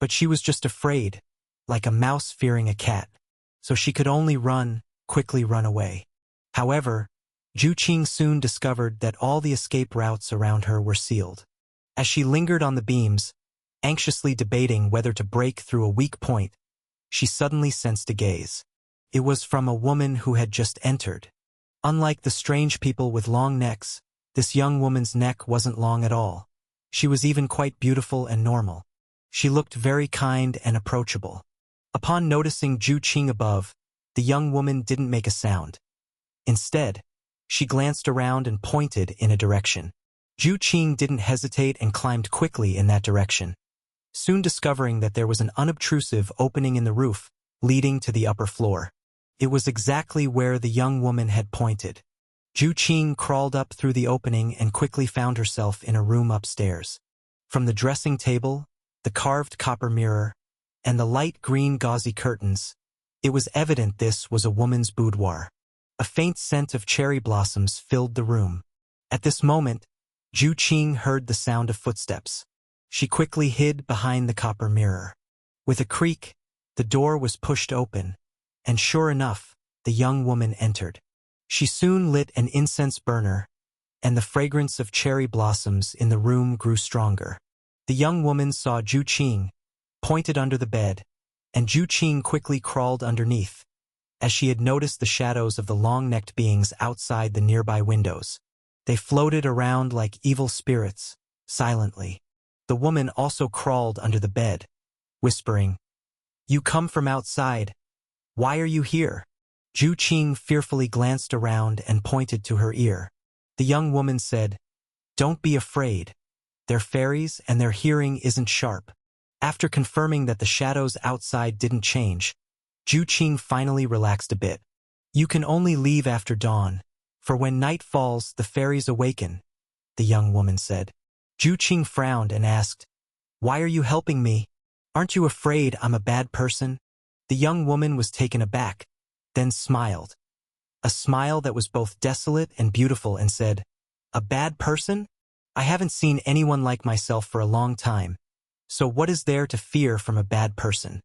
But she was just afraid, like a mouse fearing a cat. So she could only quickly run away. However, Zhu Qing soon discovered that all the escape routes around her were sealed. As she lingered on the beams, anxiously debating whether to break through a weak point, she suddenly sensed a gaze. It was from a woman who had just entered. Unlike the strange people with long necks, this young woman's neck wasn't long at all. She was even quite beautiful and normal. She looked very kind and approachable. Upon noticing Zhu Qing above, the young woman didn't make a sound. Instead, she glanced around and pointed in a direction. Zhu Qing didn't hesitate and climbed quickly in that direction, soon discovering that there was an unobtrusive opening in the roof, leading to the upper floor. It was exactly where the young woman had pointed. Zhu Qing crawled up through the opening and quickly found herself in a room upstairs. From the dressing table, the carved copper mirror, and the light green gauzy curtains, it was evident this was a woman's boudoir. A faint scent of cherry blossoms filled the room. At this moment, Zhu Qing heard the sound of footsteps. She quickly hid behind the copper mirror. With a creak, the door was pushed open, and sure enough, the young woman entered. She soon lit an incense burner, and the fragrance of cherry blossoms in the room grew stronger. The young woman saw Zhu Qing, pointed under the bed, and Zhu Qing quickly crawled underneath, as she had noticed the shadows of the long-necked beings outside the nearby windows. They floated around like evil spirits, silently. The woman also crawled under the bed, whispering, "You come from outside. Why are you here?" Zhu Qing fearfully glanced around and pointed to her ear. The young woman said, "Don't be afraid. They're fairies and their hearing isn't sharp." After confirming that the shadows outside didn't change, Zhu Qing finally relaxed a bit. "You can only leave after dawn, for when night falls the fairies awaken," the young woman said. Zhu Qing frowned and asked, "Why are you helping me? Aren't you afraid I'm a bad person?" The young woman was taken aback, then smiled. A smile that was both desolate and beautiful, and said, "A bad person? I haven't seen anyone like myself for a long time. So what is there to fear from a bad person?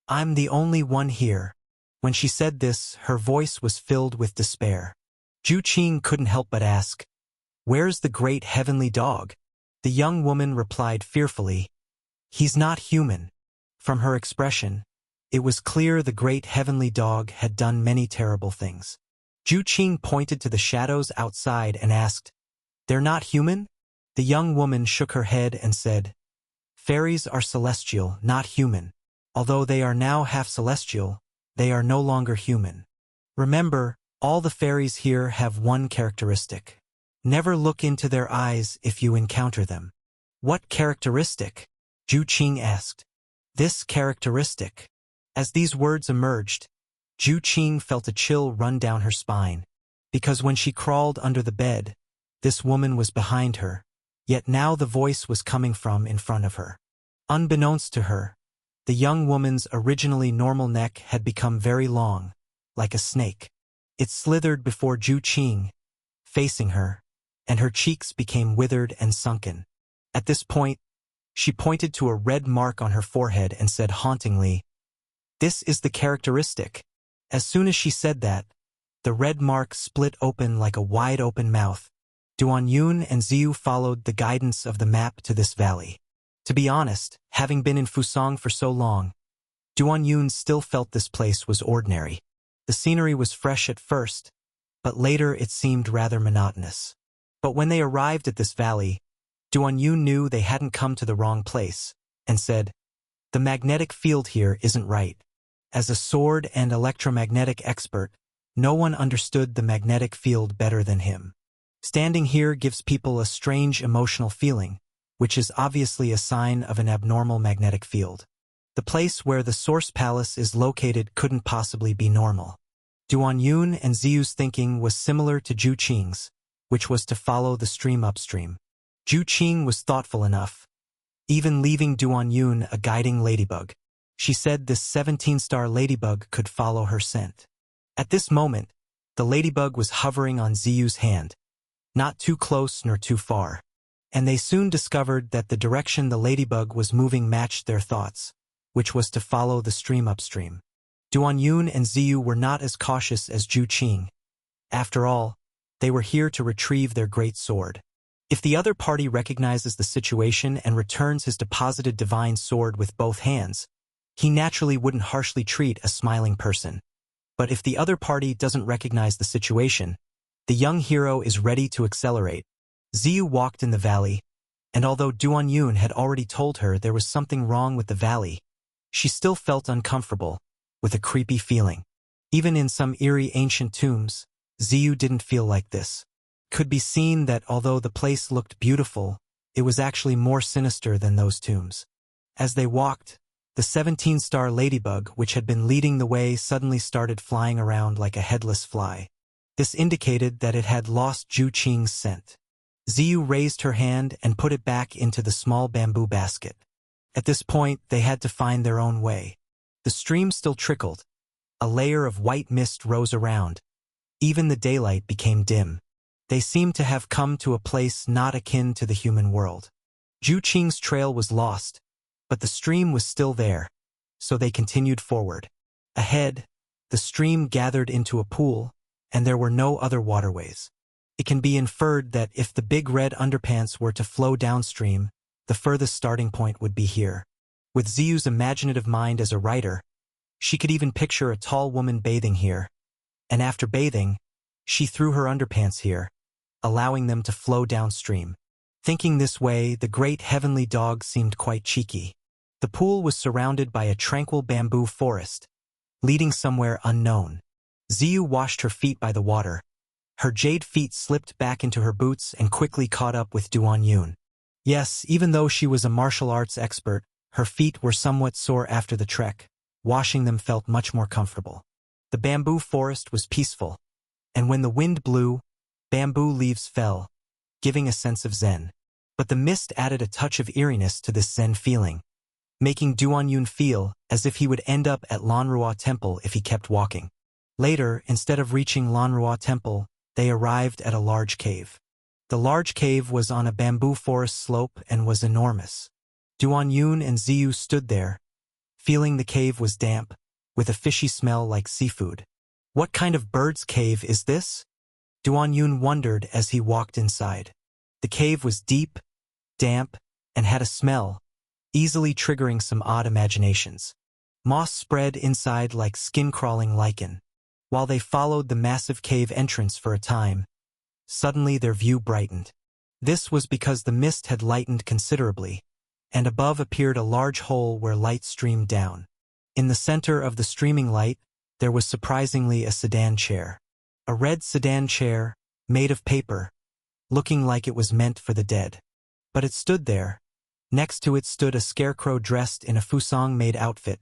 I'm the only one here." When she said this, her voice was filled with despair. Zhu Qing couldn't help but ask, "Where's the great heavenly dog?" The young woman replied fearfully, "He's not human." From her expression, it was clear the great heavenly dog had done many terrible things. Zhu Qing pointed to the shadows outside and asked, "They're not human?" The young woman shook her head and said, "Fairies are celestial, not human. Although they are now half celestial, they are no longer human. Remember, all the fairies here have one characteristic. Never look into their eyes if you encounter them." "What characteristic?" Zhu Qing asked. "This characteristic." As these words emerged, Zhu Qing felt a chill run down her spine, because when she crawled under the bed, this woman was behind her, yet now the voice was coming from in front of her. Unbeknownst to her, the young woman's originally normal neck had become very long, like a snake. It slithered before Zhu Qing, facing her, and her cheeks became withered and sunken. At this point, she pointed to a red mark on her forehead and said hauntingly, "This is the characteristic." As soon as she said that, the red mark split open like a wide-open mouth. Duan Yun and Ziyu followed the guidance of the map to this valley. To be honest, having been in Fusang for so long, Duan Yun still felt this place was ordinary. The scenery was fresh at first, but later it seemed rather monotonous. But when they arrived at this valley, Duan Yun knew they hadn't come to the wrong place, and said, "The magnetic field here isn't right." As a sword and electromagnetic expert, no one understood the magnetic field better than him. Standing here gives people a strange emotional feeling, which is obviously a sign of an abnormal magnetic field. The place where the Source Palace is located couldn't possibly be normal. Duan Yun and Ziyu's thinking was similar to Zhu Qing's, which was to follow the stream upstream. Zhu Qing was thoughtful enough, even leaving Duan Yun a guiding ladybug. She said this 17-star ladybug could follow her scent. At this moment, the ladybug was hovering on Ziyu's hand, not too close nor too far, and they soon discovered that the direction the ladybug was moving matched their thoughts. which was to follow the stream upstream. Duan Yun and Ziyu were not as cautious as Zhu Qing. After all, they were here to retrieve their great sword. If the other party recognizes the situation and returns his deposited divine sword with both hands, he naturally wouldn't harshly treat a smiling person. But if the other party doesn't recognize the situation, the young hero is ready to accelerate. Ziyu walked in the valley, and although Duan Yun had already told her there was something wrong with the valley, she still felt uncomfortable, with a creepy feeling. Even in some eerie ancient tombs, Ziyu didn't feel like this. Could be seen that although the place looked beautiful, it was actually more sinister than those tombs. As they walked, the 17-star ladybug, which had been leading the way, suddenly started flying around like a headless fly. This indicated that it had lost Zhu Qing's scent. Ziyu raised her hand and put it back into the small bamboo basket. At this point, they had to find their own way. The stream still trickled. A layer of white mist rose around. Even the daylight became dim. They seemed to have come to a place not akin to the human world. Zhu Qing's trail was lost, but the stream was still there, so they continued forward. Ahead, the stream gathered into a pool, and there were no other waterways. It can be inferred that if the big red underpants were to flow downstream, the furthest starting point would be here. With Ziyu's imaginative mind as a writer, she could even picture a tall woman bathing here. And after bathing, she threw her underpants here, allowing them to flow downstream. Thinking this way, the great heavenly dog seemed quite cheeky. The pool was surrounded by a tranquil bamboo forest, leading somewhere unknown. Ziyu washed her feet by the water. Her jade feet slipped back into her boots and quickly caught up with Duan Yun. Yes, even though she was a martial arts expert, her feet were somewhat sore after the trek. Washing them felt much more comfortable. The bamboo forest was peaceful, and when the wind blew, bamboo leaves fell, giving a sense of zen. But the mist added a touch of eeriness to this zen feeling, making Duan Yun feel as if he would end up at Lanrua Temple if he kept walking. Later, instead of reaching Lanrua Temple, they arrived at a large cave. The large cave was on a bamboo forest slope and was enormous. Duan Yun and Ziyu stood there, feeling the cave was damp, with a fishy smell like seafood. What kind of bird's cave is this? Duan Yun wondered as he walked inside. The cave was deep, damp, and had a smell, easily triggering some odd imaginations. Moss spread inside like skin-crawling lichen. While they followed the massive cave entrance for a time, suddenly their view brightened. This was because the mist had lightened considerably, and above appeared a large hole where light streamed down. In the center of the streaming light, there was surprisingly a sedan chair. A red sedan chair, made of paper, looking like it was meant for the dead. But it stood there. Next to it stood a scarecrow dressed in a fusang-made outfit,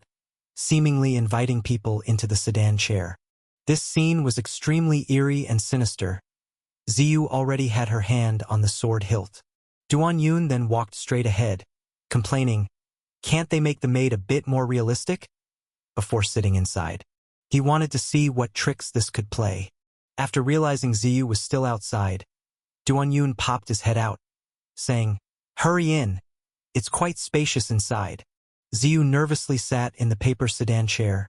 seemingly inviting people into the sedan chair. This scene was extremely eerie and sinister. Ziyu already had her hand on the sword hilt. Duan Yun then walked straight ahead, complaining, "Can't they make the maid a bit more realistic?" before sitting inside. He wanted to see what tricks this could play. After realizing Ziyu was still outside, Duan Yun popped his head out, saying, "Hurry in. It's quite spacious inside." Ziyu nervously sat in the paper sedan chair,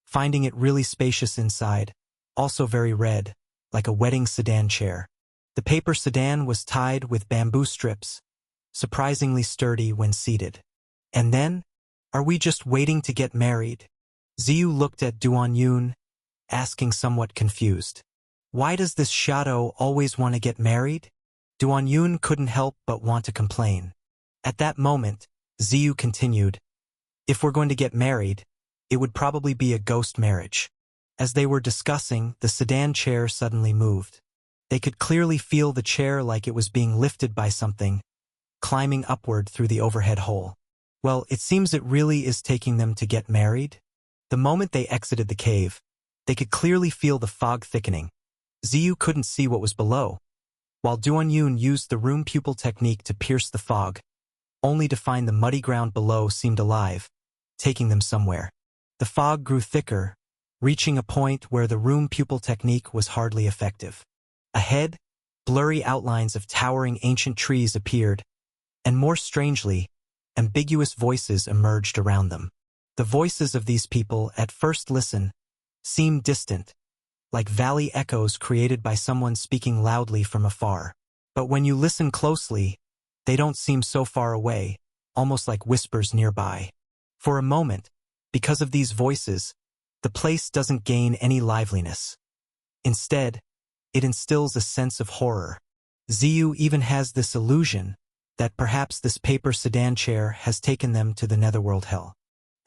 finding it really spacious inside, also very red, like a wedding sedan chair. The paper sedan was tied with bamboo strips, surprisingly sturdy when seated. And then, are we just waiting to get married? Ziyu looked at Duan Yun, asking somewhat confused. Why does this shadow always want to get married? Duan Yun couldn't help but want to complain. At that moment, Ziyu continued, "If we're going to get married, it would probably be a ghost marriage." As they were discussing, the sedan chair suddenly moved. They could clearly feel the chair like it was being lifted by something, climbing upward through the overhead hole. Well, it seems it really is taking them to get married. The moment they exited the cave, they could clearly feel the fog thickening. Ziyu couldn't see what was below, while Duan Yun used the room pupil technique to pierce the fog, only to find the muddy ground below seemed alive, taking them somewhere. The fog grew thicker, reaching a point where the room pupil technique was hardly effective. Ahead, blurry outlines of towering ancient trees appeared, and more strangely, ambiguous voices emerged around them. The voices of these people, at first listen, seem distant, like valley echoes created by someone speaking loudly from afar. But when you listen closely, they don't seem so far away, almost like whispers nearby. For a moment, because of these voices, the place doesn't gain any liveliness. Instead, it instills a sense of horror. Ziyu even has this illusion that perhaps this paper sedan chair has taken them to the netherworld hell.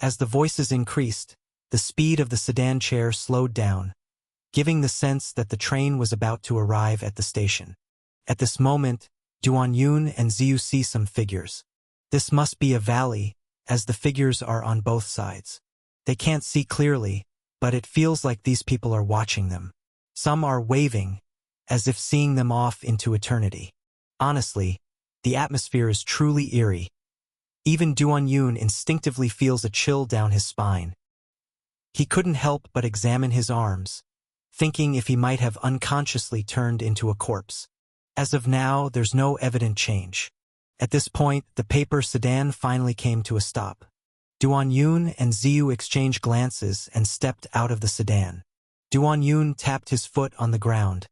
As the voices increased, the speed of the sedan chair slowed down, giving the sense that the train was about to arrive at the station. At this moment, Duan-Yun and Ziyu see some figures. This must be a valley, as the figures are on both sides. They can't see clearly, but it feels like these people are watching them. Some are waving, as if seeing them off into eternity. Honestly, the atmosphere is truly eerie. Even Duan-Yun instinctively feels a chill down his spine. He couldn't help but examine his arms, thinking if he might have unconsciously turned into a corpse. As of now, there's no evident change. At this point, the paper sedan finally came to a stop. Duan-Yun and Ziyu exchanged glances and stepped out of the sedan. Duan-Yun tapped his foot on the ground,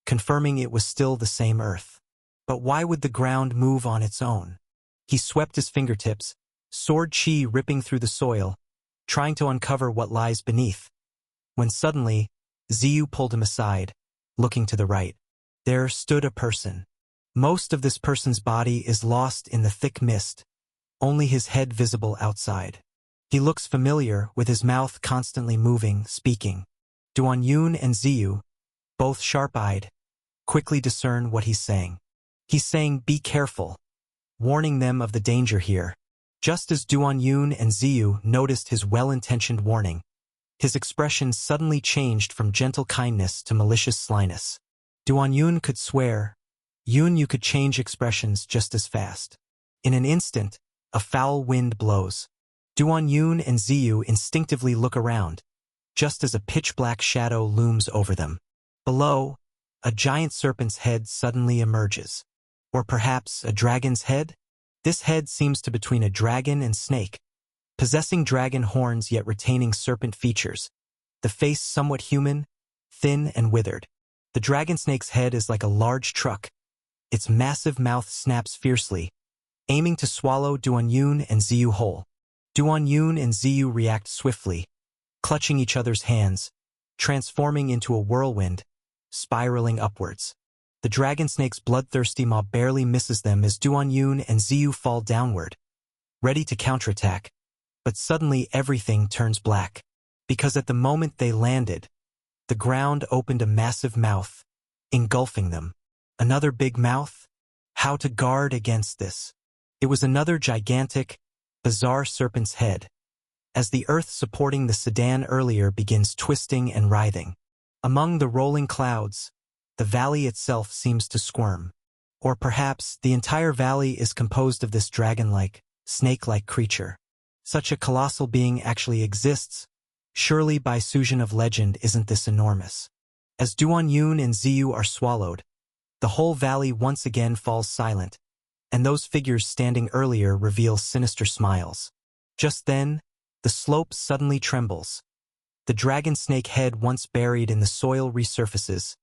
confirming it was still the same earth. But why would the ground move on its own? He swept his fingertips, sword chi ripping through the soil, trying to uncover what lies beneath. When suddenly, Ziyu pulled him aside, looking to the right. There stood a person. Most of this person's body is lost in the thick mist, only his head visible outside. He looks familiar, with his mouth constantly moving, speaking. Duan-Yun and Ziyu, both sharp-eyed, quickly discern what he's saying. He's saying, "Be careful," warning them of the danger here. Just as Duan-Yun and Ziyu noticed his well-intentioned warning, his expression suddenly changed from gentle kindness to malicious slyness. Duan-Yun could swear, "Yun, you could change expressions just as fast." In an instant, a foul wind blows. Duan-Yun and Ziyu instinctively look around, just as a pitch-black shadow looms over them. Below, a giant serpent's head suddenly emerges. Or perhaps a dragon's head? This head seems to be between a dragon and snake, possessing dragon horns yet retaining serpent features. The face somewhat human, thin and withered. The dragon snake's head is like a large truck. Its massive mouth snaps fiercely, aiming to swallow Duan-Yun and Ziyu whole. Duan-Yun and Ziyu react swiftly, clutching each other's hands, transforming into a whirlwind, spiraling upwards. The dragon snake's bloodthirsty maw barely misses them as Duan-Yun and Ziyu fall downward, ready to counterattack. But suddenly everything turns black, because at the moment they landed, the ground opened a massive mouth, engulfing them. Another big mouth? How to guard against this? It was another gigantic, bizarre serpent's head, as the earth supporting the sedan earlier begins twisting and writhing. Among the rolling clouds, the valley itself seems to squirm. Or perhaps the entire valley is composed of this dragon-like, snake-like creature. Such a colossal being actually exists. Surely by Suzhen of legend isn't this enormous. As Duan-Yun and Ziyu are swallowed, the whole valley once again falls silent, and those figures standing earlier reveal sinister smiles. Just then, the slope suddenly trembles. The dragon snake head once buried in the soil resurfaces,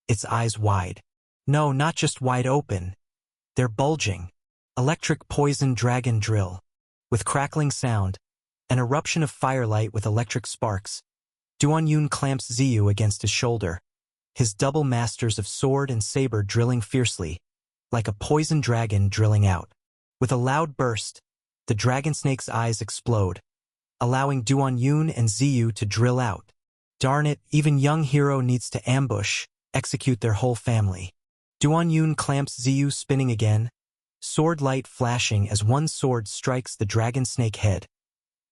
its eyes wide. No, not just wide open. They're bulging. Electric poison dragon drill. With crackling sound, an eruption of firelight with electric sparks, Duan-Yun clamps Ziyu against his shoulder, his double masters of sword and saber drilling fiercely, like a poison dragon drilling out. With a loud burst, the dragon snake's eyes explode, allowing Duan-Yun and Ziyu to drill out. Darn it, even young hero needs to ambush, execute their whole family. Duan-Yun clamps Ziyu spinning again, sword light flashing as one sword strikes the dragon snake head.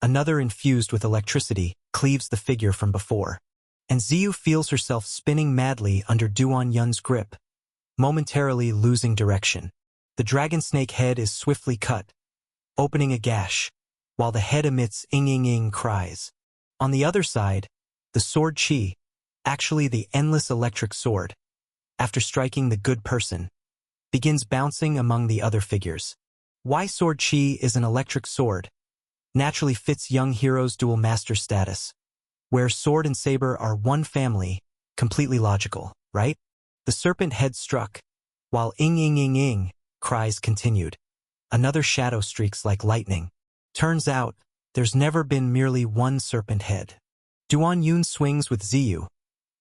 Another infused with electricity cleaves the figure from before. And Ziyu feels herself spinning madly under Duan-Yun's grip, momentarily losing direction. The dragon snake head is swiftly cut, opening a gash, while the head emits ing-ing-ing cries. On the other side, the sword chi, actually the endless electric sword, after striking the good person, begins bouncing among the other figures. Why sword chi is an electric sword? naturally fits young heroes' dual master status, where sword and saber are one family, completely logical, right? The serpent head struck, while ing ing ing ing cries continued. Another shadow streaks like lightning. Turns out, there's never been merely one serpent head. Duan Yun swings with Ziyu,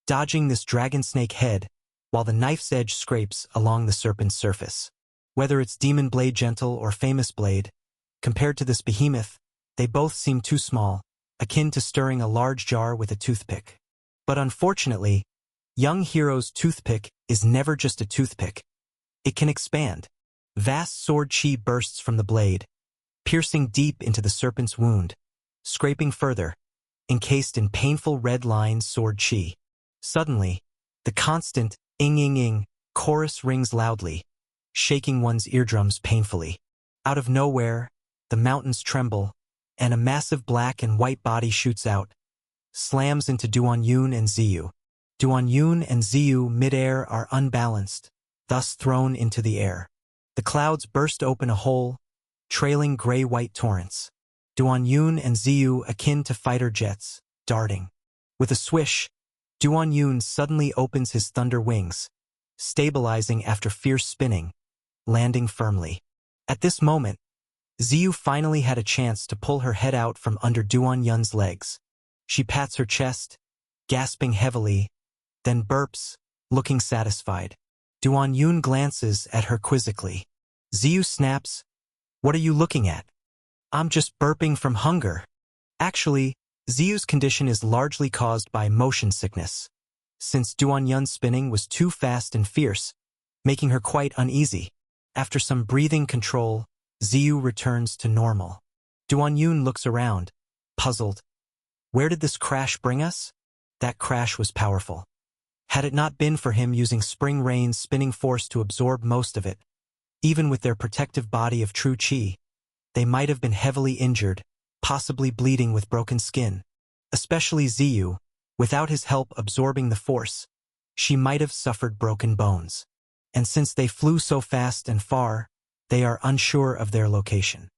dodging this dragon snake head, while the knife's edge scrapes along the serpent's surface. Whether it's Demon Blade Gentle or Famous Blade, compared to this behemoth, they both seem too small, akin to stirring a large jar with a toothpick. But unfortunately, young hero's toothpick is never just a toothpick. It can expand. Vast sword chi bursts from the blade, piercing deep into the serpent's wound, scraping further, encased in painful red lines sword chi. Suddenly, the constant ing ing ing chorus rings loudly, shaking one's eardrums painfully. Out of nowhere, the mountains tremble, and a massive black and white body shoots out, slams into Duan Yun and Ziyu. Duan Yun and Ziyu midair are unbalanced, thus thrown into the air. The clouds burst open a hole, trailing gray-white torrents. Duan Yun and Ziyu akin to fighter jets, darting. With a swish, Duan Yun suddenly opens his thunder wings, stabilizing after fierce spinning, landing firmly. At this moment, Ziyu finally had a chance to pull her head out from under Duan Yun's legs. She pats her chest, gasping heavily, then burps, looking satisfied. Duan Yun glances at her quizzically. Ziyu snaps, "What are you looking at?" "I'm just burping from hunger." Actually, Ziyu's condition is largely caused by motion sickness, since Duan Yun's spinning was too fast and fierce, making her quite uneasy. After some breathing control, Ziyu returns to normal. Duan Yun looks around, puzzled. Where did this crash bring us? That crash was powerful. Had it not been for him using Spring Rain's spinning force to absorb most of it, even with their protective body of true chi, they might have been heavily injured, possibly bleeding with broken skin. Especially Ziyu, without his help absorbing the force, she might have suffered broken bones. And since they flew so fast and far, they are unsure of their location.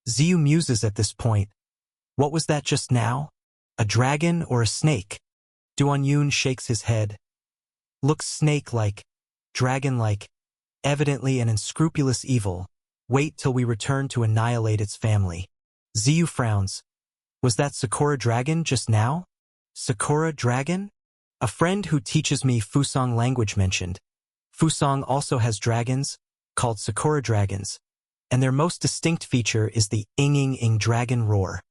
Ziyu muses at this point. What was that just now? A dragon or a snake? Duan Yun shakes his head. Looks snake-like, dragon-like, evidently an unscrupulous evil. Wait till we return to annihilate its family. Ziyu frowns. Was that Sakura dragon just now? Sakura dragon? A friend who teaches me Fusang language mentioned. Fusang also has dragons, called Sakura dragons, and their most distinct feature is the ing-ing-ing dragon roar.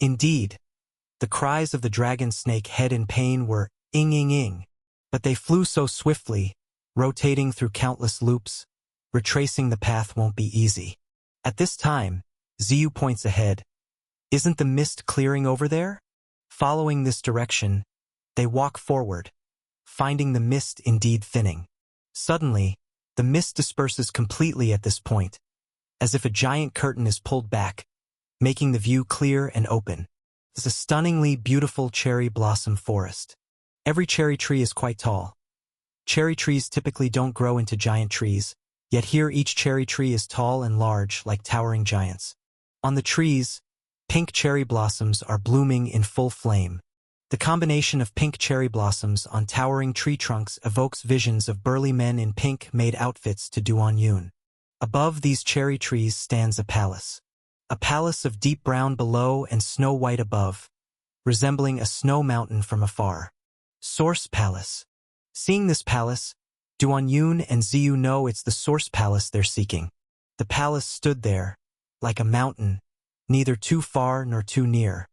Indeed, the cries of the dragon snake head in pain were ing-ing-ing, but they flew so swiftly, rotating through countless loops, retracing the path won't be easy. At this time, Ziyu points ahead. Isn't the mist clearing over there? Following this direction, they walk forward, finding the mist indeed thinning. Suddenly, the mist disperses completely at this point, as if a giant curtain is pulled back, making the view clear and open. It's a stunningly beautiful cherry blossom forest. Every cherry tree is quite tall. Cherry trees typically don't grow into giant trees, yet here each cherry tree is tall and large like towering giants. On the trees, pink cherry blossoms are blooming in full flame. The combination of pink cherry blossoms on towering tree trunks evokes visions of burly men in pink-made outfits to Duan Yun. Above these cherry trees stands a palace. A palace of deep brown below and snow-white above, resembling a snow mountain from afar. Source Palace. Seeing this palace, Duan Yun and Ziyu know it's the Source Palace they're seeking. The palace stood there, like a mountain, neither too far nor too near.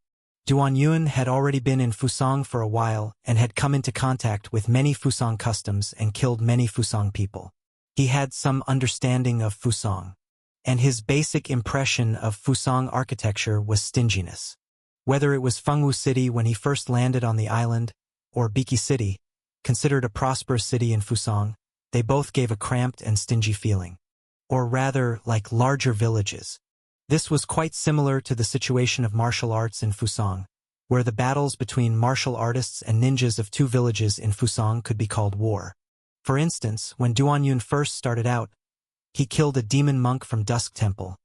Duan Yun had already been in Fusang for a while and had come into contact with many Fusang customs and killed many Fusang people. He had some understanding of Fusang, and his basic impression of Fusang architecture was stinginess. Whether it was Fengwu City when he first landed on the island, or Biki City, considered a prosperous city in Fusang, they both gave a cramped and stingy feeling. Or rather, like larger villages. This was quite similar to the situation of martial arts in Fusang, where the battles between martial artists and ninjas of two villages in Fusang could be called war. For instance, when Duan Yun first started out, he killed a demon monk from Dusk Temple,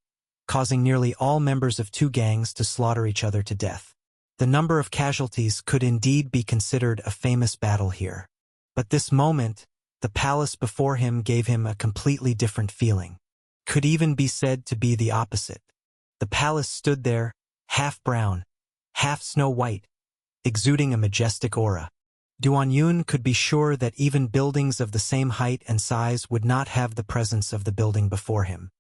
causing nearly all members of two gangs to slaughter each other to death. The number of casualties could indeed be considered a famous battle here. But this moment, the palace before him gave him a completely different feeling. Could even be said to be the opposite. The palace stood there, half brown, half snow-white, exuding a majestic aura. Duan Yun could be sure that even buildings of the same height and size would not have the presence of the building before him.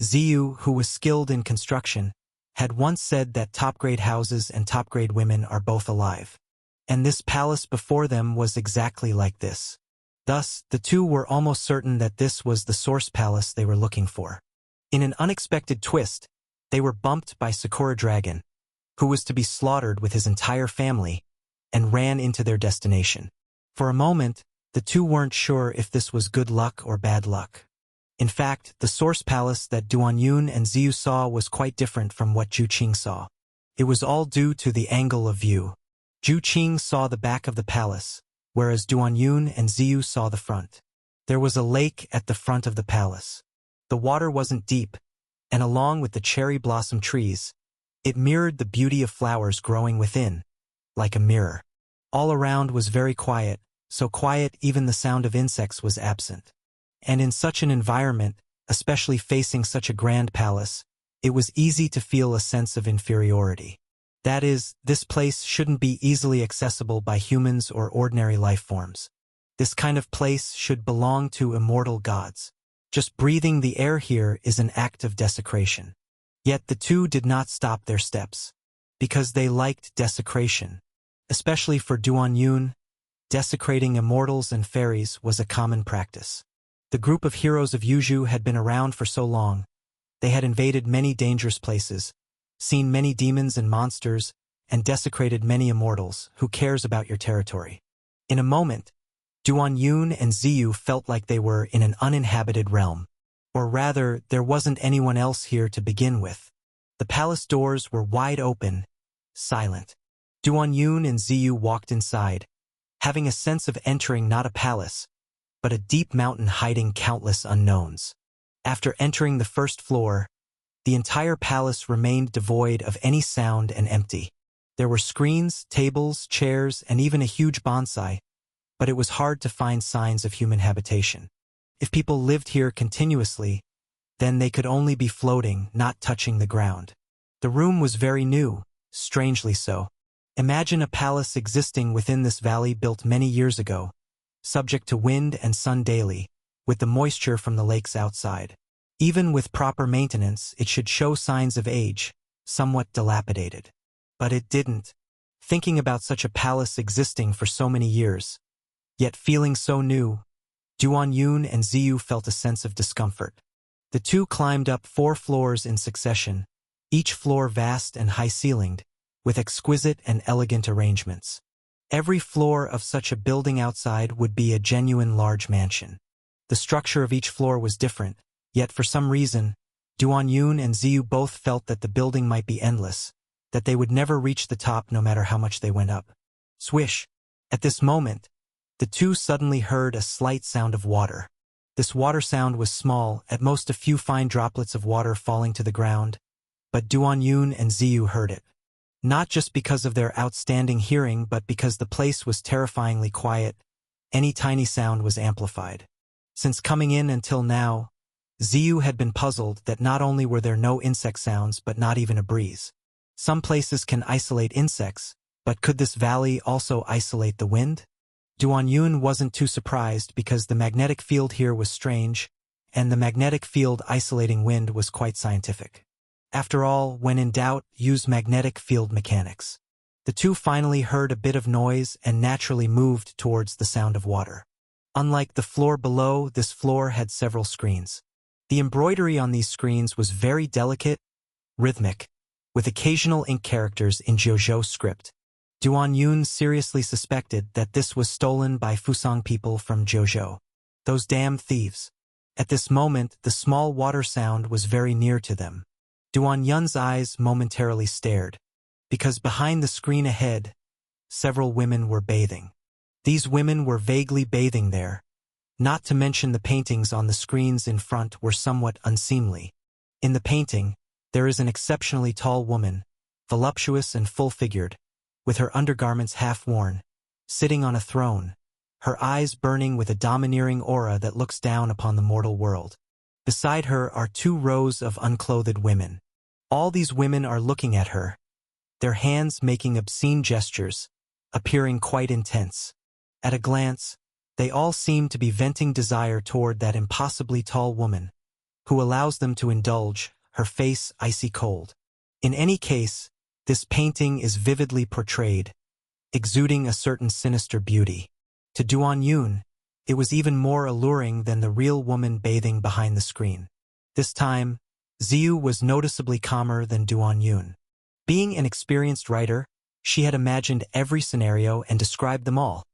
Ziyu, who was skilled in construction, had once said that top-grade houses and top-grade women are both alive. And this palace before them was exactly like this. Thus, the two were almost certain that this was the source palace they were looking for. In an unexpected twist, they were bumped by Sakura Dragon, who was to be slaughtered with his entire family, and ran into their destination. For a moment, the two weren't sure if this was good luck or bad luck. In fact, the source palace that Duan Yun and Ziyu saw was quite different from what Zhu Qing saw. It was all due to the angle of view. Zhu Qing saw the back of the palace, whereas Duan Yun and Ziyu saw the front. There was a lake at the front of the palace. The water wasn't deep, and along with the cherry blossom trees, it mirrored the beauty of flowers growing within, like a mirror. All around was very quiet, so quiet even the sound of insects was absent. And in such an environment, especially facing such a grand palace, it was easy to feel a sense of inferiority. That is, this place shouldn't be easily accessible by humans or ordinary life forms. This kind of place should belong to immortal gods. Just breathing the air here is an act of desecration. Yet the two did not stop their steps, because they liked desecration. Especially for Duan Yun, desecrating immortals and fairies was a common practice. The group of heroes of Yuzhu had been around for so long. They had invaded many dangerous places, seen many demons and monsters, and desecrated many immortals. Who cares about your territory? In a moment, Duan Yun and Ziyu felt like they were in an uninhabited realm. Or rather, there wasn't anyone else here to begin with. The palace doors were wide open, silent. Duan Yun and Ziyu walked inside, having a sense of entering not a palace, but a deep mountain hiding countless unknowns. After entering the first floor, the entire palace remained devoid of any sound and empty. There were screens, tables, chairs, and even a huge bonsai, but it was hard to find signs of human habitation. If people lived here continuously, then they could only be floating, not touching the ground. The room was very new, strangely so. Imagine a palace existing within this valley built many years ago, subject to wind and sun daily, with the moisture from the lakes outside. Even with proper maintenance, it should show signs of age, somewhat dilapidated. But it didn't. Thinking about such a palace existing for so many years, yet feeling so new, Duan Yun and Ziyu felt a sense of discomfort. The two climbed up 4 floors in succession, each floor vast and high-ceilinged, with exquisite and elegant arrangements. Every floor of such a building outside would be a genuine large mansion. The structure of each floor was different, yet for some reason, Duan Yun and Ziyu both felt that the building might be endless, that they would never reach the top no matter how much they went up. Swish! At this moment, the two suddenly heard a slight sound of water. This water sound was small, at most a few fine droplets of water falling to the ground, but Duan Yun and Ziyu heard it. Not just because of their outstanding hearing, but because the place was terrifyingly quiet. Any tiny sound was amplified. Since coming in until now, Ziyu had been puzzled that not only were there no insect sounds but not even a breeze. Some places can isolate insects, but could this valley also isolate the wind? Duan Yun wasn't too surprised because the magnetic field here was strange, and the magnetic field isolating wind was quite scientific. After all, when in doubt, use magnetic field mechanics. The two finally heard a bit of noise and naturally moved towards the sound of water. Unlike the floor below, this floor had several screens. The embroidery on these screens was very delicate, rhythmic, with occasional ink characters in Jiuzhou script. Duan Yun seriously suspected that this was stolen by Fusang people from Jiuzhou. Those damn thieves. At this moment, the small water sound was very near to them. Duan Yun's eyes momentarily stared, because behind the screen ahead, several women were bathing. These women were vaguely bathing there, not to mention the paintings on the screens in front were somewhat unseemly. In the painting, there is an exceptionally tall woman, voluptuous and full-figured, with her undergarments half-worn, sitting on a throne, her eyes burning with a domineering aura that looks down upon the mortal world. Beside her are 2 rows of unclothed women. All these women are looking at her, their hands making obscene gestures, appearing quite intense. At a glance, they all seem to be venting desire toward that impossibly tall woman, who allows them to indulge, her face icy cold. In any case, this painting is vividly portrayed, exuding a certain sinister beauty. To Duan Yun, it was even more alluring than the real woman bathing behind the screen. This time, Ziyu was noticeably calmer than Duan Yun. Being an experienced writer, she had imagined every scenario and described them all.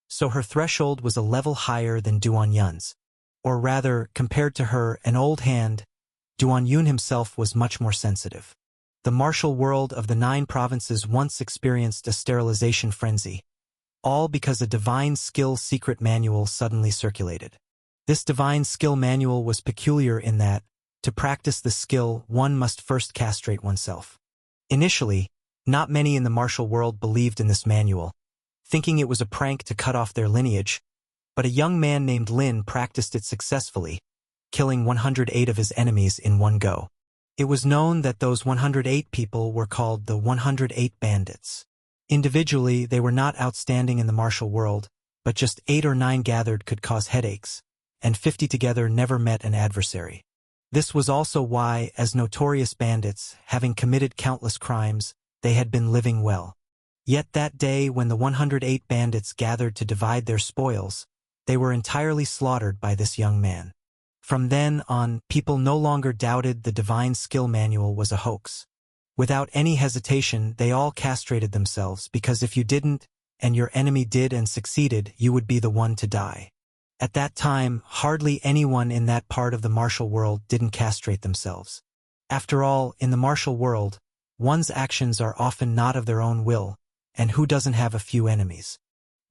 So her threshold was a level higher than Duan Yun's. Or rather, compared to her, an old hand, Duan Yun himself was much more sensitive. The martial world of the 9 provinces once experienced a sterilization frenzy, all because a divine skill secret manual suddenly circulated. This divine skill manual was peculiar in that, to practice the skill, one must first castrate oneself. Initially, not many in the martial world believed in this manual, thinking it was a prank to cut off their lineage, but a young man named Lin practiced it successfully, killing 108 of his enemies in one go. It was known that those 108 people were called the 108 bandits. Individually, they were not outstanding in the martial world, but just 8 or 9 gathered could cause headaches, and 50 together never met an adversary. This was also why, as notorious bandits, having committed countless crimes, they had been living well. Yet that day when the 108 bandits gathered to divide their spoils, they were entirely slaughtered by this young man. From then on, people no longer doubted the divine skill manual was a hoax. Without any hesitation, they all castrated themselves because if you didn't, and your enemy did and succeeded, you would be the one to die. At that time, hardly anyone in that part of the martial world didn't castrate themselves. After all, in the martial world, one's actions are often not of their own will, and who doesn't have a few enemies?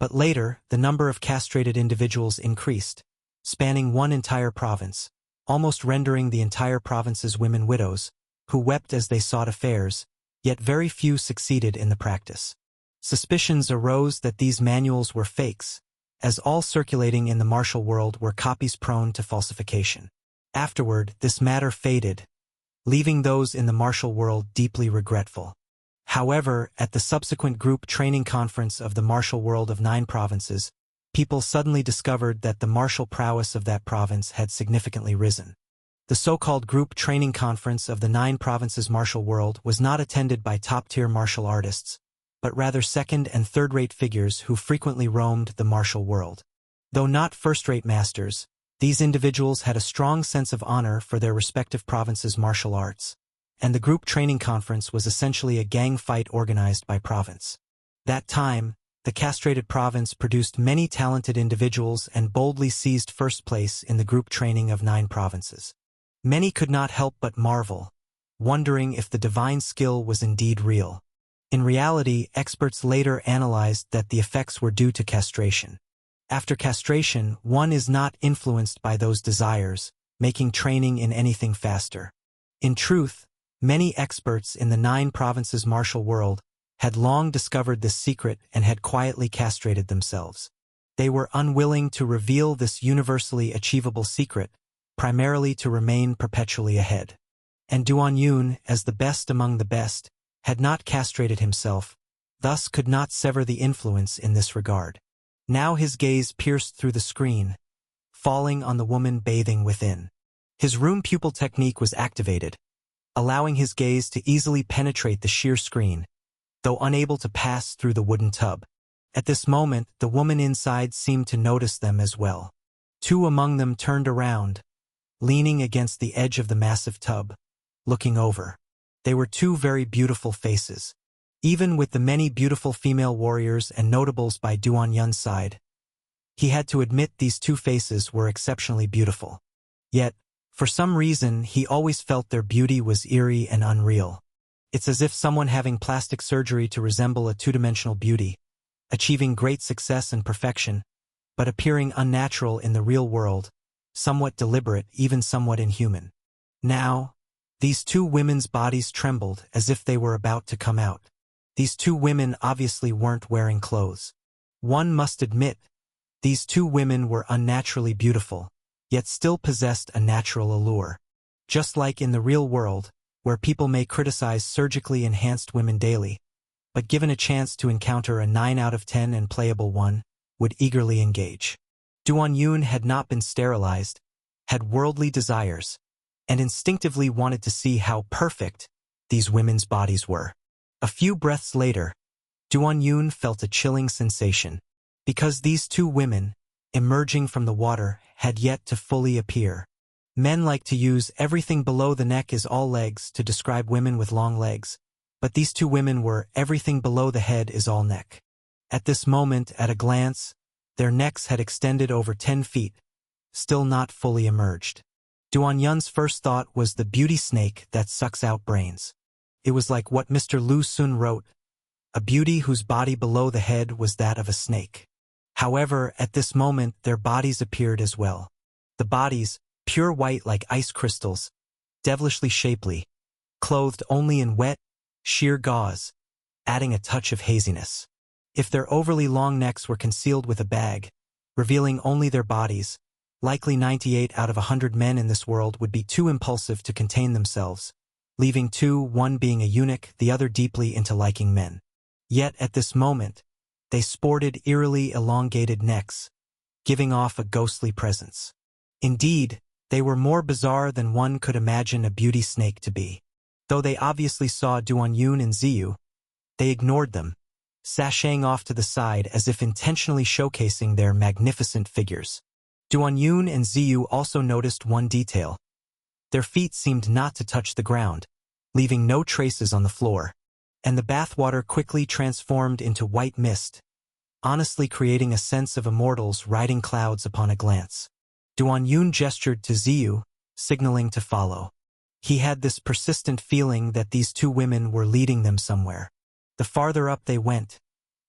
But later, the number of castrated individuals increased, spanning one entire province, almost rendering the entire province's women widows, who wept as they sought affairs, yet very few succeeded in the practice. Suspicions arose that these manuals were fakes, as all circulating in the martial world were copies prone to falsification. Afterward, this matter faded, leaving those in the martial world deeply regretful. However, at the subsequent group training conference of the martial world of 9 provinces, people suddenly discovered that the martial prowess of that province had significantly risen. The so-called group training conference of the 9 provinces martial world was not attended by top-tier martial artists, but rather second- and third-rate figures who frequently roamed the martial world. Though not first-rate masters, these individuals had a strong sense of honor for their respective provinces' martial arts, and the group training conference was essentially a gang fight organized by province. That time, the castrated province produced many talented individuals and boldly seized first place in the group training of 9 provinces. Many could not help but marvel, wondering if the divine skill was indeed real. In reality, experts later analyzed that the effects were due to castration. After castration, one is not influenced by those desires, making training in anything faster. In truth, many experts in the 9 provinces martial world had long discovered this secret and had quietly castrated themselves. They were unwilling to reveal this universally achievable secret, primarily to remain perpetually ahead. And Duan Yun, as the best among the best, had not castrated himself, thus could not sever the influence in this regard. Now his gaze pierced through the screen, falling on the woman bathing within. His room pupil technique was activated, allowing his gaze to easily penetrate the sheer screen, though unable to pass through the wooden tub. At this moment, the woman inside seemed to notice them as well. 2 among them turned around, leaning against the edge of the massive tub, looking over. They were 2 very beautiful faces. Even with the many beautiful female warriors and notables by Duan Yun's side, he had to admit these 2 faces were exceptionally beautiful. Yet, for some reason, he always felt their beauty was eerie and unreal. It's as if someone having plastic surgery to resemble a 2-dimensional beauty, achieving great success and perfection, but appearing unnatural in the real world, somewhat deliberate, even somewhat inhuman. Now, These two women's bodies trembled as if they were about to come out. These two women obviously weren't wearing clothes. One must admit, these two women were unnaturally beautiful, yet still possessed a natural allure. Just like in the real world, where people may criticize surgically enhanced women daily, but given a chance to encounter a 9 out of 10 and playable one, would eagerly engage. Duan Yun had not been sterilized, had worldly desires, and instinctively wanted to see how perfect these women's bodies were. A few breaths later, Duan Yun felt a chilling sensation, because these two women, emerging from the water, had yet to fully appear. Men like to use everything below the neck is all legs to describe women with long legs, but these two women were everything below the head is all neck. At this moment, at a glance, their necks had extended over 10 feet, still not fully emerged. Duan Yun's first thought was the beauty snake that sucks out brains. It was like what Mr. Lu Sun wrote, a beauty whose body below the head was that of a snake. However, at this moment their bodies appeared as well. The bodies, pure white like ice crystals, devilishly shapely, clothed only in wet, sheer gauze, adding a touch of haziness. If their overly long necks were concealed with a bag, revealing only their bodies, likely 98 out of 100 men in this world would be too impulsive to contain themselves, leaving one being a eunuch, the other deeply into liking men. Yet at this moment, they sported eerily elongated necks, giving off a ghostly presence. Indeed, they were more bizarre than one could imagine a beauty snake to be. Though they obviously saw Duan Yun and Ziyu, they ignored them, sashaying off to the side as if intentionally showcasing their magnificent figures. Duan Yun and Ziyu also noticed one detail. Their feet seemed not to touch the ground, leaving no traces on the floor, and the bathwater quickly transformed into white mist, honestly creating a sense of immortals riding clouds upon a glance. Duan Yun gestured to Ziyu, signaling to follow. He had this persistent feeling that these two women were leading them somewhere. The farther up they went,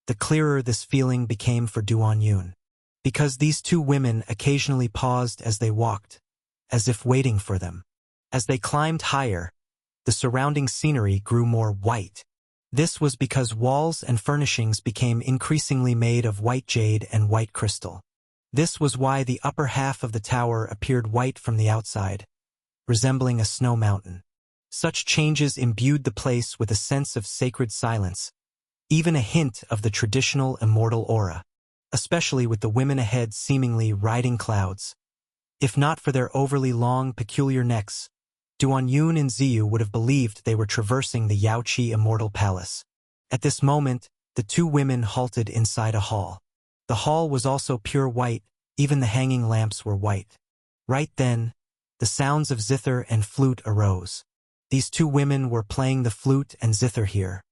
the clearer this feeling became for Duan Yun. Because these two women occasionally paused as they walked, as if waiting for them. As they climbed higher, the surrounding scenery grew more white. This was because walls and furnishings became increasingly made of white jade and white crystal. This was why the upper half of the tower appeared white from the outside, resembling a snow mountain. Such changes imbued the place with a sense of sacred silence, even a hint of the traditional immortal aura, especially with the women ahead seemingly riding clouds. If not for their overly long, peculiar necks, Duan Yun and Ziyu would have believed they were traversing the Yaoqi Immortal Palace. At this moment, the two women halted inside a hall. The hall was also pure white, even the hanging lamps were white. Right then, the sounds of zither and flute arose. These two women were playing the flute and zither here.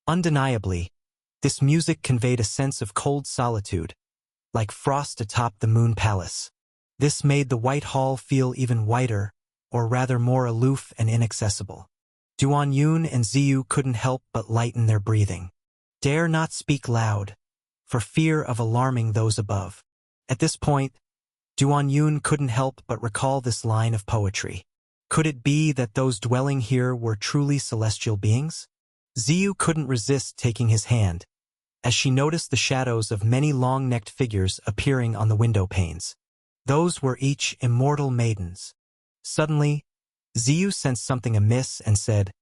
Undeniably, this music conveyed a sense of cold solitude, like frost atop the Moon Palace. This made the White Hall feel even whiter, or rather more aloof and inaccessible. Duan Yun and Ziyu couldn't help but lighten their breathing. Dare not speak loud, for fear of alarming those above. At this point, Duan Yun couldn't help but recall this line of poetry. Could it be that those dwelling here were truly celestial beings? Ziyu couldn't resist taking his hand, as she noticed the shadows of many long-necked figures appearing on the window panes. Those were each immortal maidens. Suddenly, Ziyu sensed something amiss and said,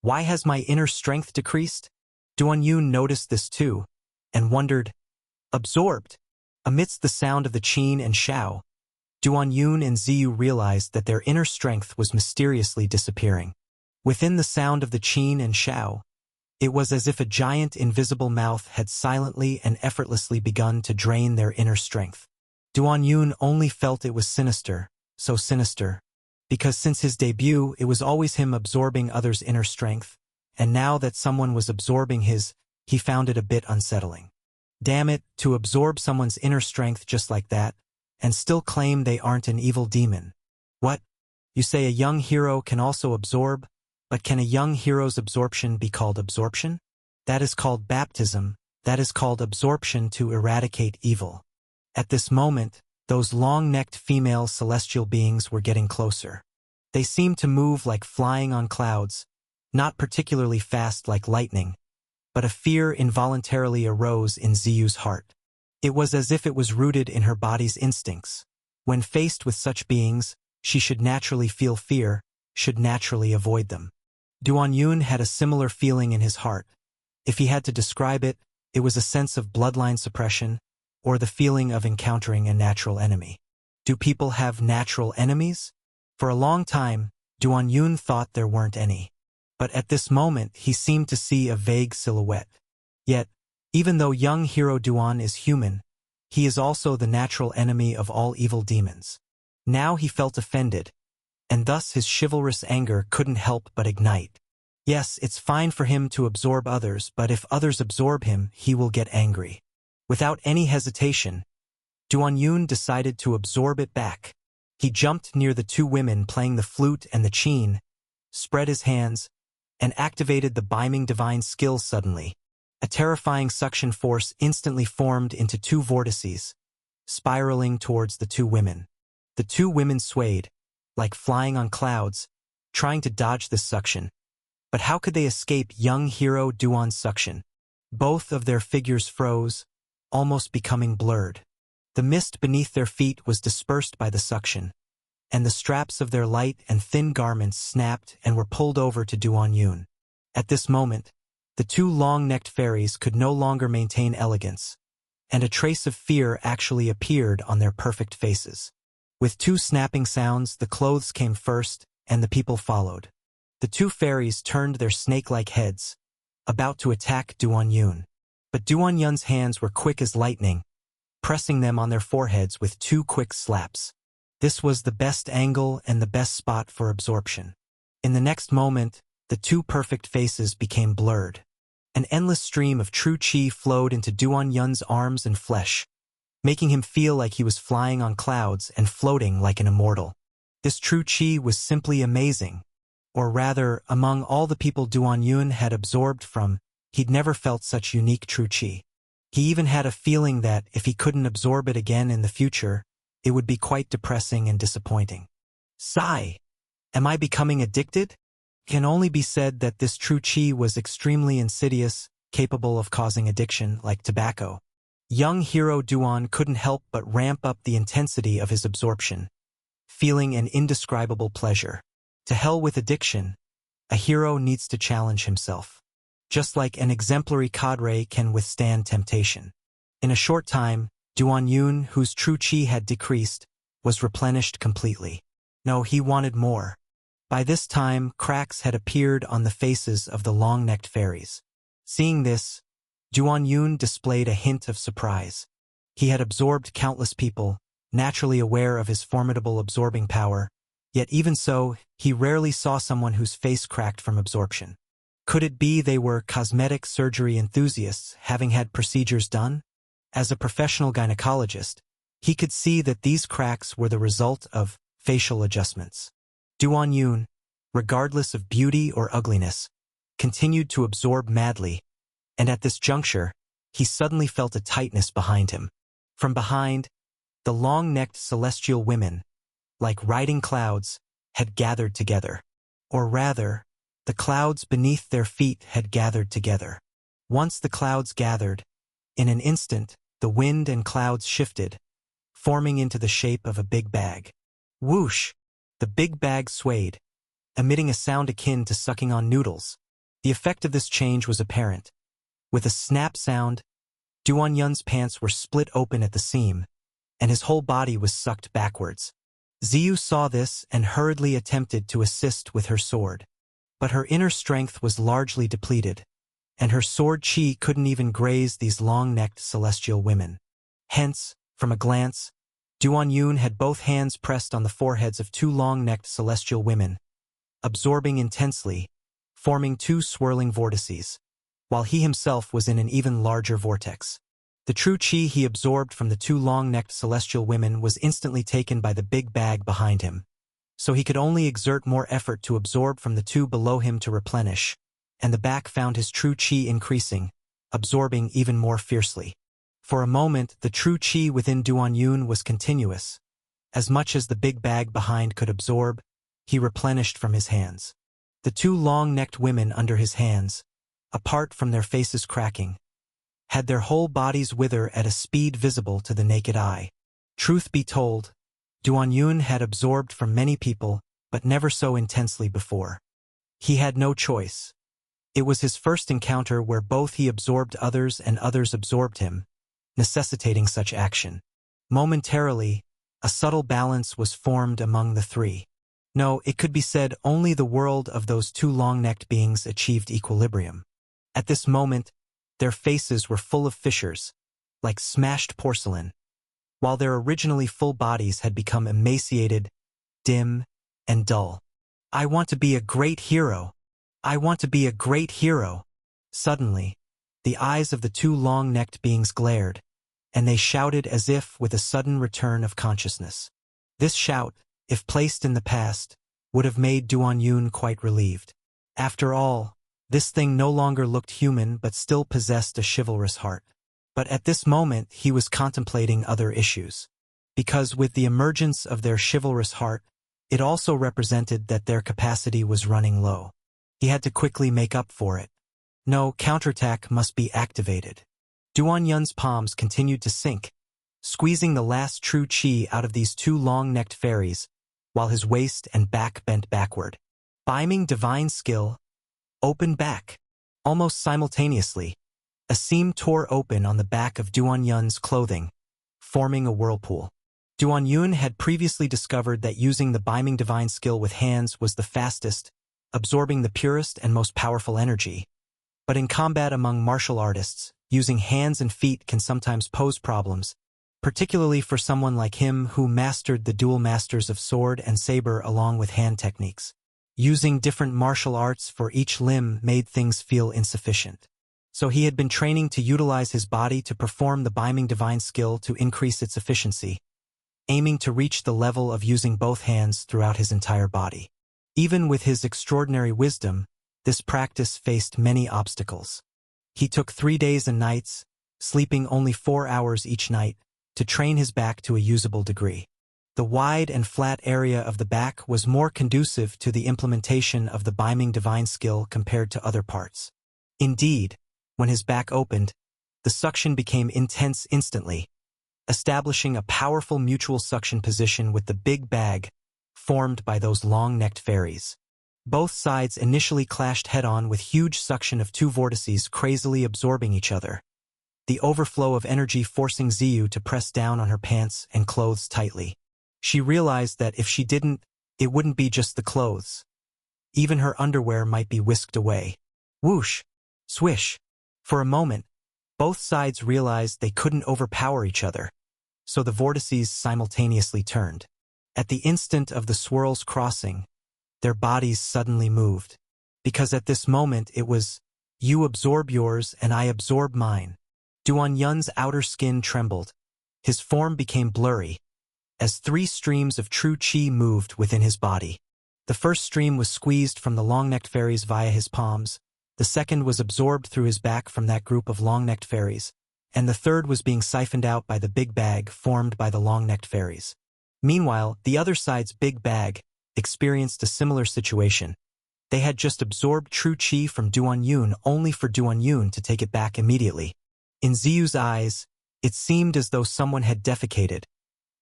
"Why has my inner strength decreased?" Duan Yun noticed this too, and wondered, absorbed. Amidst the sound of the qin and shao, Duan Yun and Ziyu realized that their inner strength was mysteriously disappearing. Within the sound of the qin and shao, it was as if a giant invisible mouth had silently and effortlessly begun to drain their inner strength. Duan Yun only felt it was sinister, so sinister, because since his debut it was always him absorbing others' inner strength, and now that someone was absorbing his, he found it a bit unsettling. Damn it, to absorb someone's inner strength just like that, and still claim they aren't an evil demon. What? You say a young hero can also absorb, but can a young hero's absorption be called absorption? That is called baptism, that is called absorption to eradicate evil. At this moment, those long-necked female celestial beings were getting closer. They seemed to move like flying on clouds, not particularly fast like lightning, but a fear involuntarily arose in Ziyu's heart. It was as if it was rooted in her body's instincts. When faced with such beings, she should naturally feel fear, should naturally avoid them. Duan Yun had a similar feeling in his heart. If he had to describe it, it was a sense of bloodline suppression, or the feeling of encountering a natural enemy. Do people have natural enemies? For a long time, Duan Yun thought there weren't any. But at this moment he seemed to see a vague silhouette. Yet, even though young hero Duan is human, he is also the natural enemy of all evil demons. Now he felt offended, and thus his chivalrous anger couldn't help but ignite. Yes, it's fine for him to absorb others, but if others absorb him, he will get angry. Without any hesitation, Duan Yun decided to absorb it back. He jumped near the two women playing the flute and the qin, spread his hands, and activated the Biming divine skill suddenly. A terrifying suction force instantly formed into two vortices, spiraling towards the two women. The two women swayed, like flying on clouds, trying to dodge this suction. But how could they escape young hero Duan's suction? Both of their figures froze, almost becoming blurred. The mist beneath their feet was dispersed by the suction, and the straps of their light and thin garments snapped and were pulled over to Duan Yun. At this moment, the two long-necked fairies could no longer maintain elegance, and a trace of fear actually appeared on their perfect faces. With two snapping sounds, the clothes came first, and the people followed. The two fairies turned their snake-like heads, about to attack Duan Yun. But Duan Yun's hands were quick as lightning, pressing them on their foreheads with two quick slaps. This was the best angle and the best spot for absorption. In the next moment, the two perfect faces became blurred. An endless stream of true qi flowed into Duan Yun's arms and flesh, making him feel like he was flying on clouds and floating like an immortal. This true qi was simply amazing. Or rather, among all the people Duan Yun had absorbed from, he'd never felt such unique true qi. He even had a feeling that if he couldn't absorb it again in the future, it would be quite depressing and disappointing. Sigh. Am I becoming addicted? Can only be said that this true qi was extremely insidious, capable of causing addiction like tobacco. Young hero Duan couldn't help but ramp up the intensity of his absorption, feeling an indescribable pleasure. To hell with addiction, a hero needs to challenge himself. Just like an exemplary cadre can withstand temptation. In a short time, Duan Yun, whose true qi had decreased, was replenished completely. No, he wanted more. By this time, cracks had appeared on the faces of the long-necked fairies. Seeing this, Duan Yun displayed a hint of surprise. He had absorbed countless people, naturally aware of his formidable absorbing power, yet even so, he rarely saw someone whose face cracked from absorption. Could it be they were cosmetic surgery enthusiasts having had procedures done? As a professional gynecologist, he could see that these cracks were the result of facial adjustments. Duan Yun, regardless of beauty or ugliness, continued to absorb madly, and at this juncture, he suddenly felt a tightness behind him. From behind, the long-necked celestial women, like riding clouds, had gathered together. Or rather, the clouds beneath their feet had gathered together. Once the clouds gathered, in an instant, the wind and clouds shifted, forming into the shape of a big bag. Whoosh! The big bag swayed, emitting a sound akin to sucking on noodles. The effect of this change was apparent. With a snap sound, Duan Yun's pants were split open at the seam, and his whole body was sucked backwards. Ziyu saw this and hurriedly attempted to assist with her sword. But her inner strength was largely depleted, and her sword qi couldn't even graze these long-necked celestial women. Hence, from a glance, Duan Yun had both hands pressed on the foreheads of two long-necked celestial women, absorbing intensely, forming two swirling vortices, while he himself was in an even larger vortex. The true qi he absorbed from the two long-necked celestial women was instantly taken by the big bag behind him, so he could only exert more effort to absorb from the two below him to replenish, and the back found his true qi increasing, absorbing even more fiercely. For a moment, the true qi within Duan Yun was continuous. As much as the big bag behind could absorb, he replenished from his hands. The two long-necked women under his hands, apart from their faces cracking, had their whole bodies wither at a speed visible to the naked eye. Truth be told, Duan Yun had absorbed from many people, but never so intensely before. He had no choice. It was his first encounter where both he absorbed others and others absorbed him, necessitating such action. Momentarily, a subtle balance was formed among the three. No, it could be said only the world of those two long-necked beings achieved equilibrium. At this moment, their faces were full of fissures, like smashed porcelain, while their originally full bodies had become emaciated, dim, and dull. I want to be a great hero. I want to be a great hero. Suddenly, the eyes of the two long-necked beings glared, and they shouted as if with a sudden return of consciousness. This shout, if placed in the past, would have made Duan Yun quite relieved. After all, this thing no longer looked human but still possessed a chivalrous heart. But at this moment he was contemplating other issues. Because with the emergence of their chivalrous heart, it also represented that their capacity was running low. He had to quickly make up for it. No, counterattack must be activated. Duan Yun's palms continued to sink, squeezing the last true qi out of these two long-necked fairies, while his waist and back bent backward. Beiming divine skill, open back. Almost simultaneously, a seam tore open on the back of Duan Yun's clothing, forming a whirlpool. Duan Yun had previously discovered that using the Beiming divine skill with hands was the fastest, absorbing the purest and most powerful energy. But in combat among martial artists, using hands and feet can sometimes pose problems, particularly for someone like him who mastered the dual masters of sword and saber along with hand techniques. Using different martial arts for each limb made things feel insufficient. So he had been training to utilize his body to perform the Beiming divine skill to increase its efficiency, aiming to reach the level of using both hands throughout his entire body. Even with his extraordinary wisdom, this practice faced many obstacles. He took 3 days and nights, sleeping only 4 hours each night, to train his back to a usable degree. The wide and flat area of the back was more conducive to the implementation of the Beiming divine skill compared to other parts. Indeed, when his back opened, the suction became intense instantly, establishing a powerful mutual suction position with the big bag formed by those long-necked fairies. Both sides initially clashed head-on with huge suction of two vortices crazily absorbing each other, the overflow of energy forcing Ziyu to press down on her pants and clothes tightly. She realized that if she didn't, it wouldn't be just the clothes. Even her underwear might be whisked away. Whoosh! Swish! For a moment, both sides realized they couldn't overpower each other, so the vortices simultaneously turned. At the instant of the swirls crossing, their bodies suddenly moved. Because at this moment it was, you absorb yours and I absorb mine. Duan Yun's outer skin trembled. His form became blurry, as 3 streams of true qi moved within his body. The first stream was squeezed from the long-necked fairies via his palms, the second was absorbed through his back from that group of long-necked fairies, and the third was being siphoned out by the big bag formed by the long-necked fairies. Meanwhile, the other side's big bag experienced a similar situation. They had just absorbed true qi from Duan Yun only for Duan Yun to take it back immediately. In Ziyu's eyes, it seemed as though someone had defecated,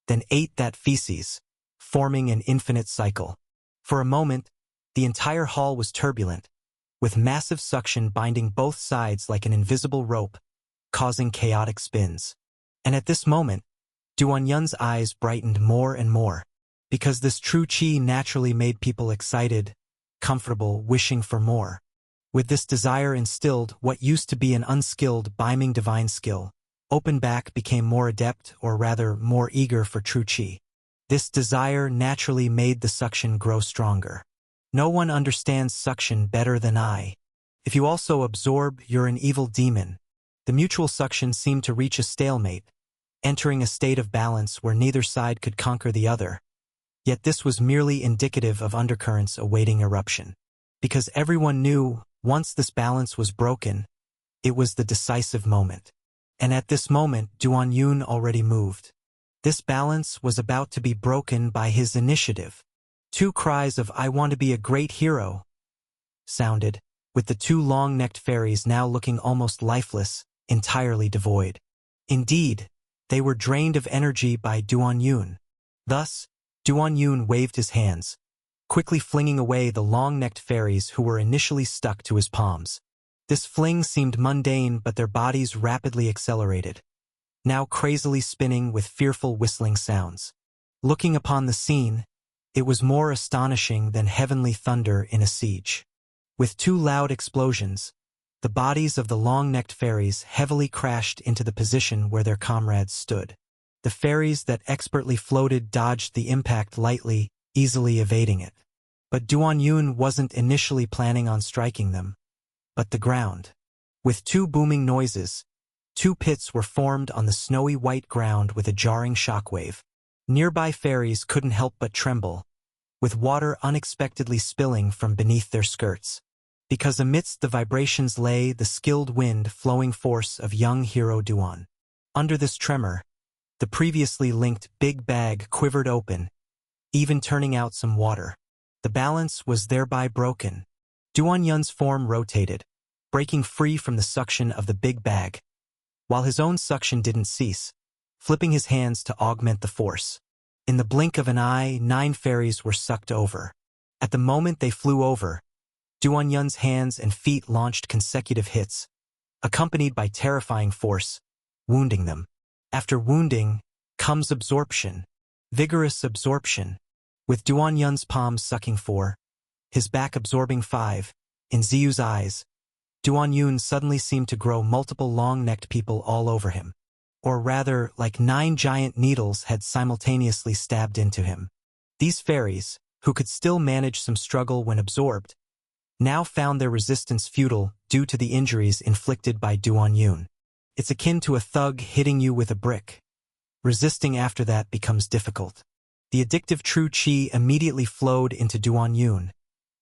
then ate that feces, forming an infinite cycle. For a moment, the entire hall was turbulent, with massive suction binding both sides like an invisible rope, causing chaotic spins. And at this moment, Duan Yun's eyes brightened more and more, because this true qi naturally made people excited, comfortable, wishing for more. With this desire instilled, what used to be an unskilled Beiming divine skill, open back became more adept, or rather more eager for true qi. This desire naturally made the suction grow stronger. No one understands suction better than I. If you also absorb, you're an evil demon. The mutual suction seemed to reach a stalemate, entering a state of balance where neither side could conquer the other. Yet this was merely indicative of undercurrents awaiting eruption. Because everyone knew, once this balance was broken, it was the decisive moment. And at this moment, Duan Yun already moved. This balance was about to be broken by his initiative. Two cries of "I want to be a great hero" sounded, with the two long-necked fairies now looking almost lifeless, entirely devoid. Indeed, they were drained of energy by Duan Yun. Thus, Duan Yun waved his hands, quickly flinging away the long-necked fairies who were initially stuck to his palms. This fling seemed mundane, but their bodies rapidly accelerated, now crazily spinning with fearful whistling sounds. Looking upon the scene, it was more astonishing than heavenly thunder in a siege. With two loud explosions, the bodies of the long-necked fairies heavily crashed into the position where their comrades stood. The fairies that expertly floated dodged the impact lightly, easily evading it. But Duan Yun wasn't initially planning on striking them, but the ground. With two booming noises, two pits were formed on the snowy white ground with a jarring shockwave. Nearby fairies couldn't help but tremble, with water unexpectedly spilling from beneath their skirts. Because amidst the vibrations lay the skilled wind-flowing force of young hero Duan. Under this tremor, the previously linked big bag quivered open, even turning out some water. The balance was thereby broken. Duan Yun's form rotated, breaking free from the suction of the big bag, while his own suction didn't cease, flipping his hands to augment the force. In the blink of an eye, 9 fairies were sucked over. At the moment they flew over, Duan Yun's hands and feet launched consecutive hits, accompanied by terrifying force, wounding them. After wounding comes absorption, vigorous absorption, with Duan Yun's palms sucking 4, his back absorbing 5. In Ziyu's eyes, Duan Yun suddenly seemed to grow multiple long-necked people all over him. Or rather, like 9 giant needles had simultaneously stabbed into him. These fairies, who could still manage some struggle when absorbed, now found their resistance futile due to the injuries inflicted by Duan Yun. It's akin to a thug hitting you with a brick. Resisting after that becomes difficult. The addictive true qi immediately flowed into Duan Yun,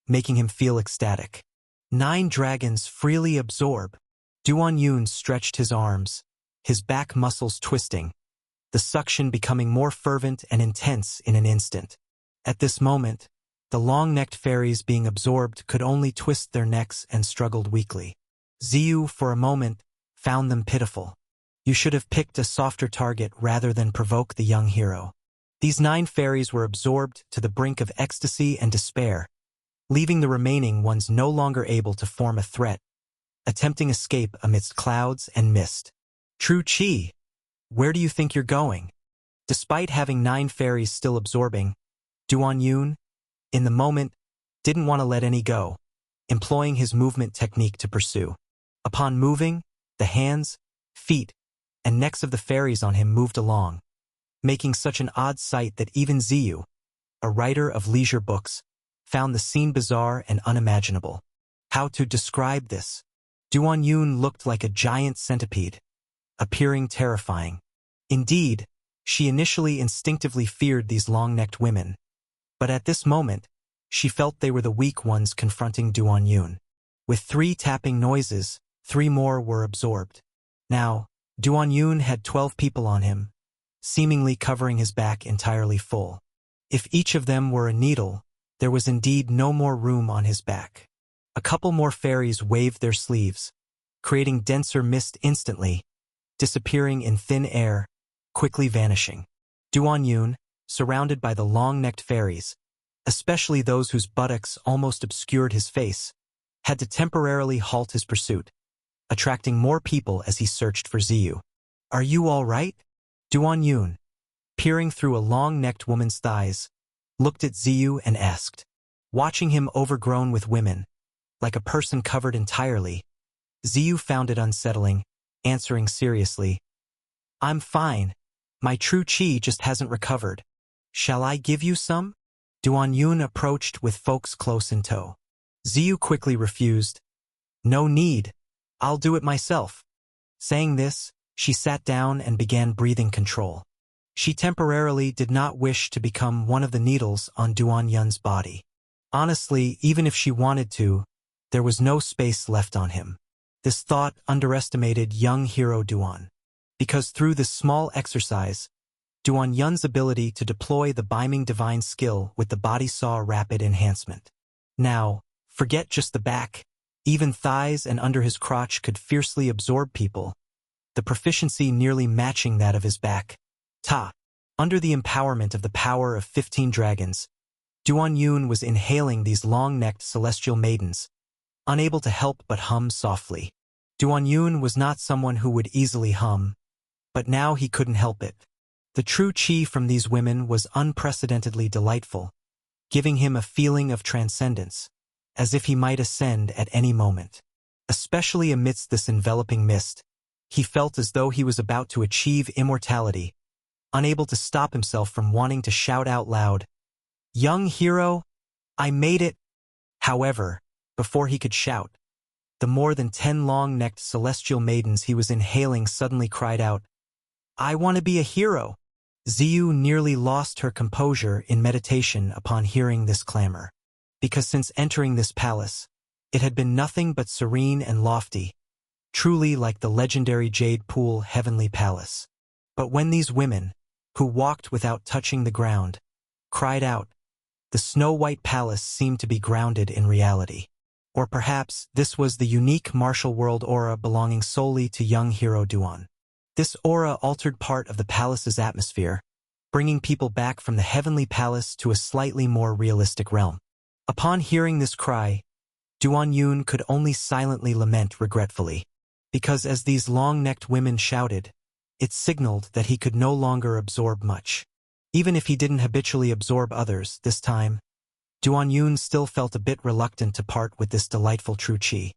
making him feel ecstatic. 9 dragons freely absorb. Duan Yun stretched his arms, his back muscles twisting, the suction becoming more fervent and intense in an instant. At this moment, the long-necked fairies being absorbed could only twist their necks and struggled weakly. Ziyu, for a moment, found them pitiful. You should have picked a softer target rather than provoke the young hero. These 9 fairies were absorbed to the brink of ecstasy and despair, leaving the remaining ones no longer able to form a threat, attempting escape amidst clouds and mist. True Qi, where do you think you're going? Despite having 9 fairies still absorbing, Duan Yun, in the moment, didn't want to let any go, employing his movement technique to pursue. Upon moving, the hands, feet, and necks of the fairies on him moved along, making such an odd sight that even Ziyu, a writer of leisure books, found the scene bizarre and unimaginable. How to describe this? Duan Yun looked like a giant centipede, appearing terrifying. Indeed, she initially instinctively feared these long-necked women, but at this moment, she felt they were the weak ones confronting Duan Yun. With 3 tapping noises, 3 more were absorbed. Now, Duan Yun had 12 people on him, seemingly covering his back entirely full. If each of them were a needle, there was indeed no more room on his back. A couple more fairies waved their sleeves, creating denser mist instantly, disappearing in thin air, quickly vanishing. Duan Yun, surrounded by the long-necked fairies, especially those whose buttocks almost obscured his face, had to temporarily halt his pursuit, attracting more people as he searched for Ziyu. Are you all right? Duan Yun, peering through a long-necked woman's thighs, looked at Ziyu and asked. Watching him overgrown with women, like a person covered entirely, Ziyu found it unsettling, answering seriously, I'm fine. My true qi just hasn't recovered. Shall I give you some? Duan Yun approached with folks close in tow. Ziyu quickly refused. No need. I'll do it myself. Saying this, she sat down and began breathing control. She temporarily did not wish to become one of the needles on Duan Yun's body. Honestly, even if she wanted to, there was no space left on him. This thought underestimated young hero Duan. Because through this small exercise, Duan Yun's ability to deploy the Biming Divine skill with the body saw rapid enhancement. Now, forget just the back. Even thighs and under his crotch could fiercely absorb people, the proficiency nearly matching that of his back. Under the empowerment of the power of 15 dragons, Duan Yun was inhaling these long-necked celestial maidens, unable to help but hum softly. Duan Yun was not someone who would easily hum, but now he couldn't help it. The true qi from these women was unprecedentedly delightful, giving him a feeling of transcendence, as if he might ascend at any moment. Especially amidst this enveloping mist, he felt as though he was about to achieve immortality, unable to stop himself from wanting to shout out loud, "Young hero, I made it!" However, before he could shout, the more than 10 long-necked celestial maidens he was inhaling suddenly cried out, "I want to be a hero!" Ziyu nearly lost her composure in meditation upon hearing this clamor, because since entering this palace, it had been nothing but serene and lofty, truly like the legendary Jade Pool Heavenly Palace. But when these women, who walked without touching the ground, cried out, the snow-white palace seemed to be grounded in reality. Or perhaps this was the unique martial world aura belonging solely to young hero Duan. This aura altered part of the palace's atmosphere, bringing people back from the heavenly palace to a slightly more realistic realm. Upon hearing this cry, Duan Yun could only silently lament regretfully, because as these long-necked women shouted, it signaled that he could no longer absorb much. Even if he didn't habitually absorb others this time, Duan Yun still felt a bit reluctant to part with this delightful true qi.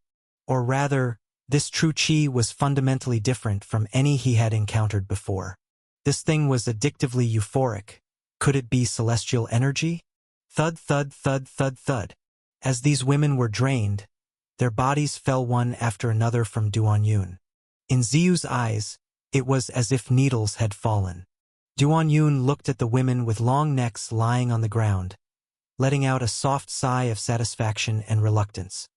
Or rather, this true qi was fundamentally different from any he had encountered before. This thing was addictively euphoric. Could it be celestial energy? Thud, thud, thud, thud, thud. As these women were drained, their bodies fell one after another from Duan Yun. In Ziyu's eyes, it was as if needles had fallen. Duan Yun looked at the women with long necks lying on the ground, letting out a soft sigh of satisfaction and reluctance.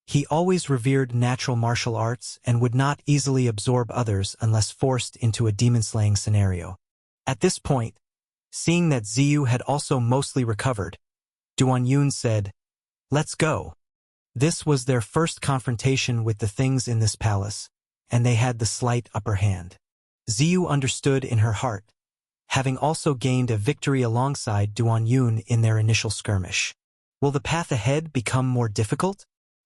He always revered natural martial arts and would not easily absorb others unless forced into a demon-slaying scenario. At this point, seeing that Ziyu had also mostly recovered, Duan Yun said, "Let's go." This was their first confrontation with the things in this palace, and they had the slight upper hand. Ziyu understood in her heart, having also gained a victory alongside Duan Yun in their initial skirmish. Will the path ahead become more difficult?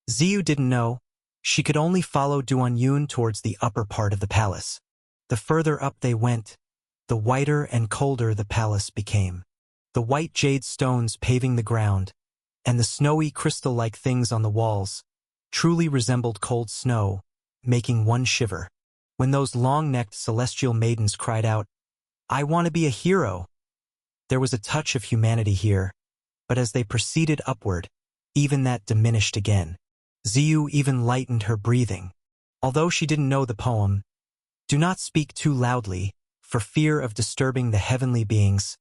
Ziyu didn't know. She could only follow Duan Yun towards the upper part of the palace. The further up they went, the whiter and colder the palace became. The white jade stones paving the ground, and the snowy crystal-like things on the walls, truly resembled cold snow, making one shiver. When those long-necked celestial maidens cried out, "I want to be a hero," there was a touch of humanity here, but as they proceeded upward, even that diminished again. Ziyu even lightened her breathing. Although she didn't know the poem, "Do not speak too loudly, for fear of disturbing the heavenly beings,"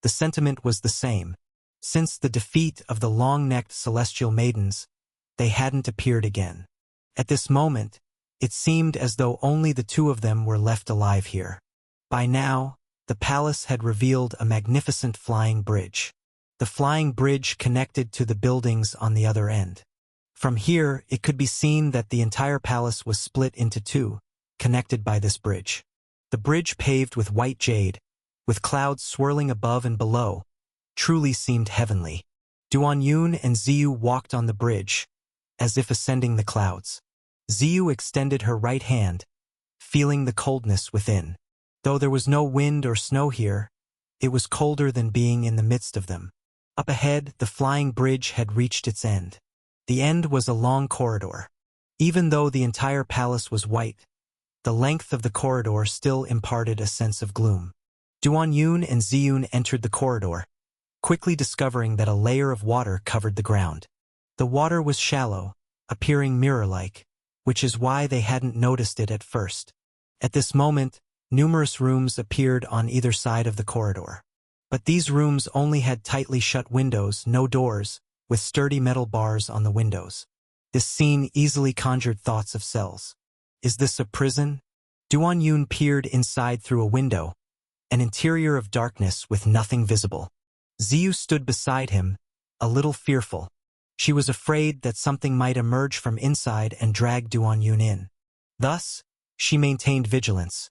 the sentiment was the same. Since the defeat of the long-necked celestial maidens, they hadn't appeared again. At this moment, it seemed as though only the two of them were left alive here. By now, the palace had revealed a magnificent flying bridge. The flying bridge connected to the buildings on the other end. From here, it could be seen that the entire palace was split into two, connected by this bridge. The bridge paved with white jade, with clouds swirling above and below, truly seemed heavenly. Duan Yun and Ziyu walked on the bridge, as if ascending the clouds. Ziyu extended her right hand, feeling the coldness within. Though there was no wind or snow here, it was colder than being in the midst of them. Up ahead, the flying bridge had reached its end. The end was a long corridor. Even though the entire palace was white, the length of the corridor still imparted a sense of gloom. Duan Yun and Ziyun entered the corridor, quickly discovering that a layer of water covered the ground. The water was shallow, appearing mirror-like, which is why they hadn't noticed it at first. At this moment, numerous rooms appeared on either side of the corridor. But these rooms only had tightly shut windows, no doors, with sturdy metal bars on the windows. This scene easily conjured thoughts of cells. Is this a prison? Duan Yun peered inside through a window, an interior of darkness with nothing visible. Ziyu stood beside him, a little fearful. She was afraid that something might emerge from inside and drag Duan Yun in. Thus, she maintained vigilance,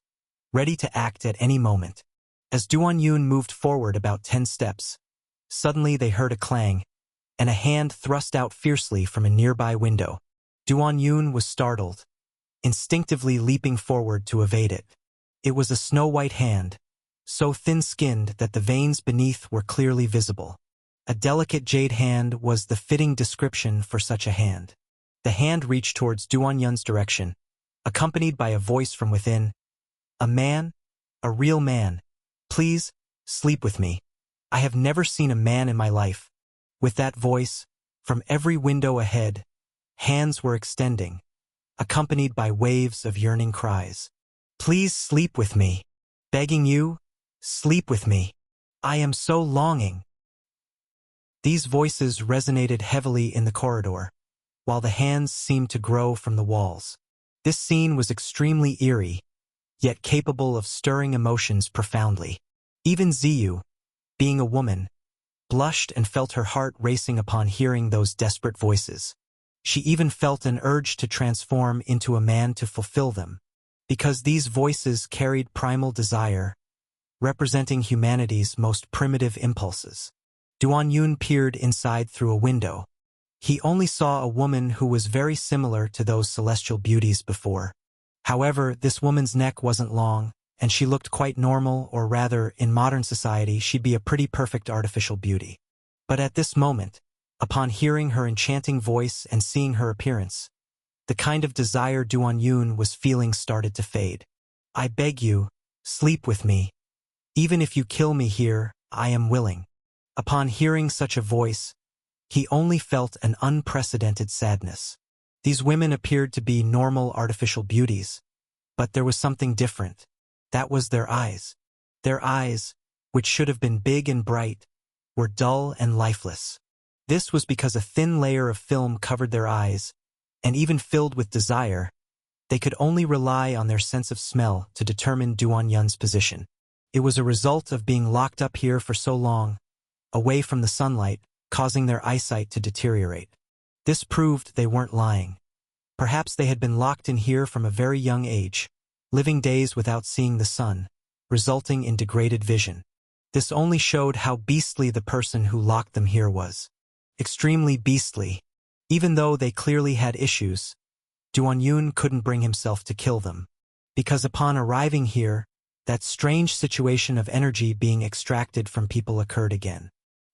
ready to act at any moment. As Duan Yun moved forward about 10 steps, suddenly they heard a clang, and a hand thrust out fiercely from a nearby window. Duan Yun was startled, instinctively leaping forward to evade it. It was a snow-white hand, so thin-skinned that the veins beneath were clearly visible. A delicate jade hand was the fitting description for such a hand. The hand reached towards Duan Yun's direction, accompanied by a voice from within. "A man? A real man. Please, sleep with me. I have never seen a man in my life." With that voice, from every window ahead, hands were extending, accompanied by waves of yearning cries. "Please sleep with me. Begging you, sleep with me. I am so longing." These voices resonated heavily in the corridor, while the hands seemed to grow from the walls. This scene was extremely eerie, yet capable of stirring emotions profoundly. Even Ziyu, being a woman, blushed and felt her heart racing upon hearing those desperate voices. She even felt an urge to transform into a man to fulfill them, because these voices carried primal desire, representing humanity's most primitive impulses. Duan Yun peered inside through a window. He only saw a woman who was very similar to those celestial beauties before. However, this woman's neck wasn't long, and she looked quite normal, or rather, in modern society, she'd be a pretty perfect artificial beauty. But at this moment, upon hearing her enchanting voice and seeing her appearance, the kind of desire Duan Yun was feeling started to fade. "I beg you, sleep with me. Even if you kill me here, I am willing." Upon hearing such a voice, he only felt an unprecedented sadness. These women appeared to be normal artificial beauties, but there was something different. That was their eyes. Their eyes, which should have been big and bright, were dull and lifeless. This was because a thin layer of film covered their eyes, and even filled with desire, they could only rely on their sense of smell to determine Duan Yun's position. It was a result of being locked up here for so long, away from the sunlight, causing their eyesight to deteriorate. This proved they weren't lying. Perhaps they had been locked in here from a very young age, living days without seeing the sun, resulting in degraded vision. This only showed how beastly the person who locked them here was. Extremely beastly. Even though they clearly had issues, Duan Yun couldn't bring himself to kill them, because upon arriving here, that strange situation of energy being extracted from people occurred again.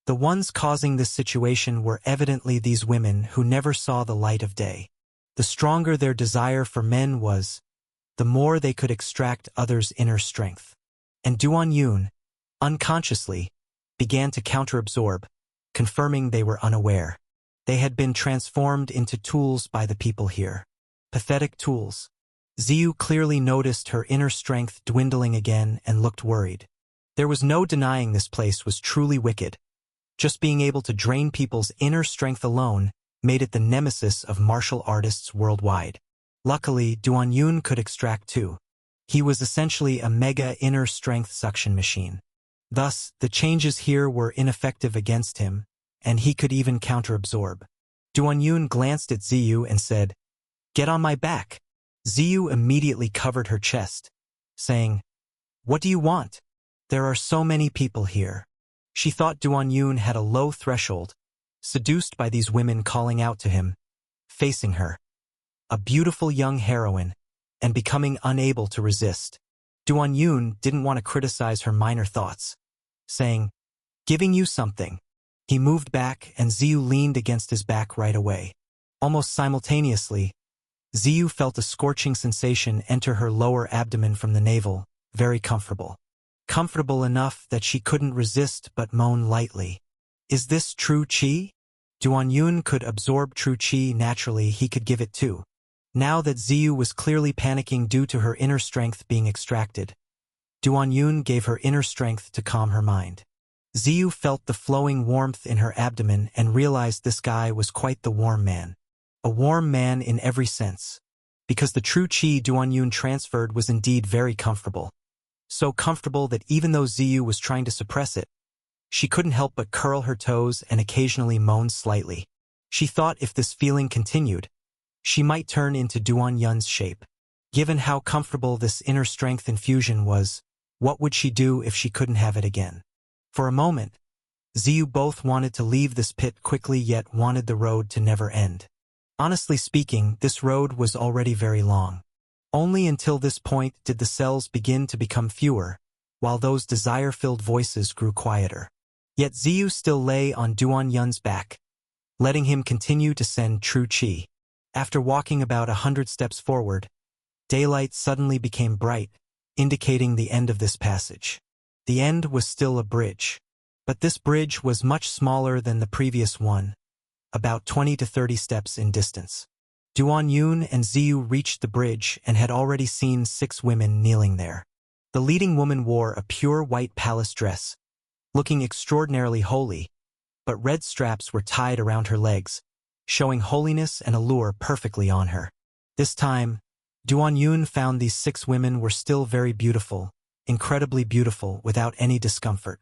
The ones causing this situation were evidently these women who never saw the light of day. The stronger their desire for men was, the more they could extract others' inner strength. And Duan Yun, unconsciously, began to counter-absorb, confirming they were unaware. They had been transformed into tools by the people here. Pathetic tools. Ziyu clearly noticed her inner strength dwindling again and looked worried. There was no denying this place was truly wicked. Just being able to drain people's inner strength alone made it the nemesis of martial artists worldwide. Luckily, Duan Yun could extract too. He was essentially a mega inner strength suction machine. Thus, the changes here were ineffective against him, and he could even counter-absorb. Duan Yun glanced at Ziyu and said, "Get on my back." Ziyu immediately covered her chest, saying, "What do you want? There are so many people here." She thought Duan Yun had a low threshold, seduced by these women calling out to him, facing her. A beautiful young heroine, and becoming unable to resist. Duan Yun didn't want to criticize her minor thoughts, saying, "Giving you something." He moved back and Ziyu leaned against his back right away. Almost simultaneously, Ziyu felt a scorching sensation enter her lower abdomen from the navel, very comfortable. Comfortable enough that she couldn't resist but moan lightly. Is this true qi? Duan Yun could absorb true qi naturally, he could give it too. Now that Ziyu was clearly panicking due to her inner strength being extracted, Duan Yun gave her inner strength to calm her mind. Ziyu felt the flowing warmth in her abdomen and realized this guy was quite the warm man. A warm man in every sense, because the true qi Duan Yun transferred was indeed very comfortable. so comfortable that even though Ziyu was trying to suppress it, she couldn't help but curl her toes and occasionally moan slightly. She thought if this feeling continued, she might turn into Duan Yun's shape. Given how comfortable this inner strength infusion was, what would she do if she couldn't have it again? For a moment, Ziyu both wanted to leave this pit quickly yet wanted the road to never end. Honestly speaking, this road was already very long. Only until this point did the cells begin to become fewer, while those desire-filled voices grew quieter. Yet Ziyu still lay on Duan Yun's back, letting him continue to send true qi. After walking about 100 steps forward, daylight suddenly became bright, indicating the end of this passage. The end was still a bridge, but this bridge was much smaller than the previous one, about 20 to 30 steps in distance. Duan Yun and Ziyu reached the bridge and had already seen 6 women kneeling there. The leading woman wore a pure white palace dress, looking extraordinarily holy, but red straps were tied around her legs, showing holiness and allure perfectly on her. This time, Duan Yun found these 6 women were still very beautiful, incredibly beautiful without any discomfort.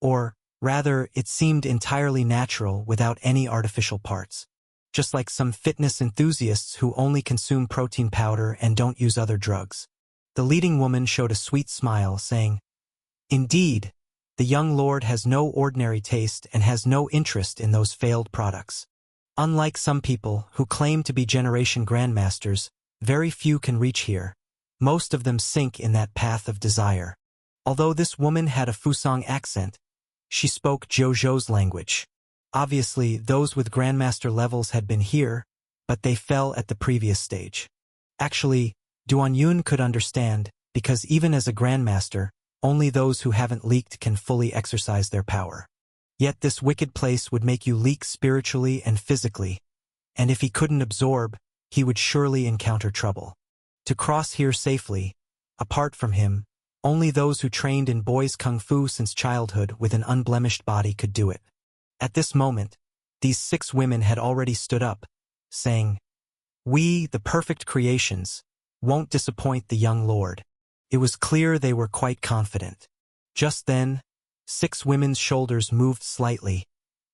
Or, rather, it seemed entirely natural without any artificial parts. Just like some fitness enthusiasts who only consume protein powder and don't use other drugs. The leading woman showed a sweet smile, saying, "Indeed, the young lord has no ordinary taste and has no interest in those failed products. Unlike some people who claim to be generation grandmasters, very few can reach here. Most of them sink in that path of desire." Although this woman had a Fusang accent, she spoke Zhou's language. Obviously, those with grandmaster levels had been here, but they fell at the previous stage. Actually, Duan Yun could understand, because even as a grandmaster, only those who haven't leaked can fully exercise their power. Yet this wicked place would make you leak spiritually and physically, and if he couldn't absorb, he would surely encounter trouble. To cross here safely, apart from him, only those who trained in boys' kung fu since childhood with an unblemished body could do it. At this moment, these 6 women had already stood up, saying, "We, the perfect creations, won't disappoint the young lord." It was clear they were quite confident. Just then, 6 women's shoulders moved slightly,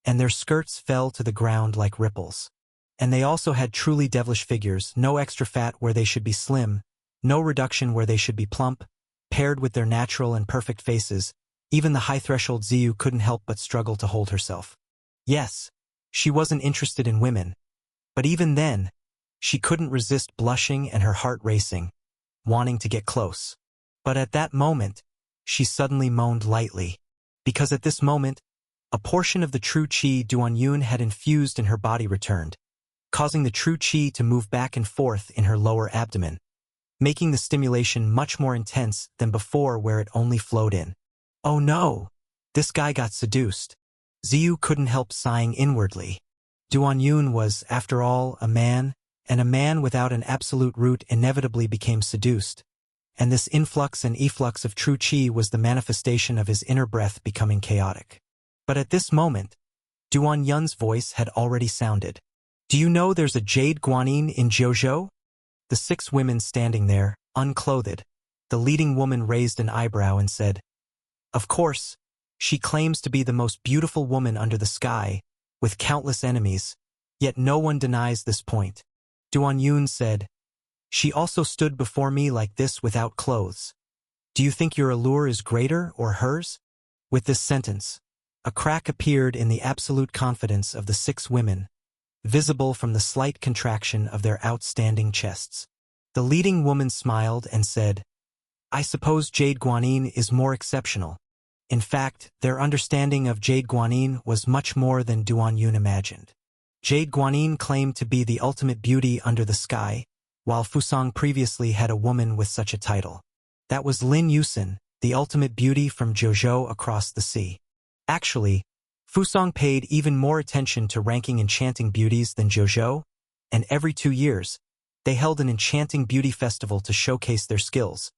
and their skirts fell to the ground like ripples. And they also had truly devilish figures, no extra fat where they should be slim, no reduction where they should be plump, paired with their natural and perfect faces. Even the high-threshold Ziyu couldn't help but struggle to hold herself. Yes, she wasn't interested in women, but even then, she couldn't resist blushing and her heart racing, wanting to get close. But at that moment, she suddenly moaned lightly, because at this moment, a portion of the true qi Duan Yun had infused in her body returned, causing the true qi to move back and forth in her lower abdomen, making the stimulation much more intense than before where it only flowed in. Oh no! This guy got seduced. Ziyu couldn't help sighing inwardly. Duan Yun was, after all, a man, and a man without an absolute root inevitably became seduced, and this influx and efflux of true qi was the manifestation of his inner breath becoming chaotic. But at this moment, Duan Yun's voice had already sounded. "Do you know there's a jade guanyin in Zhou?" The 6 women standing there, unclothed, the leading woman raised an eyebrow and said, "Of course, she claims to be the most beautiful woman under the sky, with countless enemies, yet no one denies this point." Duan Yun said, "She also stood before me like this without clothes. Do you think your allure is greater or hers?" With this sentence, a crack appeared in the absolute confidence of the 6 women, visible from the slight contraction of their outstanding chests. The leading woman smiled and said, "I suppose Jade Guanyin is more exceptional." In fact, their understanding of Jade Guanyin was much more than Duan Yun imagined. Jade Guanyin claimed to be the ultimate beauty under the sky, while Fusang previously had a woman with such a title. That was Lin Yusen, the ultimate beauty from Zhou across the sea. Actually, Fusang paid even more attention to ranking enchanting beauties than Zhou, and every 2 years, they held an enchanting beauty festival to showcase their skills,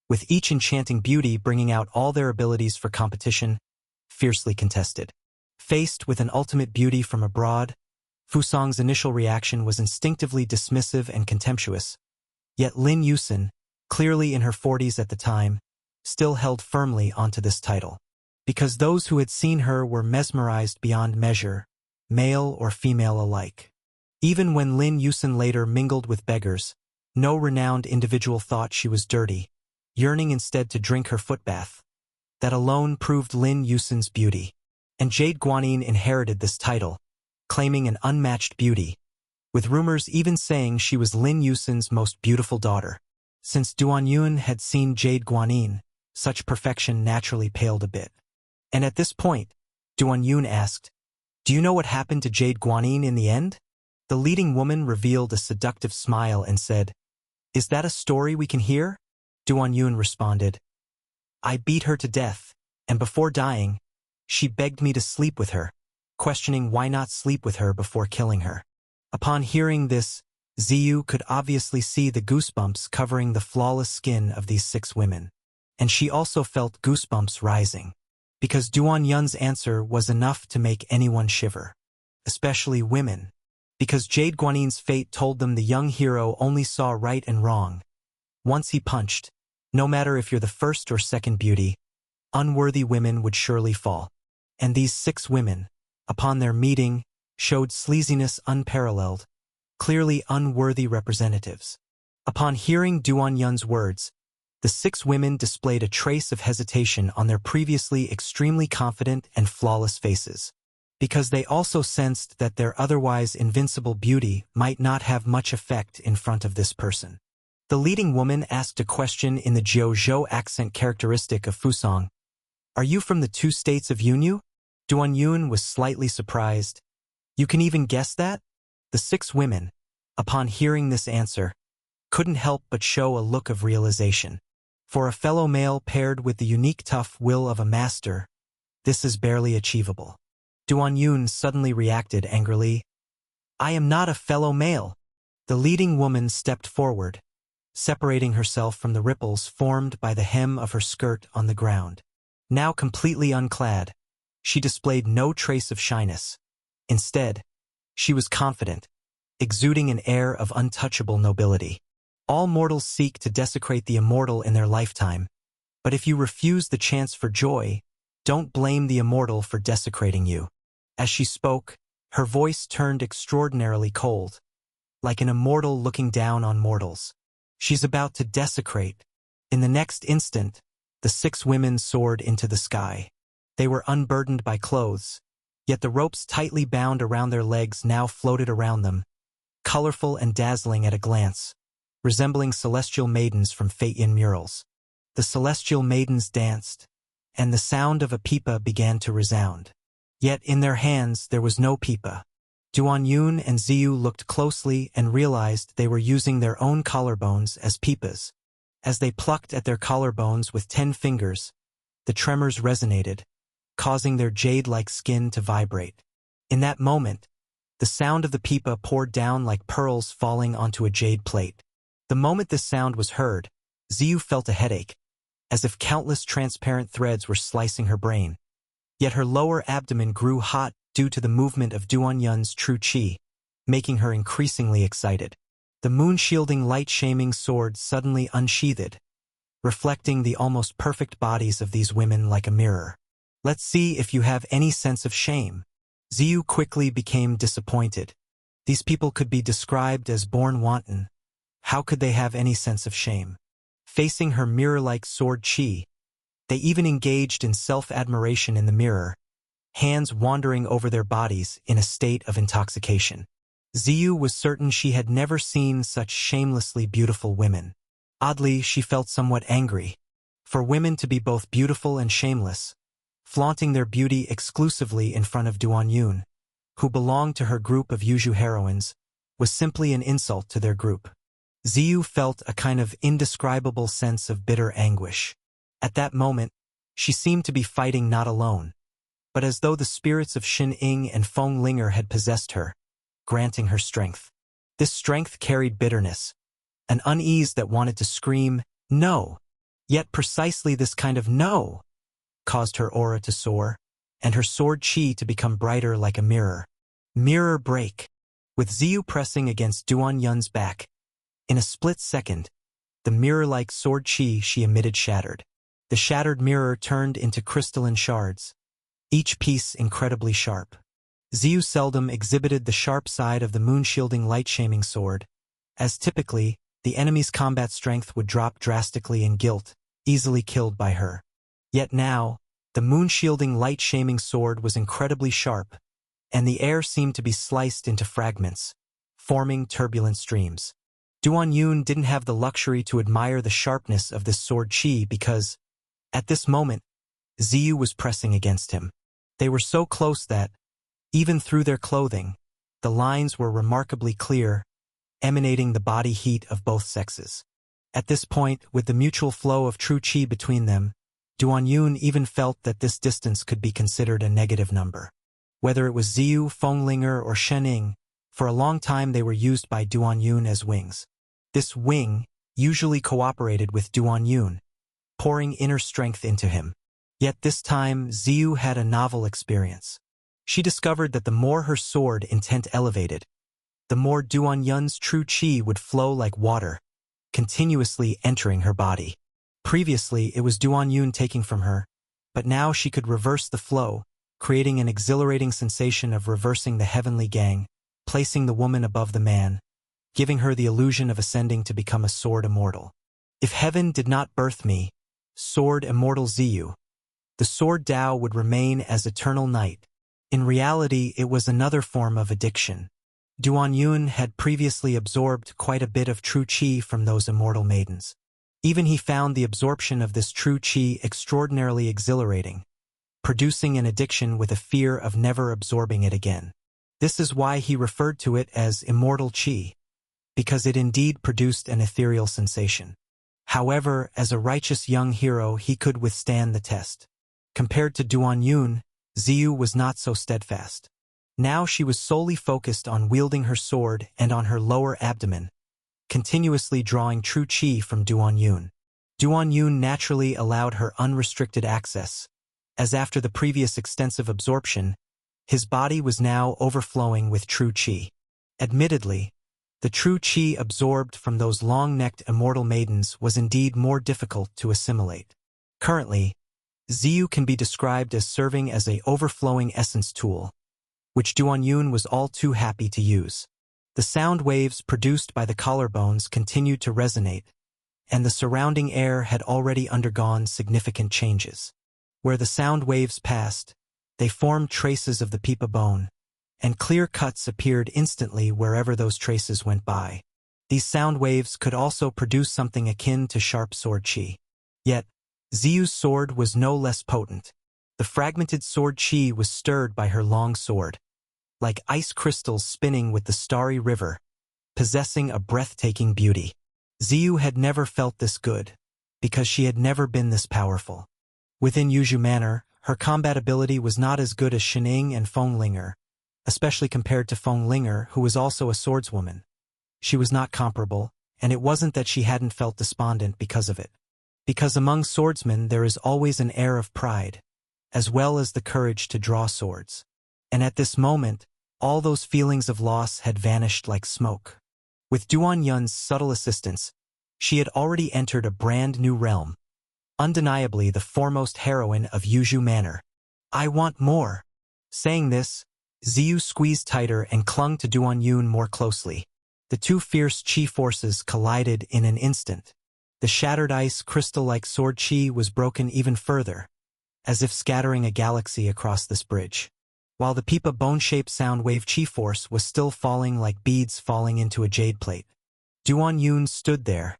with each enchanting beauty bringing out all their abilities for competition, fiercely contested. Faced with an ultimate beauty from abroad, Fusang's initial reaction was instinctively dismissive and contemptuous. Yet Lin Yusen, clearly in her 40s at the time, still held firmly onto this title. Because those who had seen her were mesmerized beyond measure, male or female alike. Even when Lin Yusen later mingled with beggars, no renowned individual thought she was dirty, yearning instead to drink her footbath. That alone proved Lin Yusen's beauty. And Jade Guanyin inherited this title, claiming an unmatched beauty, with rumors even saying she was Lin Yusen's most beautiful daughter. Since Duan Yun had seen Jade Guanyin, such perfection naturally paled a bit. And at this point, Duan Yun asked, "Do you know what happened to Jade Guanyin in the end?" The leading woman revealed a seductive smile and said, "Is that a story we can hear?" Duan Yun responded, "I beat her to death, and before dying, she begged me to sleep with her, questioning why not sleep with her before killing her." Upon hearing this, Ziyu could obviously see the goosebumps covering the flawless skin of these 6 women. And she also felt goosebumps rising. Because Duan Yun's answer was enough to make anyone shiver. Especially women. Because Jade Guanyin's fate told them the young hero only saw right and wrong. Once he punched, no matter if you're the first or second beauty, unworthy women would surely fall. And these 6 women, upon their meeting, showed sleaziness unparalleled, clearly unworthy representatives. Upon hearing Duan Yun's words, the 6 women displayed a trace of hesitation on their previously extremely confident and flawless faces, because they also sensed that their otherwise invincible beauty might not have much effect in front of this person. The leading woman asked a question in the Jiuzhou accent characteristic of Fusang. "Are you from the 2 states of Yunyu?" Duan Yun was slightly surprised. "You can even guess that?" The 6 women, upon hearing this answer, couldn't help but show a look of realization. For a fellow male paired with the unique tough will of a master, this is barely achievable. Duan Yun suddenly reacted angrily. "I am not a fellow male." The leading woman stepped forward, separating herself from the ripples formed by the hem of her skirt on the ground. Now completely unclad, she displayed no trace of shyness. Instead, she was confident, exuding an air of untouchable nobility. All mortals seek to desecrate the immortal in their lifetime, but if you refuse the chance for joy, don't blame the immortal for desecrating you. As she spoke, her voice turned extraordinarily cold, like an immortal looking down on mortals. She's about to desecrate. In the next instant, the 6 women soared into the sky. They were unburdened by clothes, yet the ropes tightly bound around their legs now floated around them, colorful and dazzling at a glance, resembling celestial maidens from Fate-Yin murals. The celestial maidens danced, and the sound of a pipa began to resound. Yet in their hands there was no pipa. Duan Yun and Ziyu looked closely and realized they were using their own collarbones as pipas. As they plucked at their collarbones with 10 fingers, the tremors resonated, causing their jade-like skin to vibrate. In that moment, the sound of the pipa poured down like pearls falling onto a jade plate. The moment this sound was heard, Ziyu felt a headache, as if countless transparent threads were slicing her brain. Yet her lower abdomen grew hot due to the movement of Duan Yun's true qi, making her increasingly excited. The moon-shielding light-shaming sword suddenly unsheathed, reflecting the almost perfect bodies of these women like a mirror. "Let's see if you have any sense of shame." Ziyu quickly became disappointed. These people could be described as born wanton. How could they have any sense of shame? Facing her mirror-like sword qi, they even engaged in self-admiration in the mirror, hands wandering over their bodies in a state of intoxication. Ziyu was certain she had never seen such shamelessly beautiful women. Oddly, she felt somewhat angry. For women to be both beautiful and shameless, flaunting their beauty exclusively in front of Duan Yun, who belonged to her group of Yuzhu heroines, was simply an insult to their group. Ziyu felt a kind of indescribable sense of bitter anguish. At that moment, she seemed to be fighting not alone, but as though the spirits of Xin Ying and Feng Linger had possessed her, granting her strength. This strength carried bitterness, an unease that wanted to scream, "No!" Yet precisely this kind of "no" caused her aura to soar, and her sword qi to become brighter like a mirror. Mirror break. With Ziyu pressing against Duan Yun's back, in a split second, the mirror-like sword qi she emitted shattered. The shattered mirror turned into crystalline shards, each piece incredibly sharp. Ziyu seldom exhibited the sharp side of the moon-shielding light-shaming sword, as typically, the enemy's combat strength would drop drastically in guilt, easily killed by her. Yet now, the moon-shielding light-shaming sword was incredibly sharp, and the air seemed to be sliced into fragments, forming turbulent streams. Duan Yun didn't have the luxury to admire the sharpness of this sword chi because, at this moment, Ziyu was pressing against him. They were so close that, even through their clothing, the lines were remarkably clear, emanating the body heat of both sexes. At this point, with the mutual flow of true chi between them, Duan Yun even felt that this distance could be considered a negative number. Whether it was Ziyu, Fenglinger, or Shening, for a long time they were used by Duan Yun as wings. This wing usually cooperated with Duan Yun, pouring inner strength into him. Yet this time, Ziyu had a novel experience. She discovered that the more her sword intent elevated, the more Duan Yun's true chi would flow like water, continuously entering her body. Previously, it was Duan Yun taking from her, but now she could reverse the flow, creating an exhilarating sensation of reversing the heavenly gang, placing the woman above the man, giving her the illusion of ascending to become a sword immortal. If heaven did not birth me, sword immortal Ziyu, the sword Tao would remain as eternal night. In reality, it was another form of addiction. Duan Yun had previously absorbed quite a bit of true chi from those immortal maidens. Even he found the absorption of this true chi extraordinarily exhilarating, producing an addiction with a fear of never absorbing it again. This is why he referred to it as immortal chi, because it indeed produced an ethereal sensation. However, as a righteous young hero, he could withstand the test. Compared to Duan Yun, Ziyu was not so steadfast. Now she was solely focused on wielding her sword and on her lower abdomen, continuously drawing true chi from Duan Yun. Duan Yun naturally allowed her unrestricted access, as after the previous extensive absorption, his body was now overflowing with true chi. Admittedly, the true chi absorbed from those long-necked immortal maidens was indeed more difficult to assimilate. Currently, Ziyu can be described as serving as an overflowing essence tool, which Duan Yun was all too happy to use. The sound waves produced by the collarbones continued to resonate, and the surrounding air had already undergone significant changes. Where the sound waves passed, they formed traces of the pipa bone, and clear cuts appeared instantly wherever those traces went by. These sound waves could also produce something akin to sharp sword chi. Yet, Ziyu's sword was no less potent. The fragmented sword chi was stirred by her long sword, like ice crystals spinning with the starry river, possessing a breathtaking beauty. Ziyu had never felt this good, because she had never been this powerful. Within Yuzhu Manor, her combat ability was not as good as Shining and Fenglinger, especially compared to Fenglinger, who was also a swordswoman. She was not comparable, and it wasn't that she hadn't felt despondent because of it. Because among swordsmen there is always an air of pride, as well as the courage to draw swords. And at this moment, all those feelings of loss had vanished like smoke. With Duan Yun's subtle assistance, she had already entered a brand new realm, undeniably the foremost heroine of Yuzhu Manor. I want more. Saying this, Ziyu squeezed tighter and clung to Duan Yun more closely. The two fierce chi forces collided in an instant. The shattered ice crystal-like sword chi was broken even further, as if scattering a galaxy across this bridge. While the pipa bone-shaped sound wave chi force was still falling like beads falling into a jade plate. Duan Yun stood there,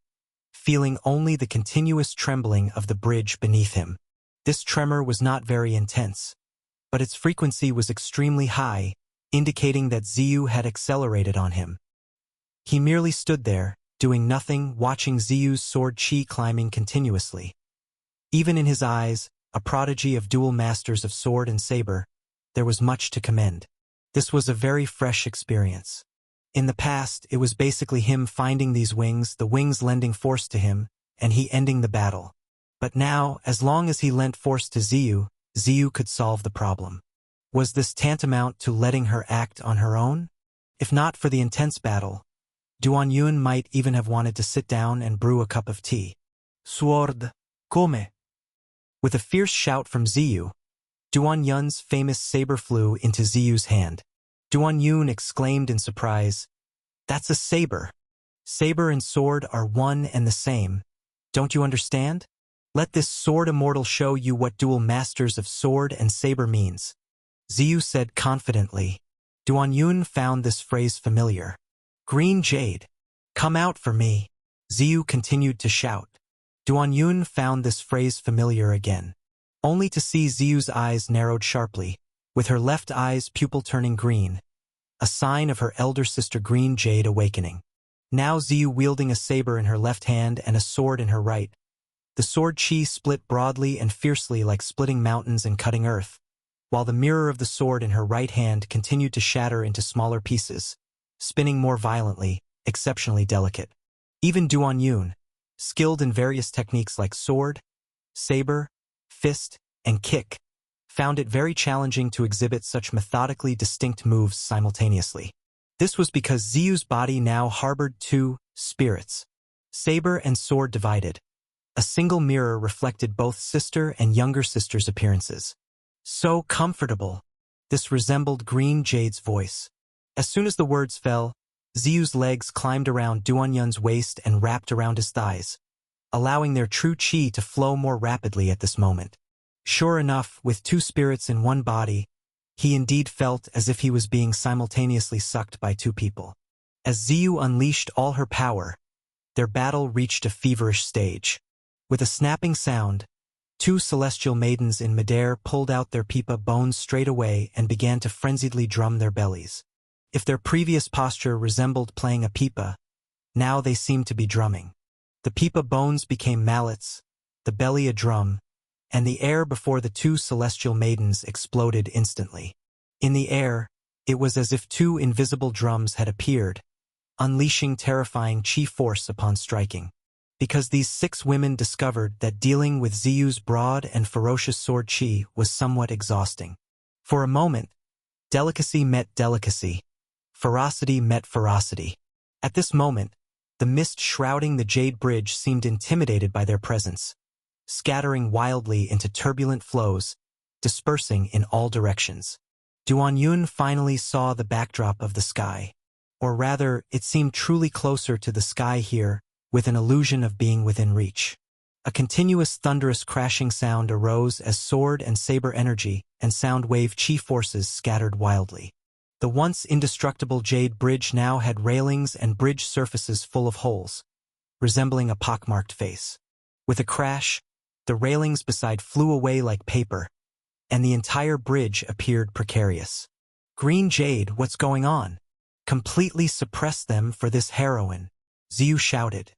feeling only the continuous trembling of the bridge beneath him. This tremor was not very intense, but its frequency was extremely high, indicating that Ziyu had accelerated on him. He merely stood there, doing nothing, watching Ziyu's sword chi climbing continuously. Even in his eyes, a prodigy of dual masters of sword and saber, there was much to commend. This was a very fresh experience. In the past, it was basically him finding these wings, the wings lending force to him, and he ending the battle. But now, as long as he lent force to Ziyu, Ziyu could solve the problem. Was this tantamount to letting her act on her own? If not for the intense battle, Duan Yun might even have wanted to sit down and brew a cup of tea. Sword, come. With a fierce shout from Ziyu, Duan Yun's famous saber flew into Ziyu's hand. Duan Yun exclaimed in surprise, "That's a saber. Saber and sword are one and the same. Don't you understand? Let this sword immortal show you what dual masters of sword and saber means." Ziyu said confidently. Duan Yun found this phrase familiar. "Green Jade, come out for me." Ziyu continued to shout. Duan Yun found this phrase familiar again, only to see Ziyu's eyes narrowed sharply, with her left eye's pupil turning green, a sign of her elder sister Green Jade awakening. Now Ziyu wielding a saber in her left hand and a sword in her right. The sword chi split broadly and fiercely like splitting mountains and cutting earth, while the mirror of the sword in her right hand continued to shatter into smaller pieces, spinning more violently, exceptionally delicate. Even Duan Yun, skilled in various techniques like sword, saber, fist, and kick, found it very challenging to exhibit such methodically distinct moves simultaneously. This was because Ziyu's body now harbored two spirits, saber and sword divided. A single mirror reflected both sister and younger sister's appearances. "So comfortable." This resembled Green Jade's voice. As soon as the words fell, Ziyu's legs climbed around Duan Yun's waist and wrapped around his thighs, allowing their true chi to flow more rapidly at this moment. Sure enough, with two spirits in one body, he indeed felt as if he was being simultaneously sucked by two people. As Ziyu unleashed all her power, their battle reached a feverish stage. With a snapping sound, two celestial maidens in midair pulled out their pipa bones straight away and began to frenziedly drum their bellies. If their previous posture resembled playing a pipa, now they seemed to be drumming. The pipa bones became mallets, the belly a drum, and the air before the two celestial maidens exploded instantly. In the air, it was as if two invisible drums had appeared, unleashing terrifying chi force upon striking. Because these 6 women discovered that dealing with Ziyu's broad and ferocious sword chi was somewhat exhausting. For a moment, delicacy met delicacy, ferocity met ferocity. At this moment, the mist shrouding the Jade Bridge seemed intimidated by their presence, scattering wildly into turbulent flows, dispersing in all directions. Duan Yun finally saw the backdrop of the sky. Or rather, it seemed truly closer to the sky here, with an illusion of being within reach. A continuous thunderous crashing sound arose as sword and saber energy and sound wave chi forces scattered wildly. The once indestructible Jade Bridge now had railings and bridge surfaces full of holes, resembling a pockmarked face. With a crash, the railings beside flew away like paper, and the entire bridge appeared precarious. "Green Jade, what's going on? Completely suppress them for this heroine," Ziyu shouted.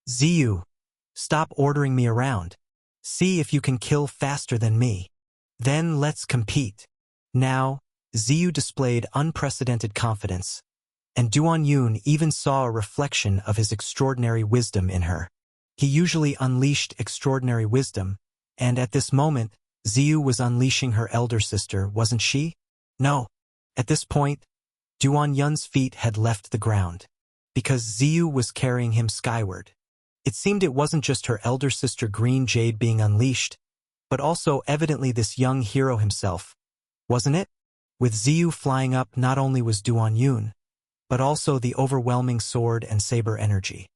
"Ziyu, stop ordering me around. See if you can kill faster than me. Then let's compete." Now, Ziyu displayed unprecedented confidence, and Duan Yun even saw a reflection of his extraordinary wisdom in her. He usually unleashed extraordinary wisdom, and at this moment, Ziyu was unleashing her elder sister, wasn't she? No. At this point, Duan Yun's feet had left the ground, because Ziyu was carrying him skyward. It seemed it wasn't just her elder sister Green Jade being unleashed, but also evidently this young hero himself, wasn't it? With Ziyu flying up, not only was Duan Yun, but also the overwhelming sword and saber energy.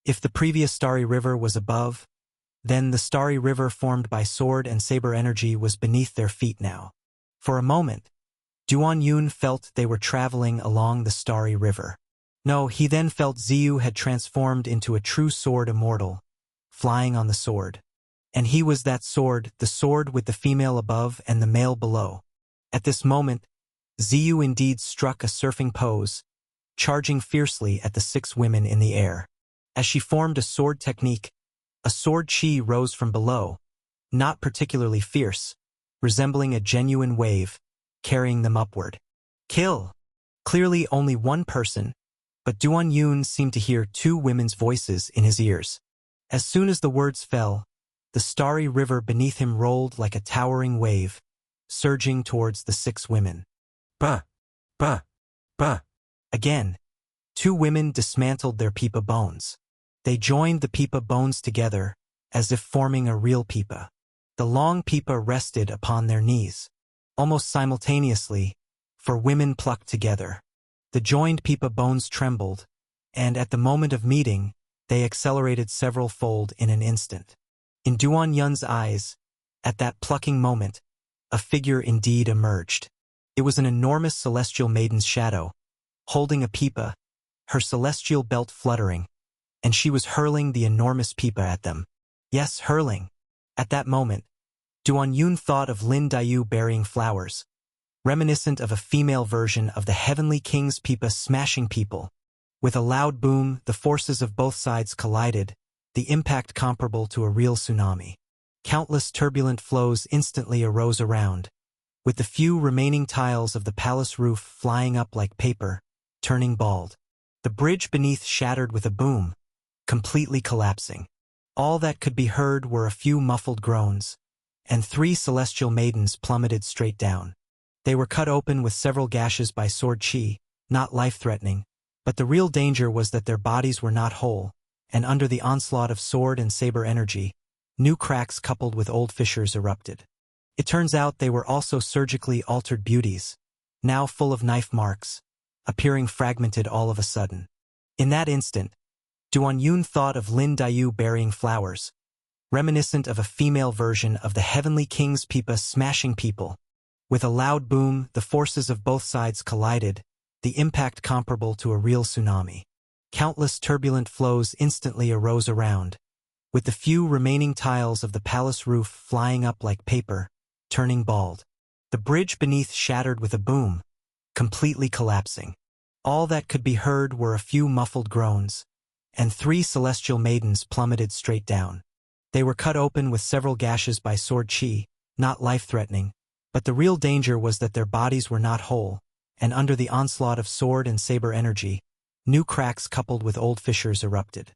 If the previous Starry River was above, then the Starry River formed by sword and saber energy was beneath their feet now. For a moment, Duan Yun felt they were traveling along the Starry River. No, he then felt Ziyu had transformed into a true sword immortal, flying on the sword. And he was that sword, the sword with the female above and the male below. At this moment, Ziyu indeed struck a surfing pose, charging fiercely at the 6 women in the air. As she formed a sword technique, a sword chi rose from below, not particularly fierce, resembling a genuine wave, carrying them upward. "Kill!" Clearly only one person, but Duan Yun seemed to hear 2 women's voices in his ears. As soon as the words fell, the starry river beneath him rolled like a towering wave, surging towards the 6 women. Bah! Bah! Bah! Again, 2 women dismantled their pipa bones. They joined the pipa bones together, as if forming a real pipa. The long pipa rested upon their knees. Almost simultaneously, for women plucked together. The joined pipa bones trembled, and at the moment of meeting, they accelerated several-fold in an instant. In Duan Yun's eyes, at that plucking moment, a figure indeed emerged. It was an enormous celestial maiden's shadow, holding a pipa, her celestial belt fluttering, and she was hurling the enormous pipa at them. Yes, hurling. At that moment, Duan Yun thought of Lin Dayu burying flowers, reminiscent of a female version of the heavenly king's pipa smashing people. With a loud boom, the forces of both sides collided, the impact comparable to a real tsunami. Countless turbulent flows instantly arose around, with the few remaining tiles of the palace roof flying up like paper, turning bald. The bridge beneath shattered with a boom, completely collapsing. All that could be heard were a few muffled groans, and 3 celestial maidens plummeted straight down. They were cut open with several gashes by sword chi, not life-threatening, but the real danger was that their bodies were not whole, and under the onslaught of sword and saber energy, new cracks coupled with old fissures erupted. It turns out they were also surgically altered beauties, now full of knife marks, appearing fragmented all of a sudden. In that instant, Duan Yun thought of Lin Dayu burying flowers, reminiscent of a female version of the heavenly king's pipa smashing people. With a loud boom, the forces of both sides collided, the impact comparable to a real tsunami. Countless turbulent flows instantly arose around, with the few remaining tiles of the palace roof flying up like paper, turning bald. The bridge beneath shattered with a boom, completely collapsing. All that could be heard were a few muffled groans, and 3 celestial maidens plummeted straight down. They were cut open with several gashes by sword chi, not life-threatening, but the real danger was that their bodies were not whole, and under the onslaught of sword and saber energy, new cracks coupled with old fissures erupted.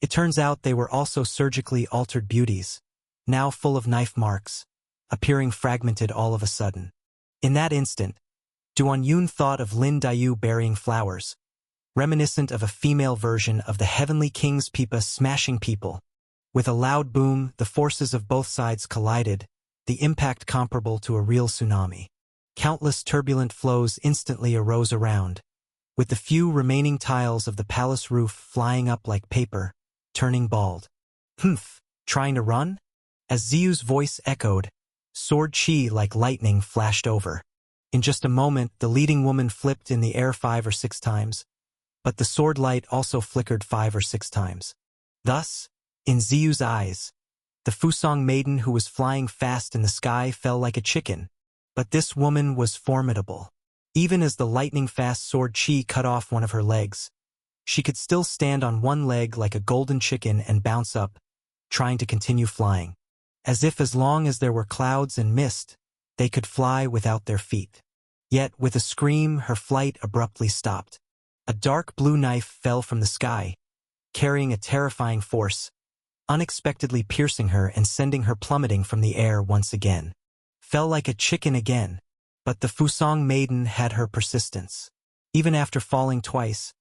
It turns out they were also surgically altered beauties, now full of knife marks, appearing fragmented all of a sudden. In that instant, Duan Yun thought of Lin Dayu burying flowers, reminiscent of a female version of the heavenly king's pipa smashing people. With a loud boom, the forces of both sides collided, the impact comparable to a real tsunami. Countless turbulent flows instantly arose around, with the few remaining tiles of the palace roof flying up like paper, turning bald. Humph, trying to run? As Ziyu's voice echoed, sword chi like lightning flashed over. In just a moment, the leading woman flipped in the air 5 or 6 times, but the sword light also flickered 5 or 6 times. Thus, in Ziyu's eyes, the Fusong maiden who was flying fast in the sky fell like a chicken. But this woman was formidable. Even as the lightning-fast sword chi cut off one of her legs, she could still stand on one leg like a golden chicken and bounce up, trying to continue flying. As if as long as there were clouds and mist, they could fly without their feet. Yet, with a scream, her flight abruptly stopped. A dark blue knife fell from the sky, carrying a terrifying force, unexpectedly piercing her and sending her plummeting from the air once again. Fell like a chicken again, but the Fusong maiden had her persistence. Even after falling twice,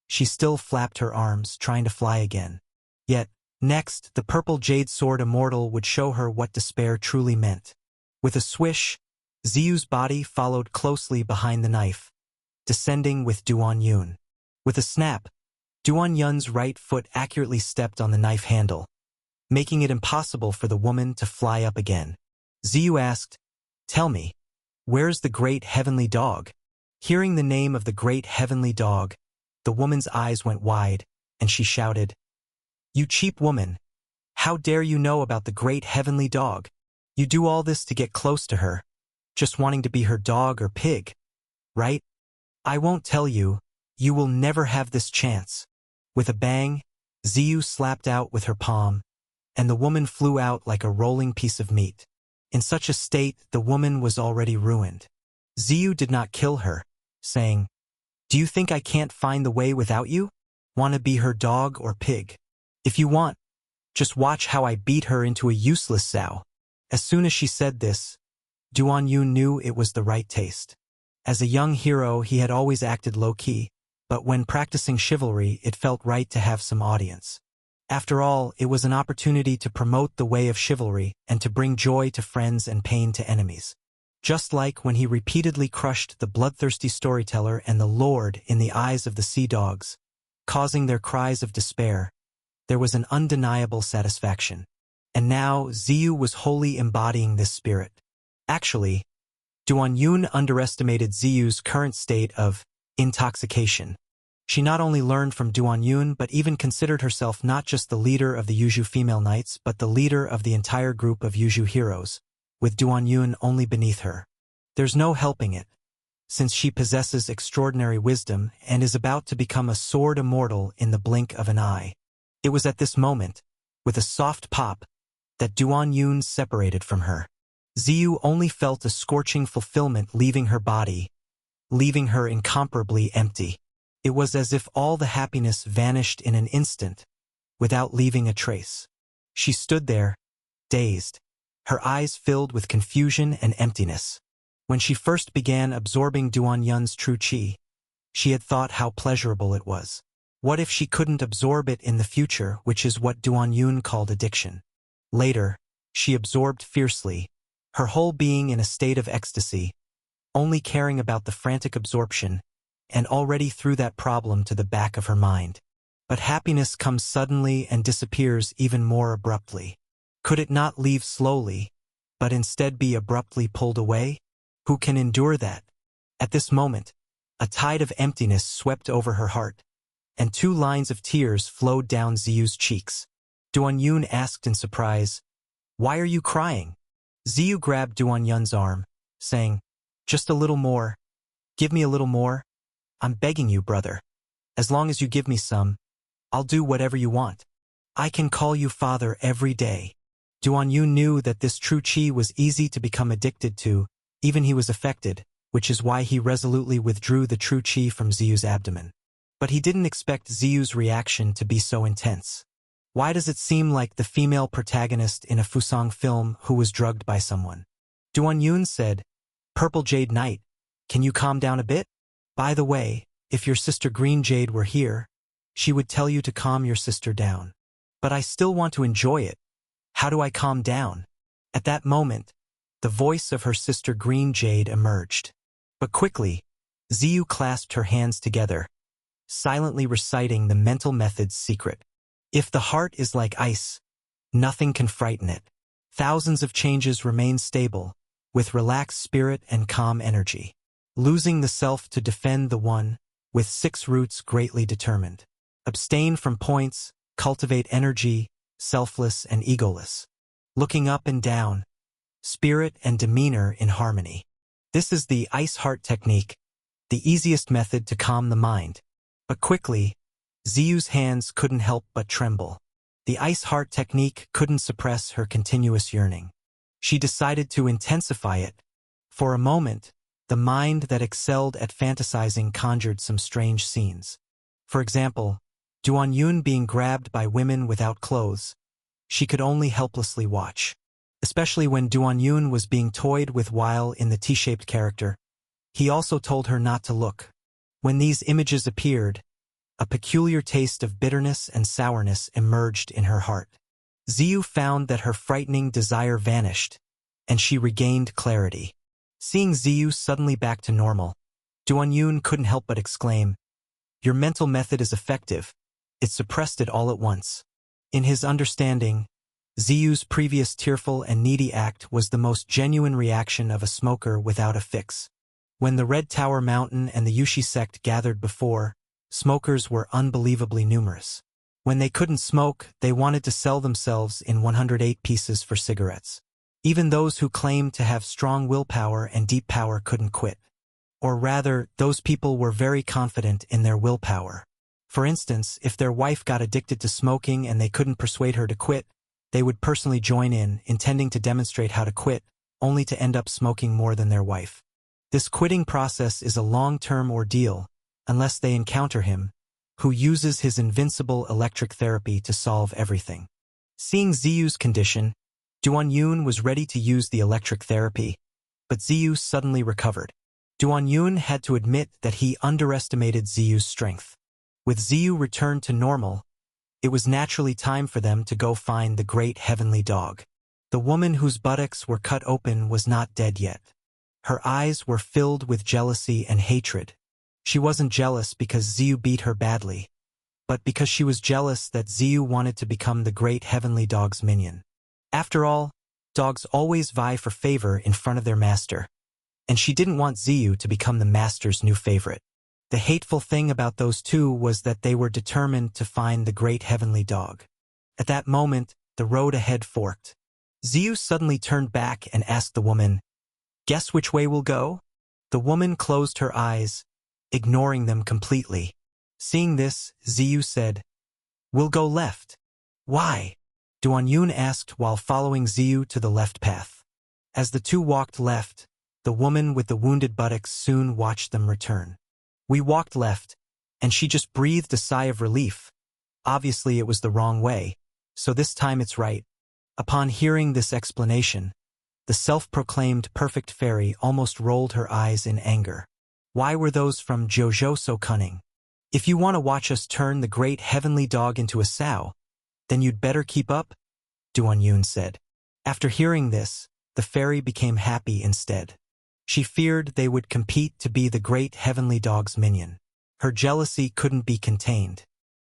she still flapped her arms, trying to fly again. Yet, next, the purple jade sword immortal would show her what despair truly meant. With a swish, Ziyu's body followed closely behind the knife, descending with Duan Yun. With a snap, Duan Yun's right foot accurately stepped on the knife handle, making it impossible for the woman to fly up again. Ziyu asked, "Tell me, where's the great heavenly dog?" Hearing the name of the great heavenly dog, the woman's eyes went wide, and she shouted, "You cheap woman! How dare you know about the great heavenly dog? You do all this to get close to her, just wanting to be her dog or pig, right? I won't tell you, you will never have this chance." With a bang, Ziyu slapped out with her palm, and the woman flew out like a rolling piece of meat. In such a state, the woman was already ruined. Ziyu did not kill her, saying, "Do you think I can't find the way without you? Want to be her dog or pig? If you want, just watch how I beat her into a useless sow." As soon as she said this, Duan Yun knew it was the right taste. As a young hero, he had always acted low-key, but when practicing chivalry, it felt right to have some audience. After all, it was an opportunity to promote the way of chivalry and to bring joy to friends and pain to enemies. Just like when he repeatedly crushed the bloodthirsty storyteller and the lord in the eyes of the sea dogs, causing their cries of despair, there was an undeniable satisfaction. And now Ziyu was wholly embodying this spirit. Actually, Duan Yun underestimated Ziyu's current state of intoxication. She not only learned from Duan Yun but even considered herself not just the leader of the Yuzhu female knights but the leader of the entire group of Yuzhu heroes, with Duan Yun only beneath her. There's no helping it, since she possesses extraordinary wisdom and is about to become a sword immortal in the blink of an eye. It was at this moment, with a soft pop, that Duan Yun separated from her. Ziyu only felt a scorching fulfillment leaving her body, leaving her incomparably empty. It was as if all the happiness vanished in an instant, without leaving a trace. She stood there, dazed, her eyes filled with confusion and emptiness. When she first began absorbing Duan Yun's true qi, she had thought how pleasurable it was. What if she couldn't absorb it in the future, which is what Duan Yun called addiction? Later, she absorbed fiercely, her whole being in a state of ecstasy, only caring about the frantic absorption, and already threw that problem to the back of her mind. But happiness comes suddenly and disappears even more abruptly. Could it not leave slowly, but instead be abruptly pulled away? Who can endure that? At this moment, a tide of emptiness swept over her heart, and 2 lines of tears flowed down Ziyu's cheeks. Duan Yun asked in surprise, "Why are you crying?" Ziyu grabbed Duan Yun's arm, saying, "Just a little more. Give me a little more. I'm begging you, brother. As long as you give me some, I'll do whatever you want. I can call you father every day." Duan Yun knew that this true qi was easy to become addicted to, even he was affected, which is why he resolutely withdrew the true qi from Ziyu's abdomen. But he didn't expect Ziyu's reaction to be so intense. Why does it seem like the female protagonist in a Fusang film who was drugged by someone? Duan Yun said, "Purple Jade Knight, can you calm down a bit? By the way, if your sister Green Jade were here, she would tell you to calm your sister down. But I still want to enjoy it. How do I calm down?" At that moment, the voice of her sister Green Jade emerged. But quickly, Ziyu clasped her hands together, silently reciting the mental method's secret. If the heart is like ice, nothing can frighten it. Thousands of changes remain stable, with relaxed spirit and calm energy. Losing the self to defend the one, with 6 roots greatly determined. Abstain from points, cultivate energy, selfless and egoless. Looking up and down, spirit and demeanor in harmony. This is the ice heart technique, the easiest method to calm the mind. But quickly, Ziyu's hands couldn't help but tremble. The ice heart technique couldn't suppress her continuous yearning. She decided to intensify it. For a moment, the mind that excelled at fantasizing conjured some strange scenes. For example, Duan Yun being grabbed by women without clothes. She could only helplessly watch. Especially when Duan Yun was being toyed with while in the T-shaped character. He also told her not to look. When these images appeared, a peculiar taste of bitterness and sourness emerged in her heart. Ziyu found that her frightening desire vanished, and she regained clarity. Seeing Ziyu suddenly back to normal, Duan Yun couldn't help but exclaim, "Your mental method is effective. It suppressed it all at once." In his understanding, Ziyu's previous tearful and needy act was the most genuine reaction of a smoker without a fix. When the Red Tower Mountain and the Yushi sect gathered before, smokers were unbelievably numerous. When they couldn't smoke, they wanted to sell themselves in 108 pieces for cigarettes. Even those who claimed to have strong willpower and deep power couldn't quit. Or rather, those people were very confident in their willpower. For instance, if their wife got addicted to smoking and they couldn't persuade her to quit, they would personally join in, intending to demonstrate how to quit, only to end up smoking more than their wife. This quitting process is a long-term ordeal, unless they encounter him, who uses his invincible electric therapy to solve everything. Seeing Ziyu's condition, Duan Yun was ready to use the electric therapy, but Ziyu suddenly recovered. Duan Yun had to admit that he underestimated Ziyu's strength. With Ziyu returned to normal, It was naturally time for them to go find the great heavenly dog. The woman whose buttocks were cut open was not dead yet. Her eyes were filled with jealousy and hatred. She wasn't jealous because Ziyu beat her badly, but because she was jealous that Ziyu wanted to become the great heavenly dog's minion. After all, dogs always vie for favor in front of their master, and she didn't want Ziyu to become the master's new favorite. The hateful thing about those two was that they were determined to find the great heavenly dog. At that moment, the road ahead forked. Ziyu suddenly turned back and asked the woman, "Guess which way we'll go?" The woman closed her eyes, ignoring them completely. Seeing this, Ziyu said, "We'll go left." "Why?" Duan Yun asked while following Ziyu to the left path. As the two walked left, the woman with the wounded buttocks soon watched them return. "We walked left, and she just breathed a sigh of relief. Obviously it was the wrong way, so this time it's right." Upon hearing this explanation, the self-proclaimed perfect fairy almost rolled her eyes in anger. Why were those from Jojo so cunning? "If you want to watch us turn the great heavenly dog into a sow, then you'd better keep up," Duan Yun said. After hearing this, the fairy became happy instead. She feared they would compete to be the great heavenly dog's minion. Her jealousy couldn't be contained.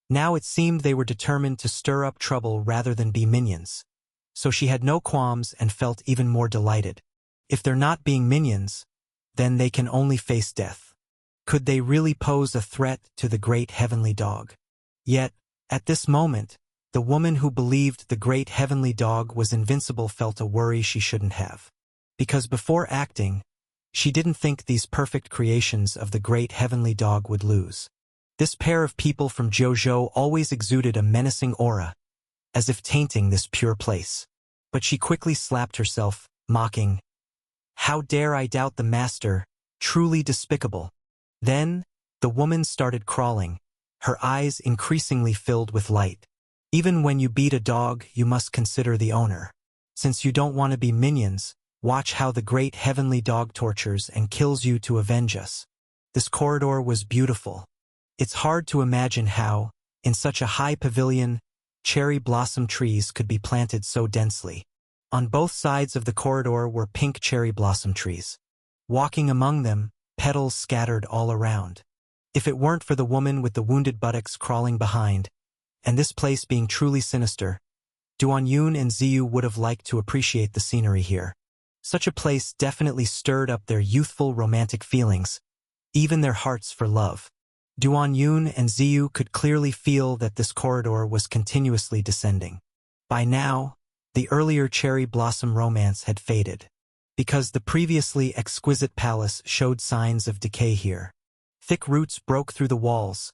Now it seemed they were determined to stir up trouble rather than be minions. So she had no qualms and felt even more delighted. If they're not being minions, then they can only face death. Could they really pose a threat to the great heavenly dog? Yet, at this moment, the woman who believed the great heavenly dog was invincible felt a worry she shouldn't have. Because before acting, she didn't think these perfect creations of the great heavenly dog would lose. This pair of people from Jojo always exuded a menacing aura, as if tainting this pure place. But she quickly slapped herself, mocking, "How dare I doubt the master, truly despicable." Then, the woman started crawling, her eyes increasingly filled with light. "Even when you beat a dog, you must consider the owner. Since you don't want to be minions, watch how the great heavenly dog tortures and kills you to avenge us." This corridor was beautiful. It's hard to imagine how, in such a high pavilion, cherry blossom trees could be planted so densely. On both sides of the corridor were pink cherry blossom trees. Walking among them, petals scattered all around. If it weren't for the woman with the wounded buttocks crawling behind, and this place being truly sinister, Duan Yun and Ziyu would have liked to appreciate the scenery here. Such a place definitely stirred up their youthful romantic feelings, even their hearts for love. Duan Yun and Ziyu could clearly feel that this corridor was continuously descending. By now, the earlier cherry blossom romance had faded, because the previously exquisite palace showed signs of decay here. Thick roots broke through the walls,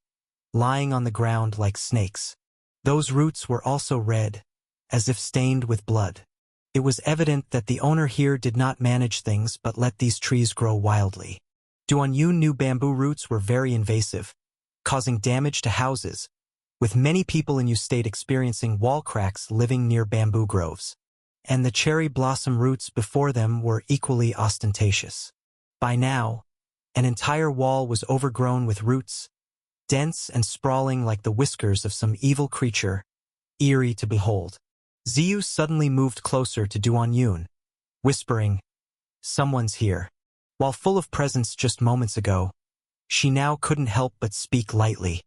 lying on the ground like snakes. Those roots were also red, as if stained with blood. It was evident that the owner here did not manage things but let these trees grow wildly. Duan Yun knew bamboo roots were very invasive, causing damage to houses, with many people in Yu State experiencing wall cracks living near bamboo groves. And the cherry blossom roots before them were equally ostentatious. By now, an entire wall was overgrown with roots, dense and sprawling like the whiskers of some evil creature, eerie to behold. Ziyu suddenly moved closer to Duan Yun, whispering, "Someone's here." While full of presence just moments ago, she now couldn't help but speak lightly.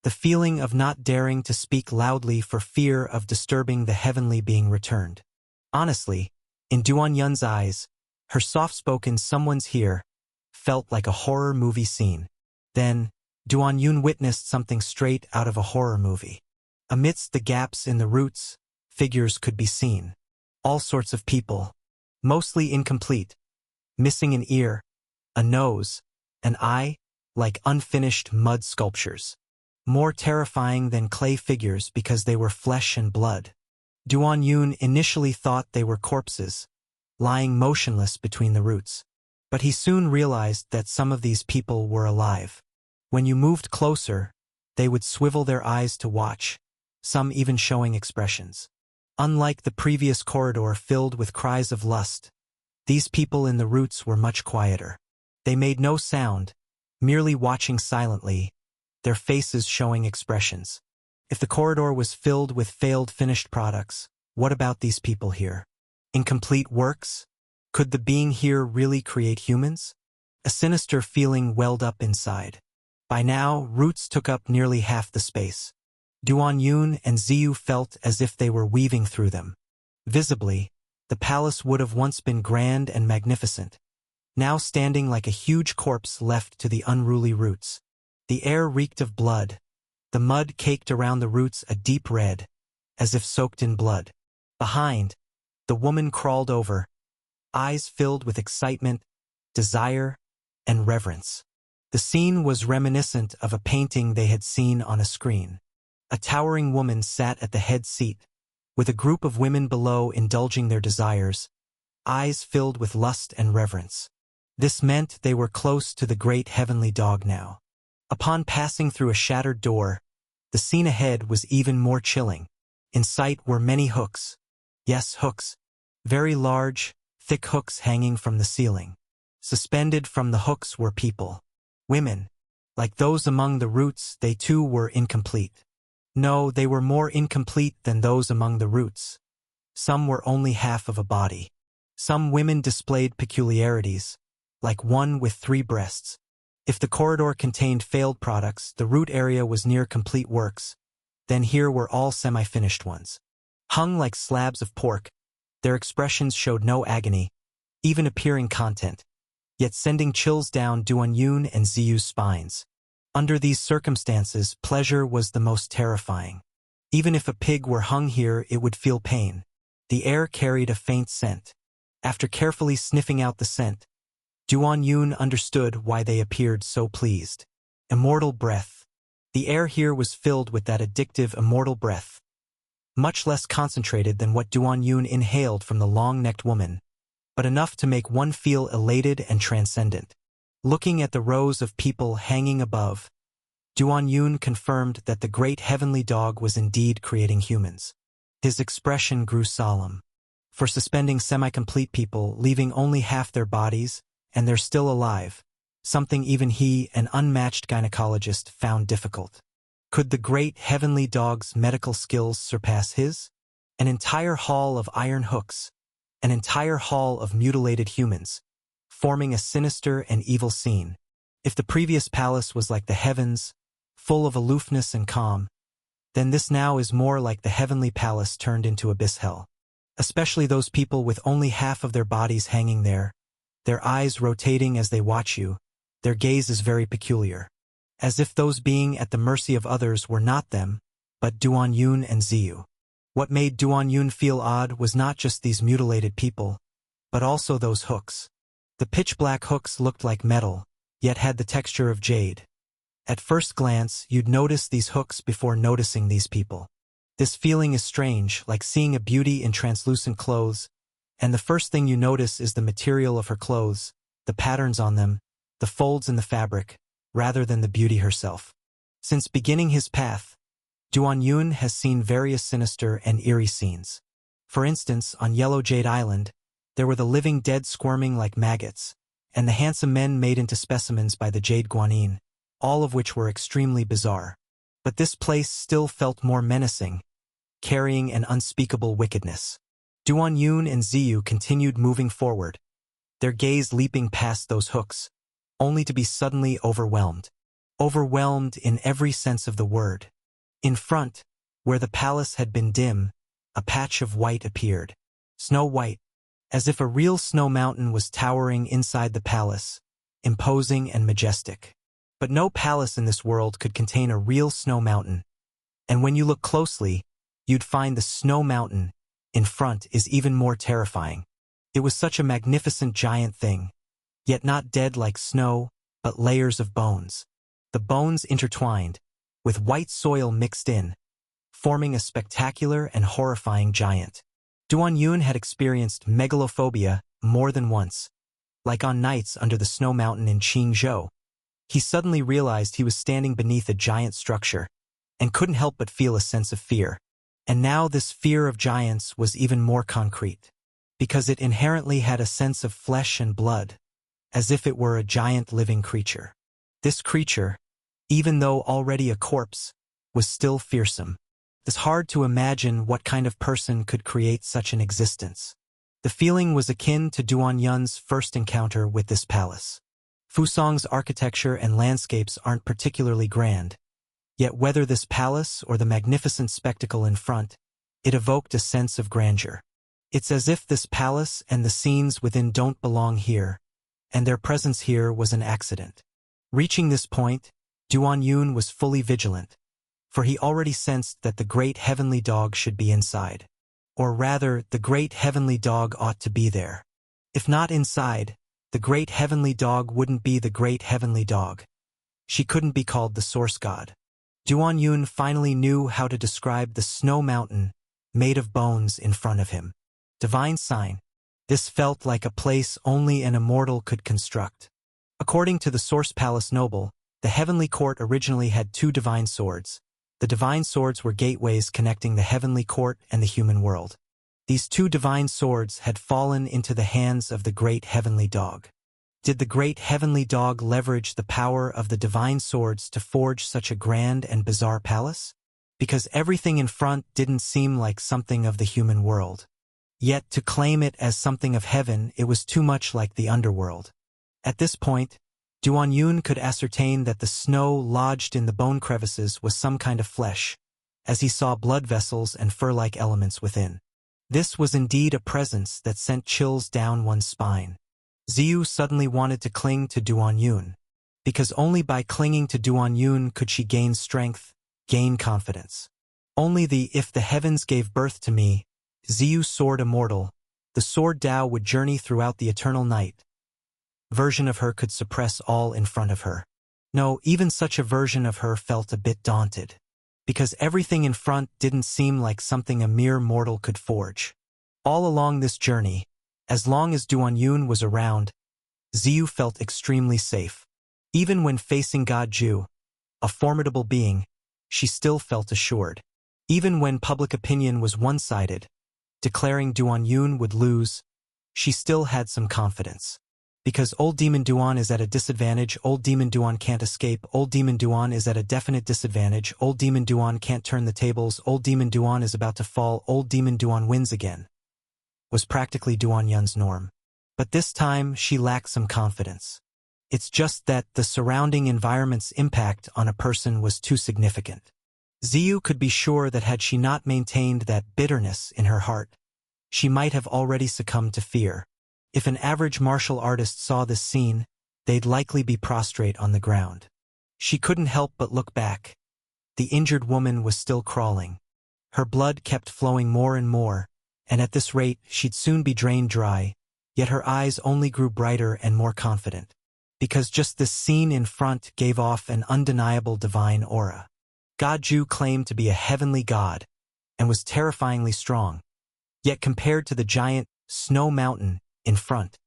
The feeling of not daring to speak loudly for fear of disturbing the heavenly being returned. Honestly, in Duan Yun's eyes, her soft-spoken "someone's here" felt like a horror movie scene. Then, Duan Yun witnessed something straight out of a horror movie. Amidst the gaps in the roots, figures could be seen. All sorts of people, mostly incomplete, missing an ear, a nose, an eye, like unfinished mud sculptures. More terrifying than clay figures because they were flesh and blood. Duan Yun initially thought they were corpses, lying motionless between the roots. But he soon realized that some of these people were alive. When you moved closer, they would swivel their eyes to watch, some even showing expressions. Unlike the previous corridor filled with cries of lust, these people in the roots were much quieter. They made no sound, merely watching silently, their faces showing expressions. If the corridor was filled with failed finished products, what about these people here? Incomplete works? Could the being here really create humans? A sinister feeling welled up inside. By now, roots took up nearly half the space. Duan Yun and Ziyu felt as if they were weaving through them. Visibly, the palace would have once been grand and magnificent, now standing like a huge corpse left to the unruly roots. The air reeked of blood. The mud caked around the roots a deep red, as if soaked in blood. Behind, the woman crawled over, eyes filled with excitement, desire, and reverence. The scene was reminiscent of a painting they had seen on a screen. A towering woman sat at the head seat, with a group of women below indulging their desires, eyes filled with lust and reverence. This meant they were close to the great heavenly dog now. Upon passing through a shattered door, the scene ahead was even more chilling. In sight were many hooks. Yes, hooks. Very large, thick hooks hanging from the ceiling. Suspended from the hooks were people. Women. Like those among the roots, they too were incomplete. No, they were more incomplete than those among the roots. Some were only half of a body. Some women displayed peculiarities, like one with 3 breasts. If the corridor contained failed products, the root area was near complete works. Then here were all semi-finished ones. Hung like slabs of pork, their expressions showed no agony, even appearing content, yet sending chills down Duan Yun and Ziyu's spines. Under these circumstances, pleasure was the most terrifying. Even if a pig were hung here, it would feel pain. The air carried a faint scent. After carefully sniffing out the scent, Duan Yun understood why they appeared so pleased. Immortal breath. The air here was filled with that addictive immortal breath, much less concentrated than what Duan Yun inhaled from the long-necked woman, but enough to make one feel elated and transcendent. Looking at the rows of people hanging above, Duan Yun confirmed that the great heavenly dog was indeed creating humans. His expression grew solemn. For suspending semi-complete people, leaving only half their bodies, and they're still alive, something even he, an unmatched gynecologist, found difficult. Could the great heavenly dog's medical skills surpass his? An entire hall of iron hooks, an entire hall of mutilated humans, forming a sinister and evil scene. If the previous palace was like the heavens, full of aloofness and calm, then this now is more like the heavenly palace turned into abyss hell. Especially those people with only half of their bodies hanging there, their eyes rotating as they watch you, their gaze is very peculiar. As if those being at the mercy of others were not them, but Duan Yun and Ziyu. What made Duan Yun feel odd was not just these mutilated people, but also those hooks. The pitch-black hooks looked like metal, yet had the texture of jade. At first glance, you'd notice these hooks before noticing these people. This feeling is strange, like seeing a beauty in translucent clothes, and the first thing you notice is the material of her clothes, the patterns on them, the folds in the fabric, rather than the beauty herself. Since beginning his path, Duan Yun has seen various sinister and eerie scenes. For instance, on Yellow Jade Island, there were the living dead squirming like maggots, and the handsome men made into specimens by the Jade Guanyin, all of which were extremely bizarre. But this place still felt more menacing, carrying an unspeakable wickedness. Duan Yun and Ziyu continued moving forward, their gaze leaping past those hooks, only to be suddenly overwhelmed. Overwhelmed in every sense of the word. In front, where the palace had been dim, a patch of white appeared. Snow white, as if a real snow mountain was towering inside the palace, imposing and majestic. But no palace in this world could contain a real snow mountain. And when you look closely, you'd find the snow mountain in front is even more terrifying. It was such a magnificent giant thing, yet not dead like snow, but layers of bones. The bones intertwined, with white soil mixed in, forming a spectacular and horrifying giant. Duan Yun had experienced megalophobia more than once, like on nights under the snow mountain in Qingzhou. He suddenly realized he was standing beneath a giant structure, and couldn't help but feel a sense of fear. And now this fear of giants was even more concrete, because it inherently had a sense of flesh and blood, as if it were a giant living creature. This creature, even though already a corpse, was still fearsome. It's hard to imagine what kind of person could create such an existence. The feeling was akin to Duan Yun's first encounter with this palace. Fusong's architecture and landscapes aren't particularly grand, yet whether this palace or the magnificent spectacle in front, it evoked a sense of grandeur. It's as if this palace and the scenes within don't belong here, and their presence here was an accident. Reaching this point, Duan Yun was fully vigilant, for he already sensed that the great heavenly dog should be inside. Or rather, the great heavenly dog ought to be there. If not inside, the great heavenly dog wouldn't be the great heavenly dog. She couldn't be called the source god. Duan Yun finally knew how to describe the snow mountain, made of bones in front of him. Divine sign. This felt like a place only an immortal could construct. According to the Source Palace noble, the heavenly court originally had 2 divine swords. The divine swords were gateways connecting the heavenly court and the human world. These 2 divine swords had fallen into the hands of the great heavenly dog. Did the great heavenly dog leverage the power of the divine swords to forge such a grand and bizarre palace? Because everything in front didn't seem like something of the human world. Yet to claim it as something of heaven, it was too much like the underworld. At this point, Duan Yun could ascertain that the snow lodged in the bone crevices was some kind of flesh, as he saw blood vessels and fur-like elements within. This was indeed a presence that sent chills down one's spine. Ziyu suddenly wanted to cling to Duan Yun, because only by clinging to Duan Yun could she gain strength, gain confidence. Only the "if the heavens gave birth to me," Ziyu sword immortal, the sword Tao would journey throughout the eternal night. Version of her could suppress all in front of her. No, even such a version of her felt a bit daunted, because everything in front didn't seem like something a mere mortal could forge. All along this journey, as long as Duan Yun was around, Ziyu felt extremely safe. Even when facing God Ju, a formidable being, she still felt assured. Even when public opinion was one-sided, declaring Duan Yun would lose, she still had some confidence. Because old Demon Duan is at a disadvantage, old Demon Duan can't escape, old Demon Duan is at a definite disadvantage, old Demon Duan can't turn the tables, old Demon Duan is about to fall, old Demon Duan wins again, was practically Duan Yun's norm. But this time, she lacked some confidence. It's just that the surrounding environment's impact on a person was too significant. Ziyu could be sure that had she not maintained that bitterness in her heart, she might have already succumbed to fear. If an average martial artist saw this scene, they'd likely be prostrate on the ground. She couldn't help but look back. The injured woman was still crawling. Her blood kept flowing more and more, and at this rate she'd soon be drained dry, yet her eyes only grew brighter and more confident. Because just this scene in front gave off an undeniable divine aura. God Ju claimed to be a heavenly god, and was terrifyingly strong. Yet compared to the giant snow mountain in front,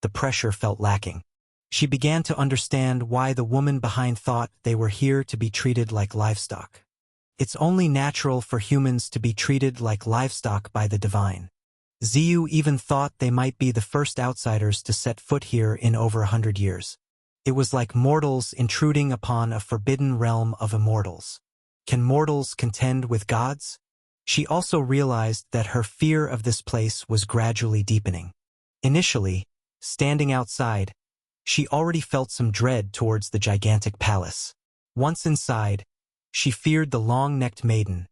the pressure felt lacking. She began to understand why the woman behind thought they were here to be treated like livestock. It's only natural for humans to be treated like livestock by the divine. Ziyu even thought they might be the first outsiders to set foot here in over 100 years. It was like mortals intruding upon a forbidden realm of immortals. Can mortals contend with gods? She also realized that her fear of this place was gradually deepening. Initially, standing outside, she already felt some dread towards the gigantic palace. Once inside, she feared the long-necked maiden,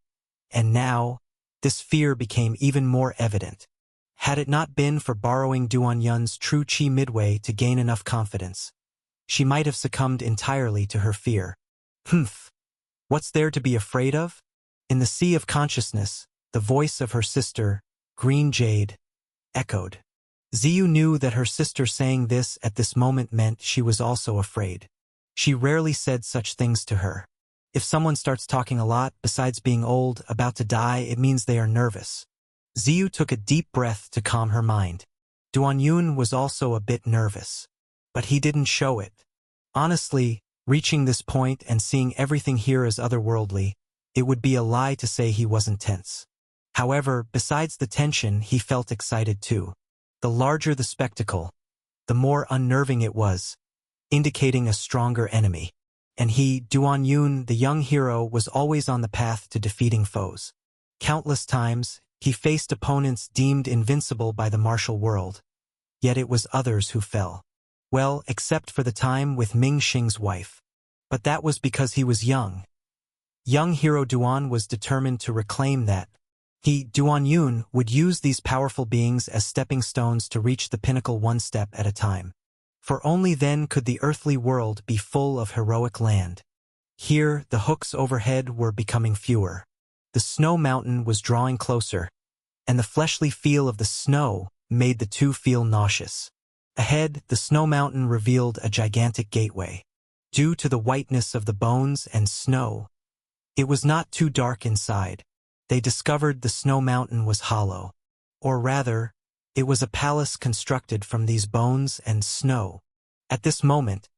and now, this fear became even more evident. Had it not been for borrowing Duan Yun's true chi midway to gain enough confidence, she might have succumbed entirely to her fear. Humph! What's there to be afraid of? In the sea of consciousness, the voice of her sister, Green Jade, echoed. Ziyu knew that her sister saying this at this moment meant she was also afraid. She rarely said such things to her. If someone starts talking a lot, besides being old, about to die, it means they are nervous. Ziyu took a deep breath to calm her mind. Duan Yun was also a bit nervous. But he didn't show it. Honestly, reaching this point and seeing everything here as otherworldly, it would be a lie to say he wasn't tense. However, besides the tension, he felt excited too. The larger the spectacle, the more unnerving it was, indicating a stronger enemy. and he, Duan Yun, the young hero, was always on the path to defeating foes. Countless times, he faced opponents deemed invincible by the martial world, yet it was others who fell. Well, except for the time with Ming Xing's wife. But that was because he was young. Young hero Duan was determined to reclaim that. He, Duan Yun, would use these powerful beings as stepping stones to reach the pinnacle one step at a time. For only then could the earthly world be full of heroic land. Here, the hooks overhead were becoming fewer. The snow mountain was drawing closer, and the fleshly feel of the snow made the two feel nauseous. Ahead, the snow mountain revealed a gigantic gateway. Due to the whiteness of the bones and snow, it was not too dark inside. They discovered the snow mountain was hollow. Or rather, it was a palace constructed from these bones and snow. At this moment,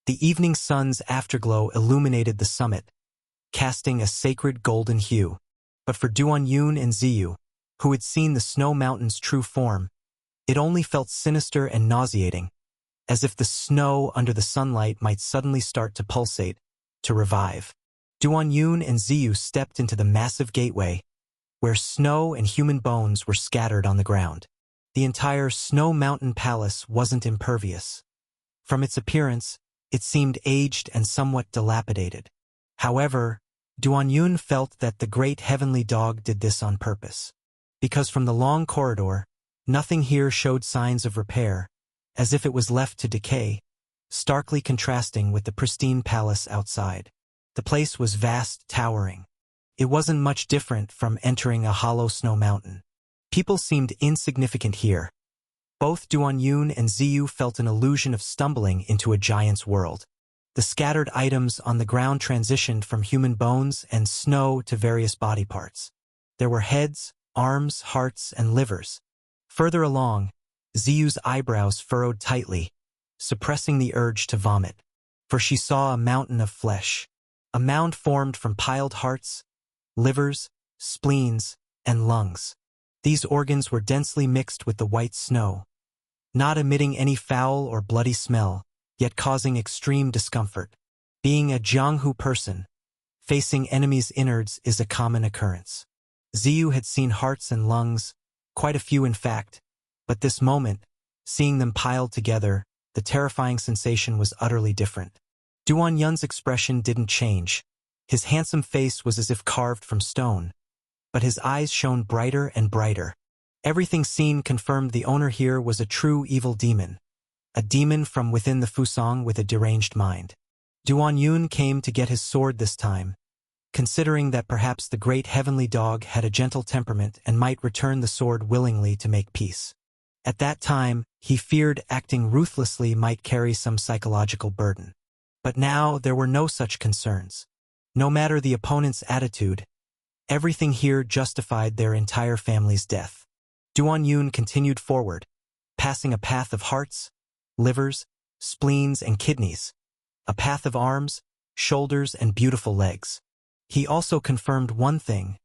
the evening sun's afterglow illuminated the summit, casting a sacred golden hue. But for Duan Yun and Ziyu, who had seen the snow mountain's true form, it only felt sinister and nauseating, as if the snow under the sunlight might suddenly start to pulsate, to revive. Duan Yun and Ziyu stepped into the massive gateway, where snow and human bones were scattered on the ground. The entire Snow Mountain Palace wasn't impervious. From its appearance, it seemed aged and somewhat dilapidated. However, Duan Yun felt that the great heavenly dog did this on purpose. Because from the long corridor, nothing here showed signs of repair, as if it was left to decay, starkly contrasting with the pristine palace outside. The place was vast, towering. It wasn't much different from entering a hollow snow mountain. People seemed insignificant here. Both Duan Yun and Ziyu felt an illusion of stumbling into a giant's world. The scattered items on the ground transitioned from human bones and snow to various body parts. There were heads, arms, hearts, and livers. Further along, Ziyu's eyebrows furrowed tightly, suppressing the urge to vomit, for she saw a mountain of flesh, a mound formed from piled hearts, livers, spleens, and lungs. These organs were densely mixed with the white snow, not emitting any foul or bloody smell, yet causing extreme discomfort. Being a Jianghu person, facing enemies' innards is a common occurrence. Ziyu had seen hearts and lungs, quite a few in fact, but this moment, seeing them piled together, the terrifying sensation was utterly different. Duan Yun's expression didn't change. His handsome face was as if carved from stone, but his eyes shone brighter and brighter. Everything seen confirmed the owner here was a true evil demon, a demon from within the Fusang with a deranged mind. Duan Yun came to get his sword this time, considering that perhaps the great heavenly dog had a gentle temperament and might return the sword willingly to make peace. At that time, he feared acting ruthlessly might carry some psychological burden. But now there were no such concerns. No matter the opponent's attitude, everything here justified their entire family's death. Duan Yun continued forward, passing a path of hearts, livers, spleens, and kidneys, a path of arms, shoulders, and beautiful legs. He also confirmed one thing: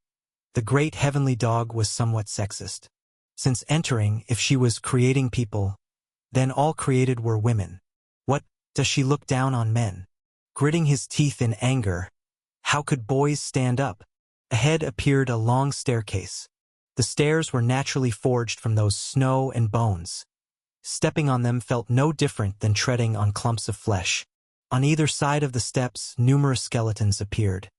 the great heavenly dog was somewhat sexist. Since entering, if she was creating people, then all created were women. What, does she look down on men? Gritting his teeth in anger, how could boys stand up? Ahead appeared a long staircase. The stairs were naturally forged from those snow and bones. Stepping on them felt no different than treading on clumps of flesh. On either side of the steps, numerous skeletons appeared.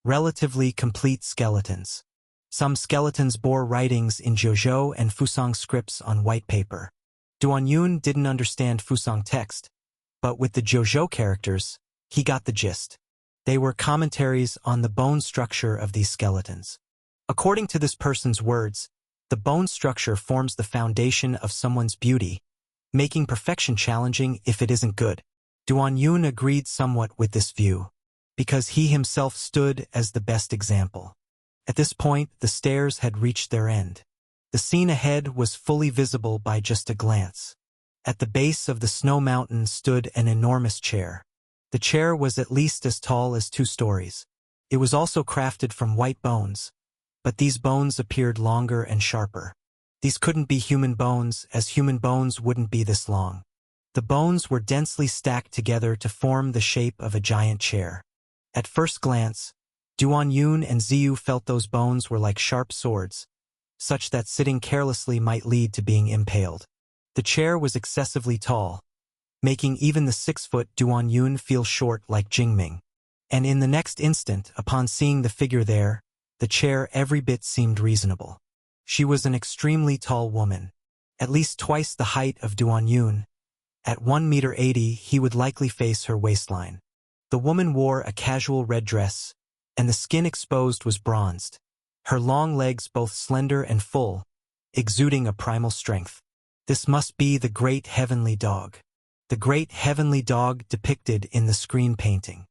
Relatively complete skeletons. Some skeletons bore writings in Jiuzhou and Fusang scripts on white paper. Duan Yun didn't understand Fusang text, but with the Jiuzhou characters, he got the gist. They were commentaries on the bone structure of these skeletons. According to this person's words, the bone structure forms the foundation of someone's beauty, making perfection challenging if it isn't good. Duan Yun agreed somewhat with this view, because he himself stood as the best example. At this point, the stairs had reached their end. The scene ahead was fully visible by just a glance. At the base of the snow mountain stood an enormous chair. The chair was at least as tall as 2 stories. It was also crafted from white bones, but these bones appeared longer and sharper. These couldn't be human bones, as human bones wouldn't be this long. The bones were densely stacked together to form the shape of a giant chair. At first glance, Duan Yun and Ziyu felt those bones were like sharp swords, such that sitting carelessly might lead to being impaled. The chair was excessively tall, making even the 6-foot Duan Yun feel short like Jingming. And in the next instant, upon seeing the figure there, the chair every bit seemed reasonable. She was an extremely tall woman, at least twice the height of Duan Yun. At 1.80 meters, he would likely face her waistline. The woman wore a casual red dress, and the skin exposed was bronzed, her long legs both slender and full, exuding a primal strength. This must be the great heavenly dog. The great heavenly dog depicted in the screen painting.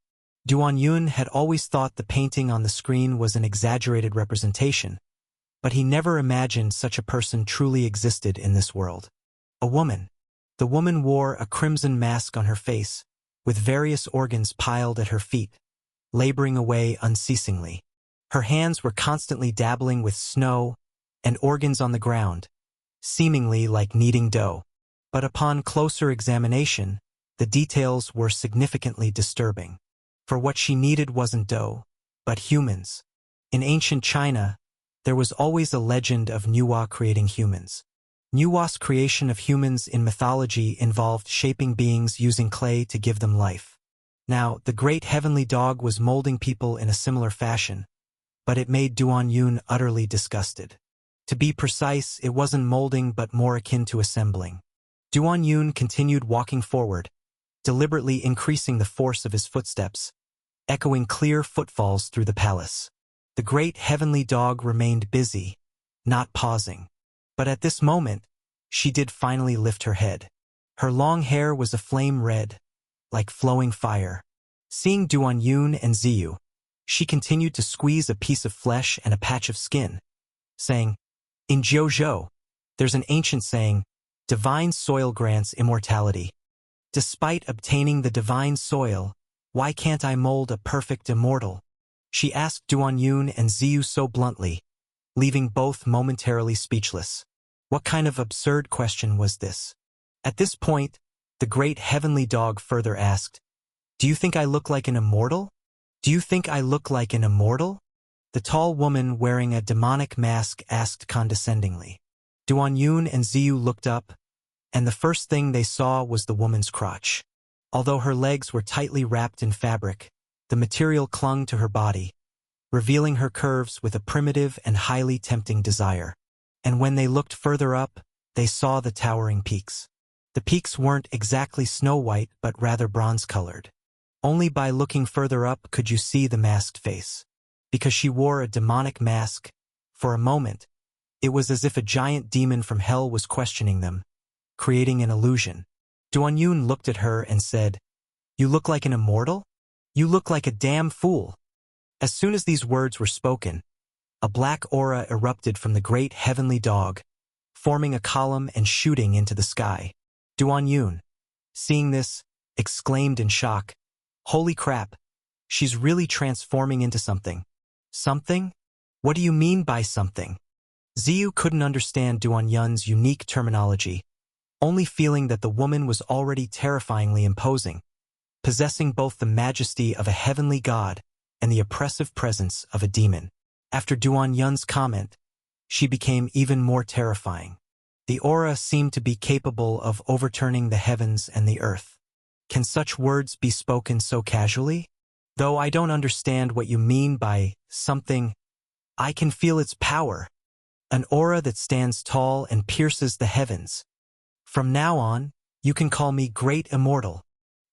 Duan Yun had always thought the painting on the screen was an exaggerated representation, but he never imagined such a person truly existed in this world. A woman. The woman wore a crimson mask on her face, with various organs piled at her feet, laboring away unceasingly. Her hands were constantly dabbling with snow and organs on the ground, seemingly like kneading dough. But upon closer examination, the details were significantly disturbing. For what she needed wasn't dough, but humans. In ancient China, there was always a legend of Nuwa creating humans. Nuwa's creation of humans in mythology involved shaping beings using clay to give them life. Now, the great heavenly dog was molding people in a similar fashion, but it made Duan Yun utterly disgusted. To be precise, it wasn't molding but more akin to assembling. Duan Yun continued walking forward, deliberately increasing the force of his footsteps, echoing clear footfalls through the palace. The great heavenly dog remained busy, not pausing. But at this moment, she did finally lift her head. Her long hair was a flame red, like flowing fire. Seeing Duan Yun and Ziyu, she continued to squeeze a piece of flesh and a patch of skin, saying, "In Jiuzhou, there's an ancient saying, divine soil grants immortality. Despite obtaining the divine soil, why can't I mold a perfect immortal?" She asked Duan Yun and Ziyu so bluntly, leaving both momentarily speechless. What kind of absurd question was this? At this point, the great heavenly dog further asked, "Do you think I look like an immortal? Do you think I look like an immortal?" The tall woman wearing a demonic mask asked condescendingly. Duan Yun and Ziyu looked up, and the first thing they saw was the woman's crotch. Although her legs were tightly wrapped in fabric, the material clung to her body, revealing her curves with a primitive and highly tempting desire. And when they looked further up, they saw the towering peaks. The peaks weren't exactly snow-white but rather bronze-colored. Only by looking further up could you see the masked face. Because she wore a demonic mask, for a moment, it was as if a giant demon from hell was questioning them, creating an illusion. Duan Yun looked at her and said, "You look like an immortal? You look like a damn fool." As soon as these words were spoken, a black aura erupted from the great heavenly dog, forming a column and shooting into the sky. Duan Yun, seeing this, exclaimed in shock, "Holy crap, she's really transforming into something." "Something? What do you mean by something?" Ziyu couldn't understand Duan Yun's unique terminology, only feeling that the woman was already terrifyingly imposing, possessing both the majesty of a heavenly god and the oppressive presence of a demon. After Duan Yun's comment, she became even more terrifying. The aura seemed to be capable of overturning the heavens and the earth. Can such words be spoken so casually? Though I don't understand what you mean by something, I can feel its power. An aura that stands tall and pierces the heavens. From now on, you can call me Great Immortal.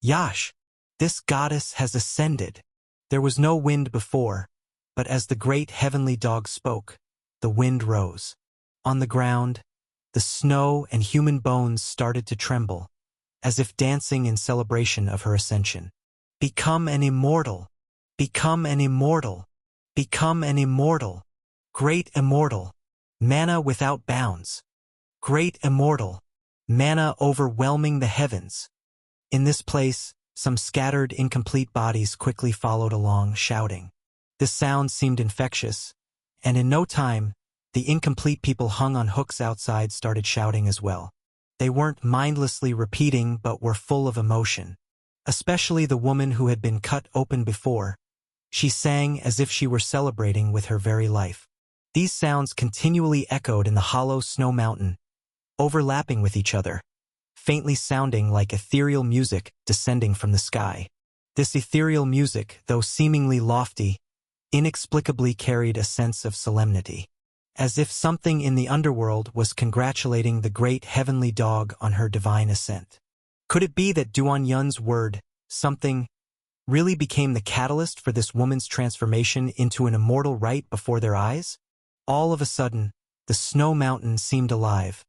Yash, this goddess has ascended. There was no wind before, but as the great heavenly dog spoke, the wind rose. On the ground, the snow and human bones started to tremble, as if dancing in celebration of her ascension. Become an immortal. Become an immortal. Become an immortal. Great immortal. Mana without bounds. Great immortal. Mana overwhelming the heavens. In this place, some scattered, incomplete bodies quickly followed along, shouting. This sound seemed infectious, and in no time, the incomplete people hung on hooks outside started shouting as well. They weren't mindlessly repeating but were full of emotion. Especially the woman who had been cut open before. She sang as if she were celebrating with her very life. These sounds continually echoed in the hollow snow mountain, overlapping with each other, faintly sounding like ethereal music descending from the sky. This ethereal music, though seemingly lofty, inexplicably carried a sense of solemnity, as if something in the underworld was congratulating the great heavenly dog on her divine ascent. Could it be that Duan Yun's word, something, really became the catalyst for this woman's transformation into an immortal right before their eyes? All of a sudden, the snow mountain seemed alive.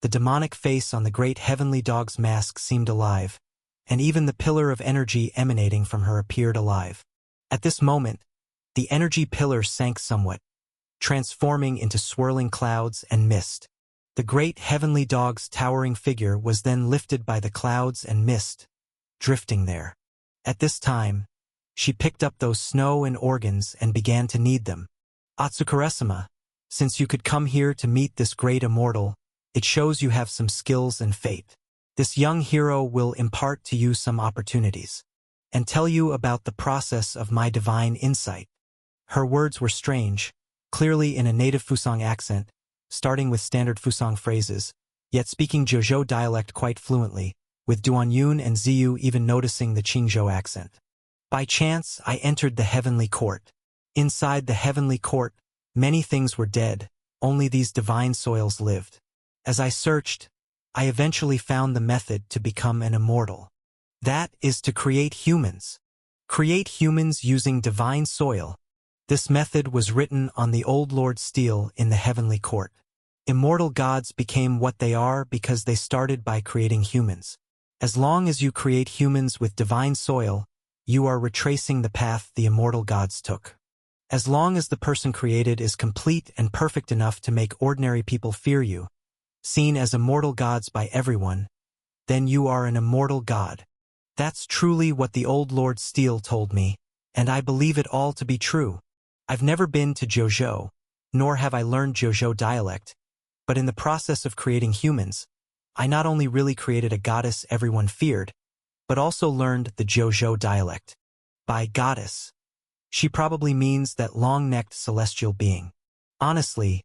The demonic face on the great heavenly dog's mask seemed alive, and even the pillar of energy emanating from her appeared alive. At this moment, the energy pillar sank somewhat, transforming into swirling clouds and mist. The great heavenly dog's towering figure was then lifted by the clouds and mist, drifting there. At this time, she picked up those snow and organs and began to knead them. Atsukaresama, since you could come here to meet this great immortal, it shows you have some skills and faith. This young hero will impart to you some opportunities, and tell you about the process of my divine insight. Her words were strange, clearly in a native Fusang accent, starting with standard Fusang phrases, yet speaking Zhuzhou dialect quite fluently, with Duanyun and Ziyu even noticing the Qingzhou accent. By chance, I entered the heavenly court. Inside the heavenly court, many things were dead, only these divine soils lived. As I searched, I eventually found the method to become an immortal. That is to create humans. Create humans using divine soil. This method was written on the Old Lord stele in the heavenly court. Immortal gods became what they are because they started by creating humans. As long as you create humans with divine soil, you are retracing the path the immortal gods took. As long as the person created is complete and perfect enough to make ordinary people fear you, seen as immortal gods by everyone, then you are an immortal god. That's truly what the Old Lord stele told me, and I believe it all to be true. I've never been to Zhuzhou, nor have I learned Zhuzhou dialect, but in the process of creating humans, I not only really created a goddess everyone feared, but also learned the Zhuzhou dialect. By goddess, she probably means that long-necked celestial being. Honestly,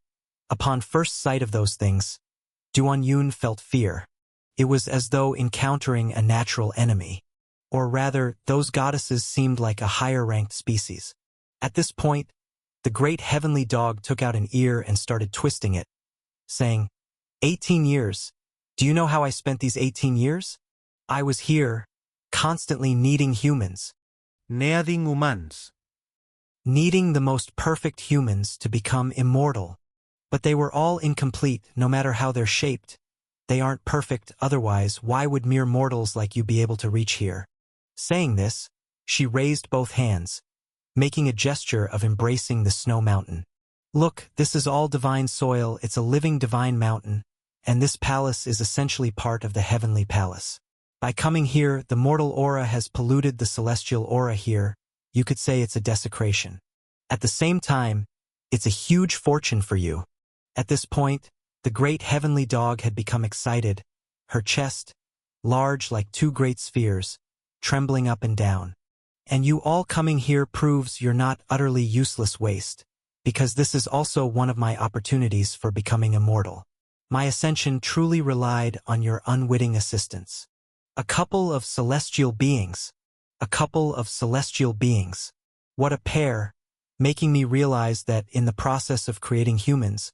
upon first sight of those things, Duanyun felt fear. It was as though encountering a natural enemy. Or rather, those goddesses seemed like a higher-ranked species. At this point, the great heavenly dog took out an ear and started twisting it, saying, 18 years. Do you know how I spent these 18 years? I was here, constantly needing humans. Needing humans. Needing the most perfect humans to become immortal. But they were all incomplete, no matter how they're shaped. They aren't perfect, otherwise why would mere mortals like you be able to reach here? Saying this, she raised both hands, making a gesture of embracing the snow mountain. Look, this is all divine soil, it's a living divine mountain, and this palace is essentially part of the heavenly palace. By coming here, the mortal aura has polluted the celestial aura here. You could say it's a desecration. At the same time, it's a huge fortune for you. At this point, the great heavenly dog had become excited, her chest, large like two great spheres, trembling up and down. And you all coming here proves you're not utterly useless waste, because this is also one of my opportunities for becoming immortal. My ascension truly relied on your unwitting assistance. A couple of celestial beings. A couple of celestial beings. What a pair, making me realize that in the process of creating humans,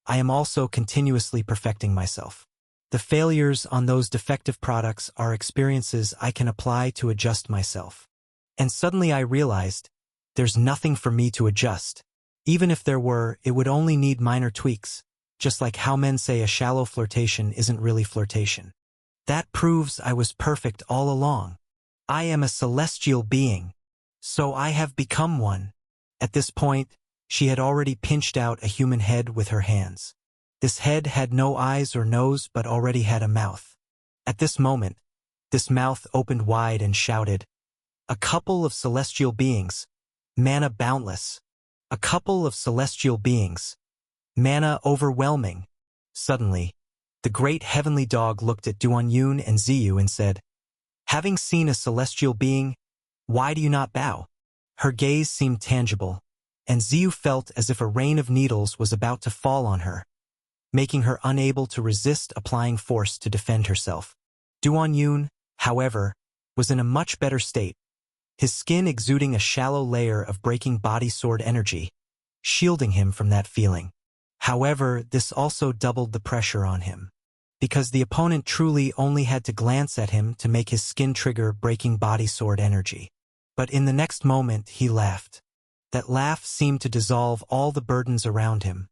I am also continuously perfecting myself. The failures on those defective products are experiences I can apply to adjust myself. And suddenly I realized, there's nothing for me to adjust. Even if there were, it would only need minor tweaks, just like how men say a shallow flirtation isn't really flirtation. That proves I was perfect all along. I am a celestial being, so I have become one. At this point, she had already pinched out a human head with her hands. This head had no eyes or nose but already had a mouth. At this moment, this mouth opened wide and shouted, "A couple of celestial beings, mana boundless. A couple of celestial beings, mana overwhelming." Suddenly, the great heavenly dog looked at Duan Yun and Ziyu and said, "Having seen a celestial being, why do you not bow?" Her gaze seemed tangible, and Ziyu felt as if a rain of needles was about to fall on her, making her unable to resist applying force to defend herself. Duan Yun, however, was in a much better state, his skin exuding a shallow layer of breaking body sword energy, shielding him from that feeling. However, this also doubled the pressure on him, because the opponent truly only had to glance at him to make his skin trigger breaking body sword energy. But in the next moment, he laughed. That laugh seemed to dissolve all the burdens around him,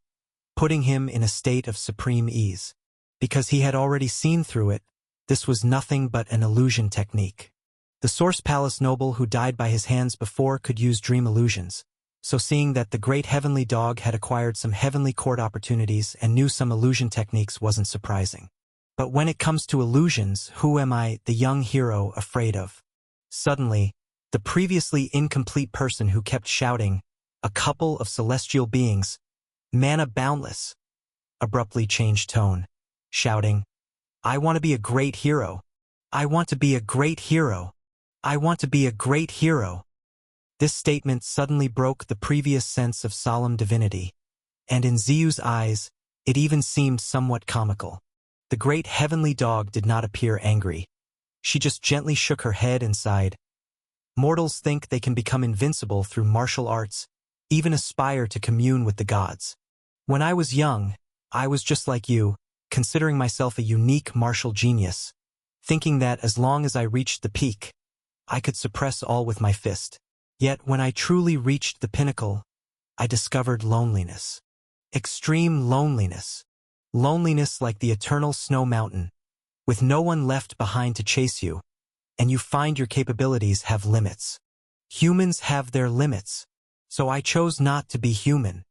putting him in a state of supreme ease. Because he had already seen through it, this was nothing but an illusion technique. The Source Palace noble who died by his hands before could use dream illusions, so seeing that the great heavenly dog had acquired some heavenly court opportunities and knew some illusion techniques wasn't surprising. But when it comes to illusions, who am I, the young hero, afraid of? Suddenly, the previously incomplete person who kept shouting, "A couple of celestial beings, mana boundless," abruptly changed tone, shouting, "I want to be a great hero. I want to be a great hero. I want to be a great hero." This statement suddenly broke the previous sense of solemn divinity, and in Ziyu's eyes, it even seemed somewhat comical. The great heavenly dog did not appear angry. She just gently shook her head and sighed. Mortals think they can become invincible through martial arts, even aspire to commune with the gods. When I was young, I was just like you, considering myself a unique martial genius, thinking that as long as I reached the peak, I could suppress all with my fist. Yet when I truly reached the pinnacle, I discovered loneliness. Extreme loneliness. Loneliness like the eternal snow mountain, with no one left behind to chase you, and you find your capabilities have limits. Humans have their limits, so I chose not to be human.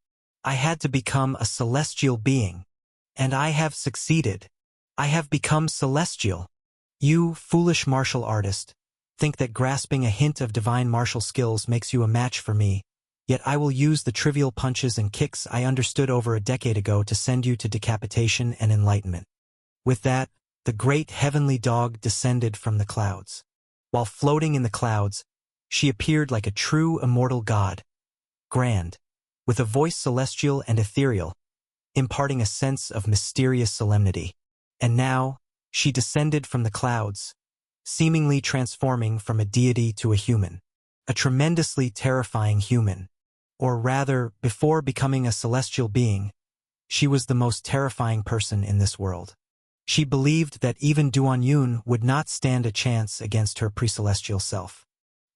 I had to become a celestial being, and I have succeeded. I have become celestial. You, foolish martial artist, think that grasping a hint of divine martial skills makes you a match for me, yet I will use the trivial punches and kicks I understood over a decade ago to send you to decapitation and enlightenment. With that, the great heavenly dog descended from the clouds. While floating in the clouds, she appeared like a true immortal god, grand, with a voice celestial and ethereal, imparting a sense of mysterious solemnity. And now, she descended from the clouds, seemingly transforming from a deity to a human, a tremendously terrifying human. Or rather, before becoming a celestial being, she was the most terrifying person in this world. She believed that even Duan Yun would not stand a chance against her pre-celestial self.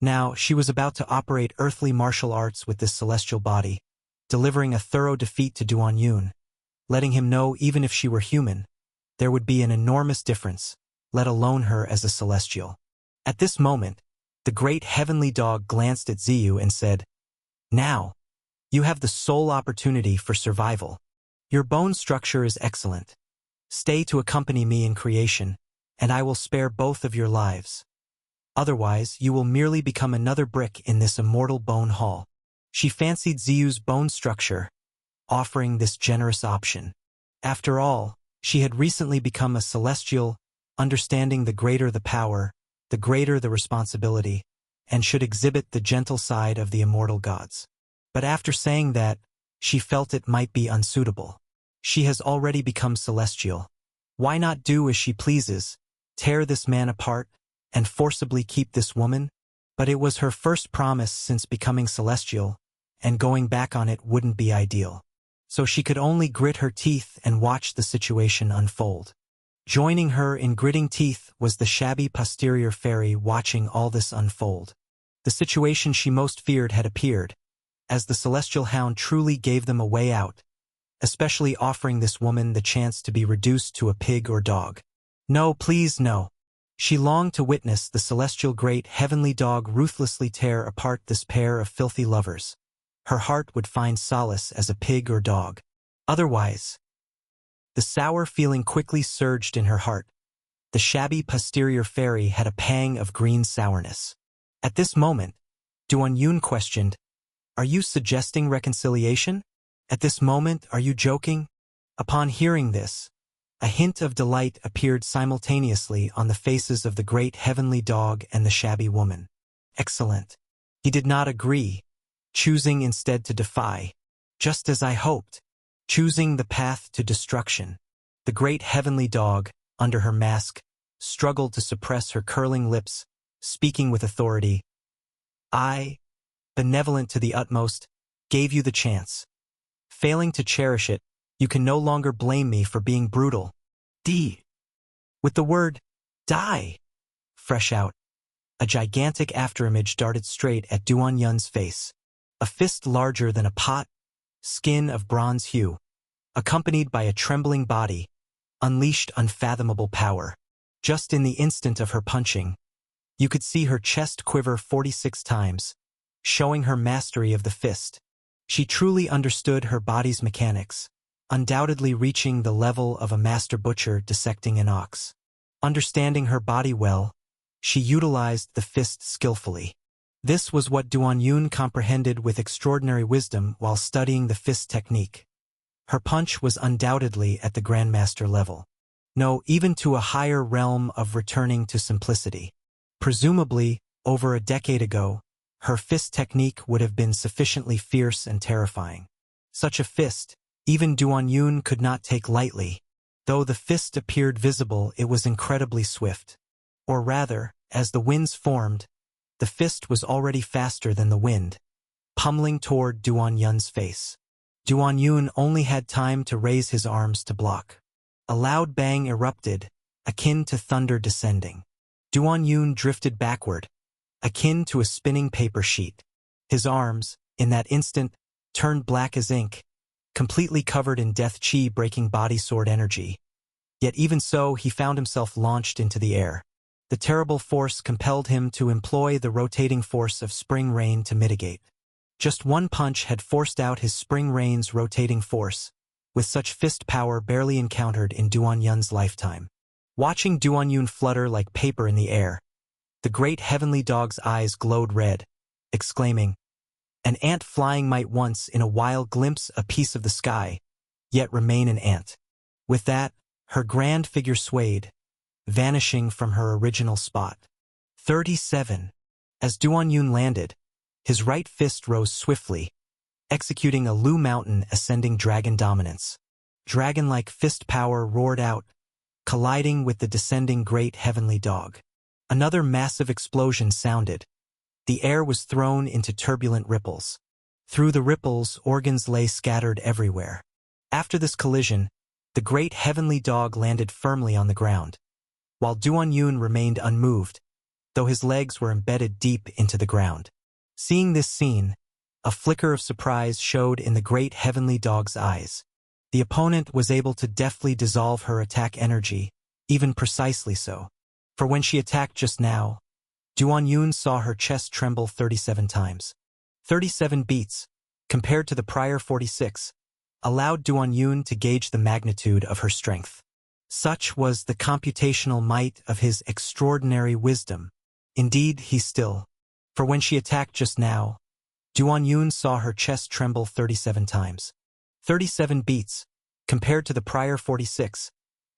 Now, she was about to operate earthly martial arts with this celestial body, delivering a thorough defeat to Duan Yun, letting him know even if she were human, there would be an enormous difference, let alone her as a celestial. At this moment, the great heavenly dog glanced at Ziyu and said, "Now, you have the sole opportunity for survival. Your bone structure is excellent. Stay to accompany me in creation, and I will spare both of your lives. Otherwise, you will merely become another brick in this immortal bone hall." She fancied Ziyu's bone structure, offering this generous option. After all, she had recently become a celestial, understanding the greater the power, the greater the responsibility, and should exhibit the gentle side of the immortal gods. But after saying that, she felt it might be unsuitable. She has already become celestial. Why not do as she pleases, tear this man apart, and forcibly keep this woman? But it was her first promise since becoming celestial, and going back on it wouldn't be ideal. So she could only grit her teeth and watch the situation unfold. Joining her in gritting teeth was the shabby posterior fairy watching all this unfold. The situation she most feared had appeared, as the celestial hound truly gave them a way out, especially offering this woman the chance to be reduced to a pig or dog. No, please no. She longed to witness the celestial great heavenly dog ruthlessly tear apart this pair of filthy lovers. Her heart would find solace as a pig or dog. Otherwise, the sour feeling quickly surged in her heart. The shabby posterior fairy had a pang of green sourness. At this moment, Duan Yun questioned, "Are you suggesting reconciliation? At this moment, are you joking?" Upon hearing this, A hint of delight appeared simultaneously on the faces of the great heavenly dog and the shabby woman. Excellent. He did not agree, choosing instead to defy. Just as I hoped. Choosing the path to destruction. The great heavenly dog, under her mask, struggled to suppress her curling lips, speaking with authority. I, benevolent to the utmost, gave you the chance. Failing to cherish it, you can no longer blame me for being brutal. With the word, die, fresh out, a gigantic afterimage darted straight at Duan Yun's face. A fist larger than a pot, skin of bronze hue, accompanied by a trembling body, unleashed unfathomable power. Just in the instant of her punching, you could see her chest quiver 46 times, showing her mastery of the fist. She truly understood her body's mechanics, undoubtedly reaching the level of a master butcher dissecting an ox. Understanding her body well, she utilized the fist skillfully. This was what Duan Yun comprehended with extraordinary wisdom while studying the fist technique. Her punch was undoubtedly at the grandmaster level. No, even to a higher realm of returning to simplicity. Presumably, over a decade ago, her fist technique would have been sufficiently fierce and terrifying. Such a fist, even Duan Yun could not take lightly. Though the fist appeared visible, it was incredibly swift. Or rather, as the winds formed, the fist was already faster than the wind, pummeling toward Duan Yun's face. Duan Yun only had time to raise his arms to block. A loud bang erupted, akin to thunder descending. Duan Yun drifted backward, akin to a spinning paper sheet. His arms, in that instant, turned black as ink, completely covered in death chi breaking body sword energy. Yet even so, he found himself launched into the air. The terrible force compelled him to employ the rotating force of spring rain to mitigate. Just one punch had forced out his spring rain's rotating force, with such fist power barely encountered in Duan Yun's lifetime. Watching Duan Yun flutter like paper in the air, the great heavenly dog's eyes glowed red, exclaiming, "An ant flying might once in a while glimpse a piece of the sky, yet remain an ant." With that, her grand figure swayed, vanishing from her original spot. 37. As Duan Yun landed, his right fist rose swiftly, executing a Lu Mountain ascending dragon dominance. Dragon-like fist power roared out, colliding with the descending great heavenly dog. Another massive explosion sounded. The air was thrown into turbulent ripples. Through the ripples, organs lay scattered everywhere. After this collision, the great heavenly dog landed firmly on the ground, while Duan Yun remained unmoved, though his legs were embedded deep into the ground. Seeing this scene, a flicker of surprise showed in the great heavenly dog's eyes. The opponent was able to deftly dissolve her attack energy, even precisely so. For when she attacked just now, Duan Yun saw her chest tremble 37 times. 37 beats, compared to the prior 46, allowed Duan Yun to gauge the magnitude of her strength. Such was the computational might of his extraordinary wisdom. Indeed, he still. For when she attacked just now, Duan Yun saw her chest tremble 37 times. 37 beats, compared to the prior 46,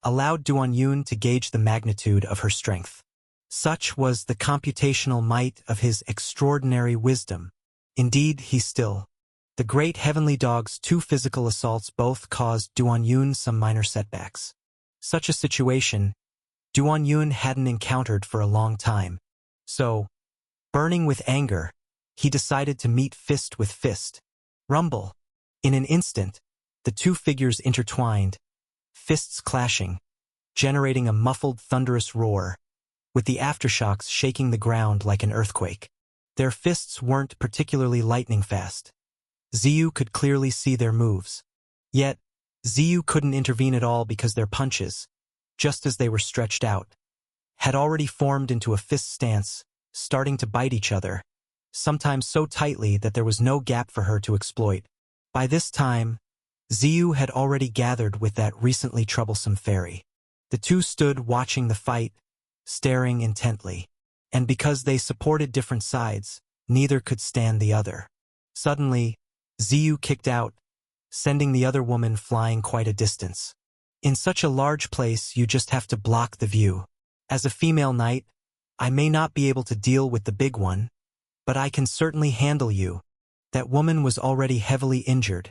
allowed Duan Yun to gauge the magnitude of her strength. Such was the computational might of his extraordinary wisdom. Indeed, he still. The great heavenly dog's two physical assaults both caused Duan Yun some minor setbacks. Such a situation, Duan Yun hadn't encountered for a long time. So, burning with anger, he decided to meet fist with fist. Rumble. In an instant, the two figures intertwined, fists clashing, generating a muffled thunderous roar, with the aftershocks shaking the ground like an earthquake. Their fists weren't particularly lightning fast. Ziyu could clearly see their moves. Yet, Ziyu couldn't intervene at all because their punches, just as they were stretched out, had already formed into a fist stance, starting to bite each other, sometimes so tightly that there was no gap for her to exploit. By this time, Ziyu had already gathered with that recently troublesome fairy. The two stood watching the fight, staring intently. And because they supported different sides, neither could stand the other. Suddenly, Ziyu kicked out, sending the other woman flying quite a distance. In such a large place, you just have to block the view. As a female knight, I may not be able to deal with the big one, but I can certainly handle you. That woman was already heavily injured,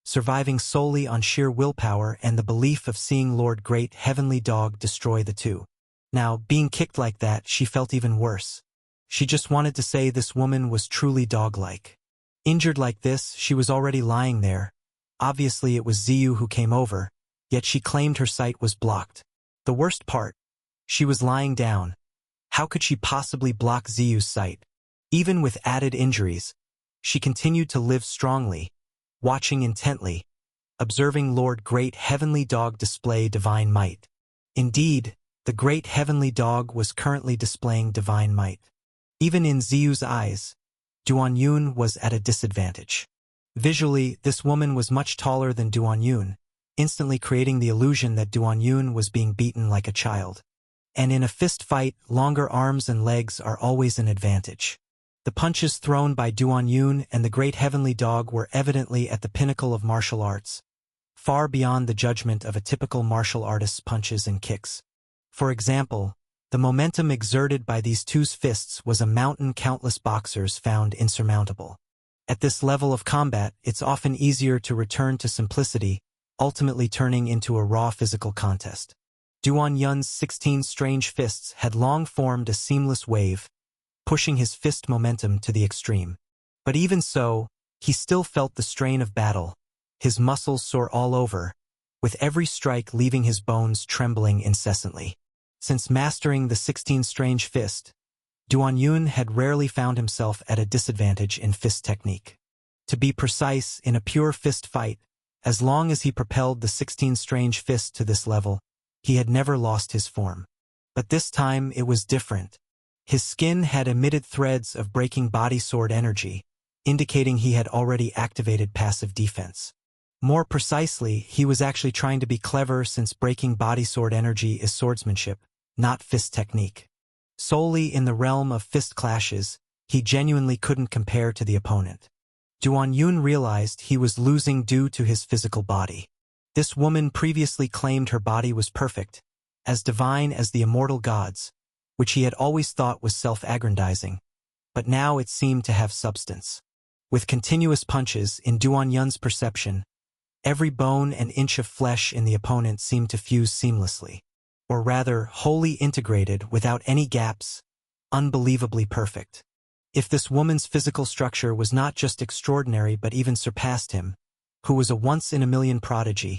surviving solely on sheer willpower and the belief of seeing Lord Great Heavenly Dog destroy the two. Now, being kicked like that, she felt even worse. She just wanted to say this woman was truly dog-like. Injured like this, she was already lying there. Obviously it was Ziyu who came over, yet she claimed her sight was blocked. The worst part, she was lying down. How could she possibly block Ziyu's sight? Even with added injuries, she continued to live strongly, watching intently, observing Lord Great Heavenly Dog display divine might. Indeed, the Great Heavenly Dog was currently displaying divine might. Even in Ziyu's eyes, Duan Yun was at a disadvantage. Visually, this woman was much taller than Duan Yun, instantly creating the illusion that Duan Yun was being beaten like a child. And in a fist fight, longer arms and legs are always an advantage. The punches thrown by Duan Yun and the Great Heavenly Dog were evidently at the pinnacle of martial arts, far beyond the judgment of a typical martial artist's punches and kicks. For example, the momentum exerted by these two's fists was a mountain countless boxers found insurmountable. At this level of combat, it's often easier to return to simplicity, ultimately turning into a raw physical contest. Duan Yun's 16 strange fists had long formed a seamless wave, pushing his fist momentum to the extreme. But even so, he still felt the strain of battle, his muscles sore all over, with every strike leaving his bones trembling incessantly. Since mastering the 16 strange fist, Duan Yun had rarely found himself at a disadvantage in fist technique. To be precise, in a pure fist fight, as long as he propelled the 16 strange fist to this level, he had never lost his form. But this time it was different. His skin had emitted threads of breaking body sword energy, indicating he had already activated passive defense. More precisely, he was actually trying to be clever since breaking body sword energy is swordsmanship, not fist technique. Solely in the realm of fist clashes, he genuinely couldn't compare to the opponent. Duan Yun realized he was losing due to his physical body. This woman previously claimed her body was perfect, as divine as the immortal gods, which he had always thought was self-aggrandizing, but now it seemed to have substance. With continuous punches, in Duan Yun's perception, every bone and inch of flesh in the opponent seemed to fuse seamlessly, or rather, wholly integrated without any gaps, unbelievably perfect. If this woman's physical structure was not just extraordinary but even surpassed him, who was a once-in-a-million prodigy,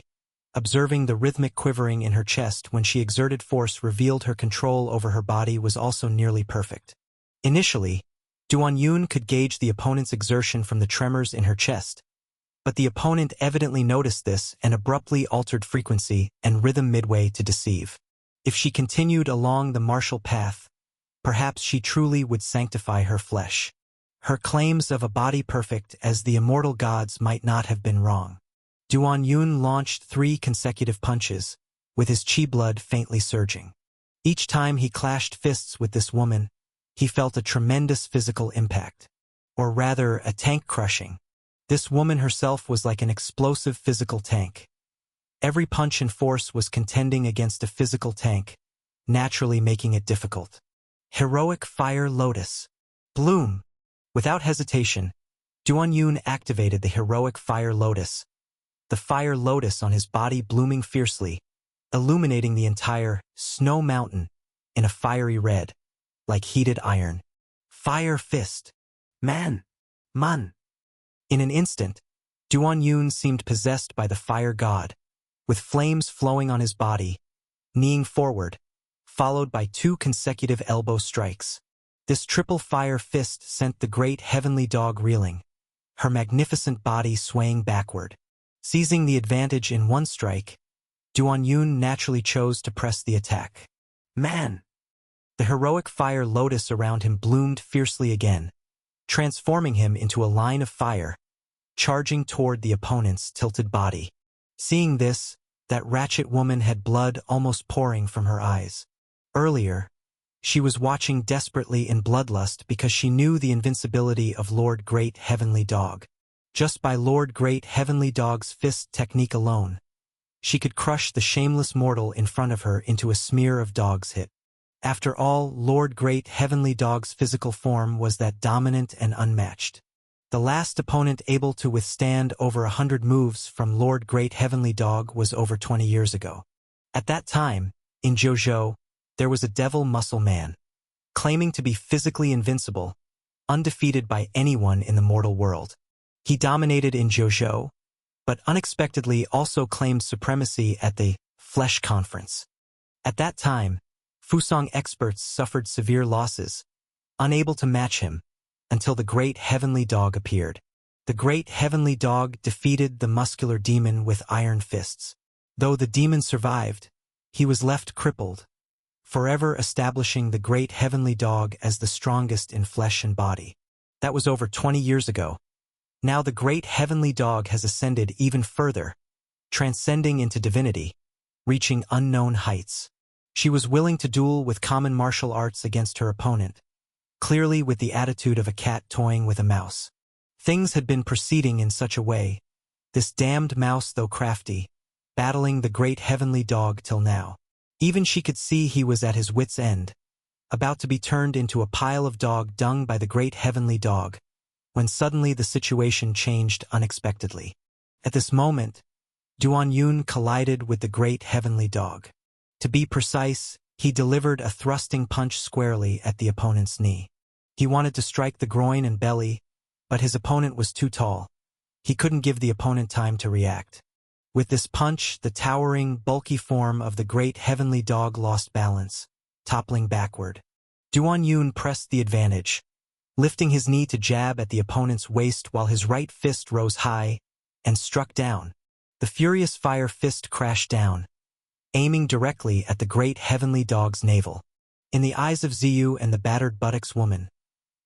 observing the rhythmic quivering in her chest when she exerted force revealed her control over her body was also nearly perfect. Initially, Duan Yun could gauge the opponent's exertion from the tremors in her chest, but the opponent evidently noticed this and abruptly altered frequency and rhythm midway to deceive. If she continued along the martial path, perhaps she truly would sanctify her flesh. Her claims of a body perfect as the immortal gods might not have been wrong. Duan Yun launched 3 consecutive punches, with his chi blood faintly surging. Each time he clashed fists with this woman, he felt a tremendous physical impact. Or rather, a tank crushing. This woman herself was like an explosive physical tank. Every punch and force was contending against a physical tank, naturally making it difficult. Heroic Fire Lotus. Bloom. Without hesitation, Duan Yun activated the Heroic Fire Lotus, the fire lotus on his body blooming fiercely, illuminating the entire snow mountain in a fiery red, like heated iron. Fire Fist. Man. Man. In an instant, Duan Yun seemed possessed by the fire god, with flames flowing on his body, kneeing forward, followed by 2 consecutive elbow strikes. This triple fire fist sent the Great Heavenly Dog reeling, her magnificent body swaying backward. Seizing the advantage in one strike, Duan Yun naturally chose to press the attack. Man! The heroic fire lotus around him bloomed fiercely again, transforming him into a line of fire, charging toward the opponent's tilted body. Seeing this, that ratchet woman had blood almost pouring from her eyes. Earlier, she was watching desperately in bloodlust because she knew the invincibility of Lord Great Heavenly Dog. Just by Lord Great Heavenly Dog's fist technique alone, she could crush the shameless mortal in front of her into a smear of dog's hit. After all, Lord Great Heavenly Dog's physical form was that dominant and unmatched. The last opponent able to withstand over 100 moves from Lord Great Heavenly Dog was over 20 years ago. At that time, in JoJo, there was a devil muscle man, claiming to be physically invincible, undefeated by anyone in the mortal world. He dominated in JoJo, but unexpectedly also claimed supremacy at the Flesh Conference. At that time, Fusong experts suffered severe losses, unable to match him, until the Great Heavenly Dog appeared. The Great Heavenly Dog defeated the muscular demon with iron fists. Though the demon survived, he was left crippled, forever establishing the Great Heavenly Dog as the strongest in flesh and body. That was over 20 years ago. Now the Great Heavenly Dog has ascended even further, transcending into divinity, reaching unknown heights. She was willing to duel with common martial arts against her opponent, clearly with the attitude of a cat toying with a mouse. Things had been proceeding in such a way, this damned mouse though crafty, battling the Great Heavenly Dog till now. Even she could see he was at his wit's end, about to be turned into a pile of dog dung by the Great Heavenly Dog, when suddenly the situation changed unexpectedly. At this moment, Duan Yun collided with the Great Heavenly Dog. To be precise, he delivered a thrusting punch squarely at the opponent's knee. He wanted to strike the groin and belly, but his opponent was too tall. He couldn't give the opponent time to react. With this punch, the towering, bulky form of the Great Heavenly Dog lost balance, toppling backward. Duan Yun pressed the advantage, lifting his knee to jab at the opponent's waist while his right fist rose high and struck down. The furious fire fist crashed down, aiming directly at the Great Heavenly Dog's navel. In the eyes of Ziyu and the battered buttocks woman,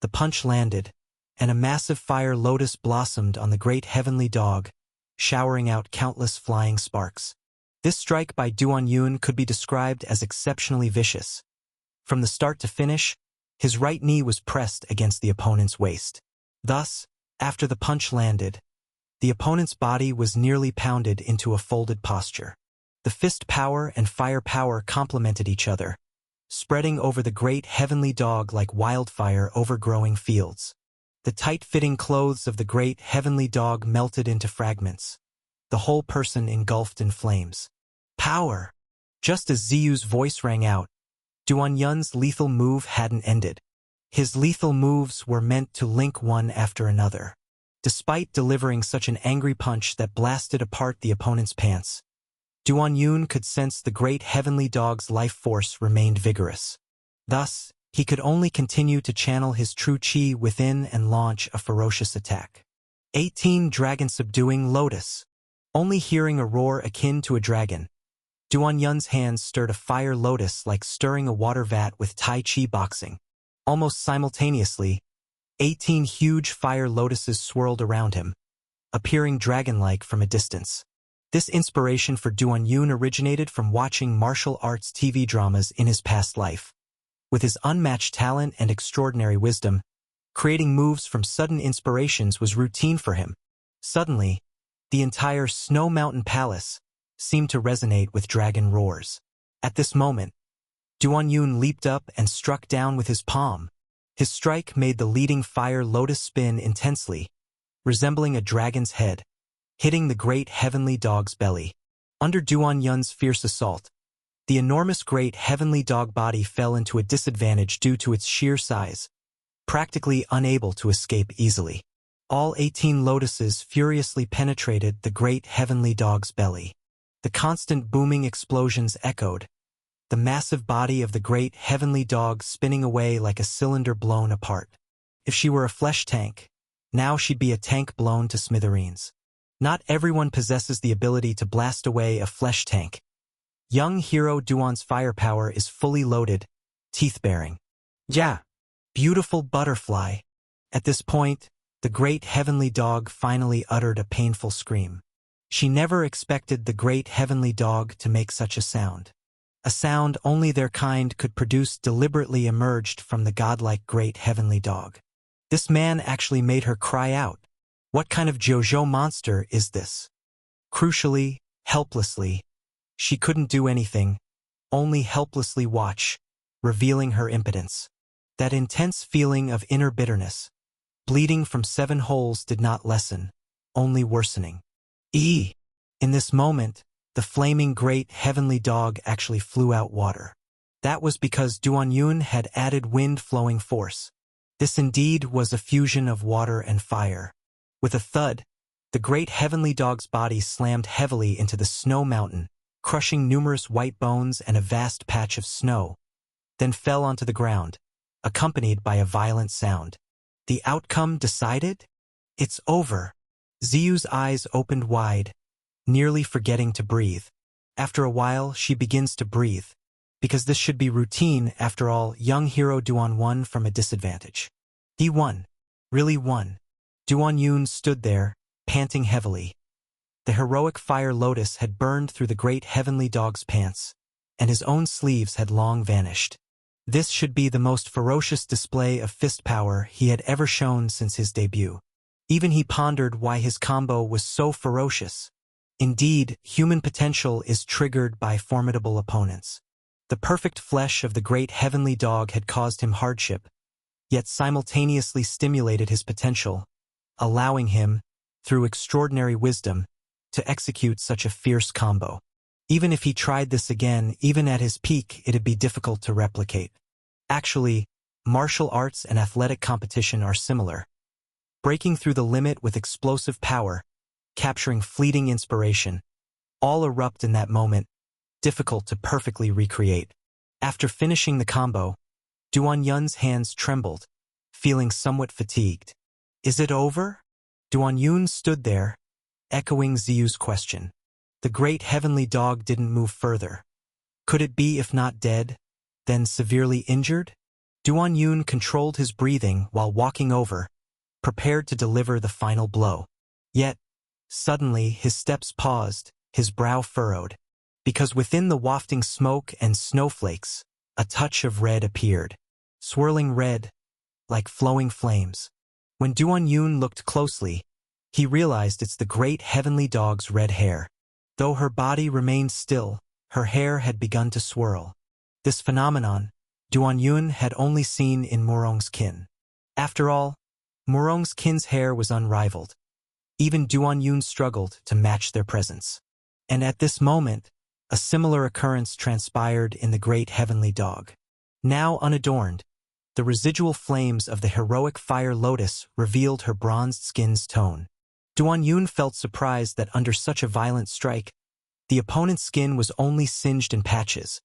the punch landed, and a massive fire lotus blossomed on the Great Heavenly Dog, showering out countless flying sparks. This strike by Duan Yun could be described as exceptionally vicious. From the start to finish, his right knee was pressed against the opponent's waist. Thus, after the punch landed, the opponent's body was nearly pounded into a folded posture. The fist power and fire power complemented each other, spreading over the Great Heavenly Dog like wildfire over growing fields. The tight-fitting clothes of the Great Heavenly Dog melted into fragments, the whole person engulfed in flames. Power! Just as Ziyu's voice rang out, Duan Yun's lethal move hadn't ended. His lethal moves were meant to link one after another. Despite delivering such an angry punch that blasted apart the opponent's pants, Duan Yun could sense the Great Heavenly Dog's life force remained vigorous. Thus, he could only continue to channel his true chi within and launch a ferocious attack. 18 Dragon Subduing Lotus. Only hearing a roar akin to a dragon, Duan Yun's hands stirred a fire lotus like stirring a water vat with Tai Chi boxing. Almost simultaneously, 18 huge fire lotuses swirled around him, appearing dragon-like from a distance. This inspiration for Duan Yun originated from watching martial arts TV dramas in his past life. With his unmatched talent and extraordinary wisdom, creating moves from sudden inspirations was routine for him. Suddenly, the entire Snow Mountain Palace seemed to resonate with dragon roars. At this moment, Duan Yun leaped up and struck down with his palm. His strike made the leading fire lotus spin intensely, resembling a dragon's head, hitting the Great Heavenly Dog's belly. Under Duan Yun's fierce assault, the enormous Great Heavenly Dog body fell into a disadvantage due to its sheer size, practically unable to escape easily. All 18 lotuses furiously penetrated the Great Heavenly Dog's belly. The constant booming explosions echoed, the massive body of the Great Heavenly Dog spinning away like a cylinder blown apart. If she were a flesh tank, now she'd be a tank blown to smithereens. Not everyone possesses the ability to blast away a flesh tank. Young hero Duan's firepower is fully loaded, teeth-bearing. Yeah, beautiful butterfly. At this point, the Great Heavenly Dog finally uttered a painful scream. She never expected the Great Heavenly Dog to make such a sound. A sound only their kind could produce deliberately emerged from the godlike Great Heavenly Dog. This man actually made her cry out. What kind of JoJo monster is this? Crucially, helplessly. She couldn't do anything, only helplessly watch, revealing her impotence. That intense feeling of inner bitterness, bleeding from 7 holes, did not lessen, only worsening. In this moment, the flaming great heavenly dog actually flew out water. That was because Duanyun had added wind-flowing force. This indeed was a fusion of water and fire. With a thud, the great heavenly dog's body slammed heavily into the snow mountain, crushing numerous white bones and a vast patch of snow, then fell onto the ground, accompanied by a violent sound. The outcome decided? It's over. Ziyu's eyes opened wide, nearly forgetting to breathe. After a while, she begins to breathe, because this should be routine. After all, young hero Duan won from a disadvantage. He won. Really won. Duanyun stood there, panting heavily. The heroic fire lotus had burned through the great heavenly dog's pants, and his own sleeves had long vanished. This should be the most ferocious display of fist power he had ever shown since his debut. Even he pondered why his combo was so ferocious. Indeed, human potential is triggered by formidable opponents. The perfect flesh of the great heavenly dog had caused him hardship, yet simultaneously stimulated his potential, allowing him, through extraordinary wisdom, to execute such a fierce combo. Even if he tried this again, even at his peak, it'd be difficult to replicate. Actually, martial arts and athletic competition are similar. Breaking through the limit with explosive power, capturing fleeting inspiration, all erupt in that moment, difficult to perfectly recreate. After finishing the combo, Duanyun's hands trembled, feeling somewhat fatigued. Is it over? Duanyun stood there, echoing Ziyu's question. The great heavenly dog didn't move further. Could it be, if not dead, then severely injured? Duanyun controlled his breathing while walking over, prepared to deliver the final blow. Yet, suddenly his steps paused, his brow furrowed, because within the wafting smoke and snowflakes, a touch of red appeared, swirling red, like flowing flames. When Duanyun looked closely, he realized it's the great heavenly dog's red hair. Though her body remained still, her hair had begun to swirl. This phenomenon, Duanyun had only seen in Murong's kin. After all, Murong's kin's hair was unrivaled. Even Duanyun struggled to match their presence. And at this moment, a similar occurrence transpired in the great heavenly dog. Now unadorned, the residual flames of the heroic fire lotus revealed her bronzed skin's tone. Duanyun felt surprised that under such a violent strike, the opponent's skin was only singed in patches,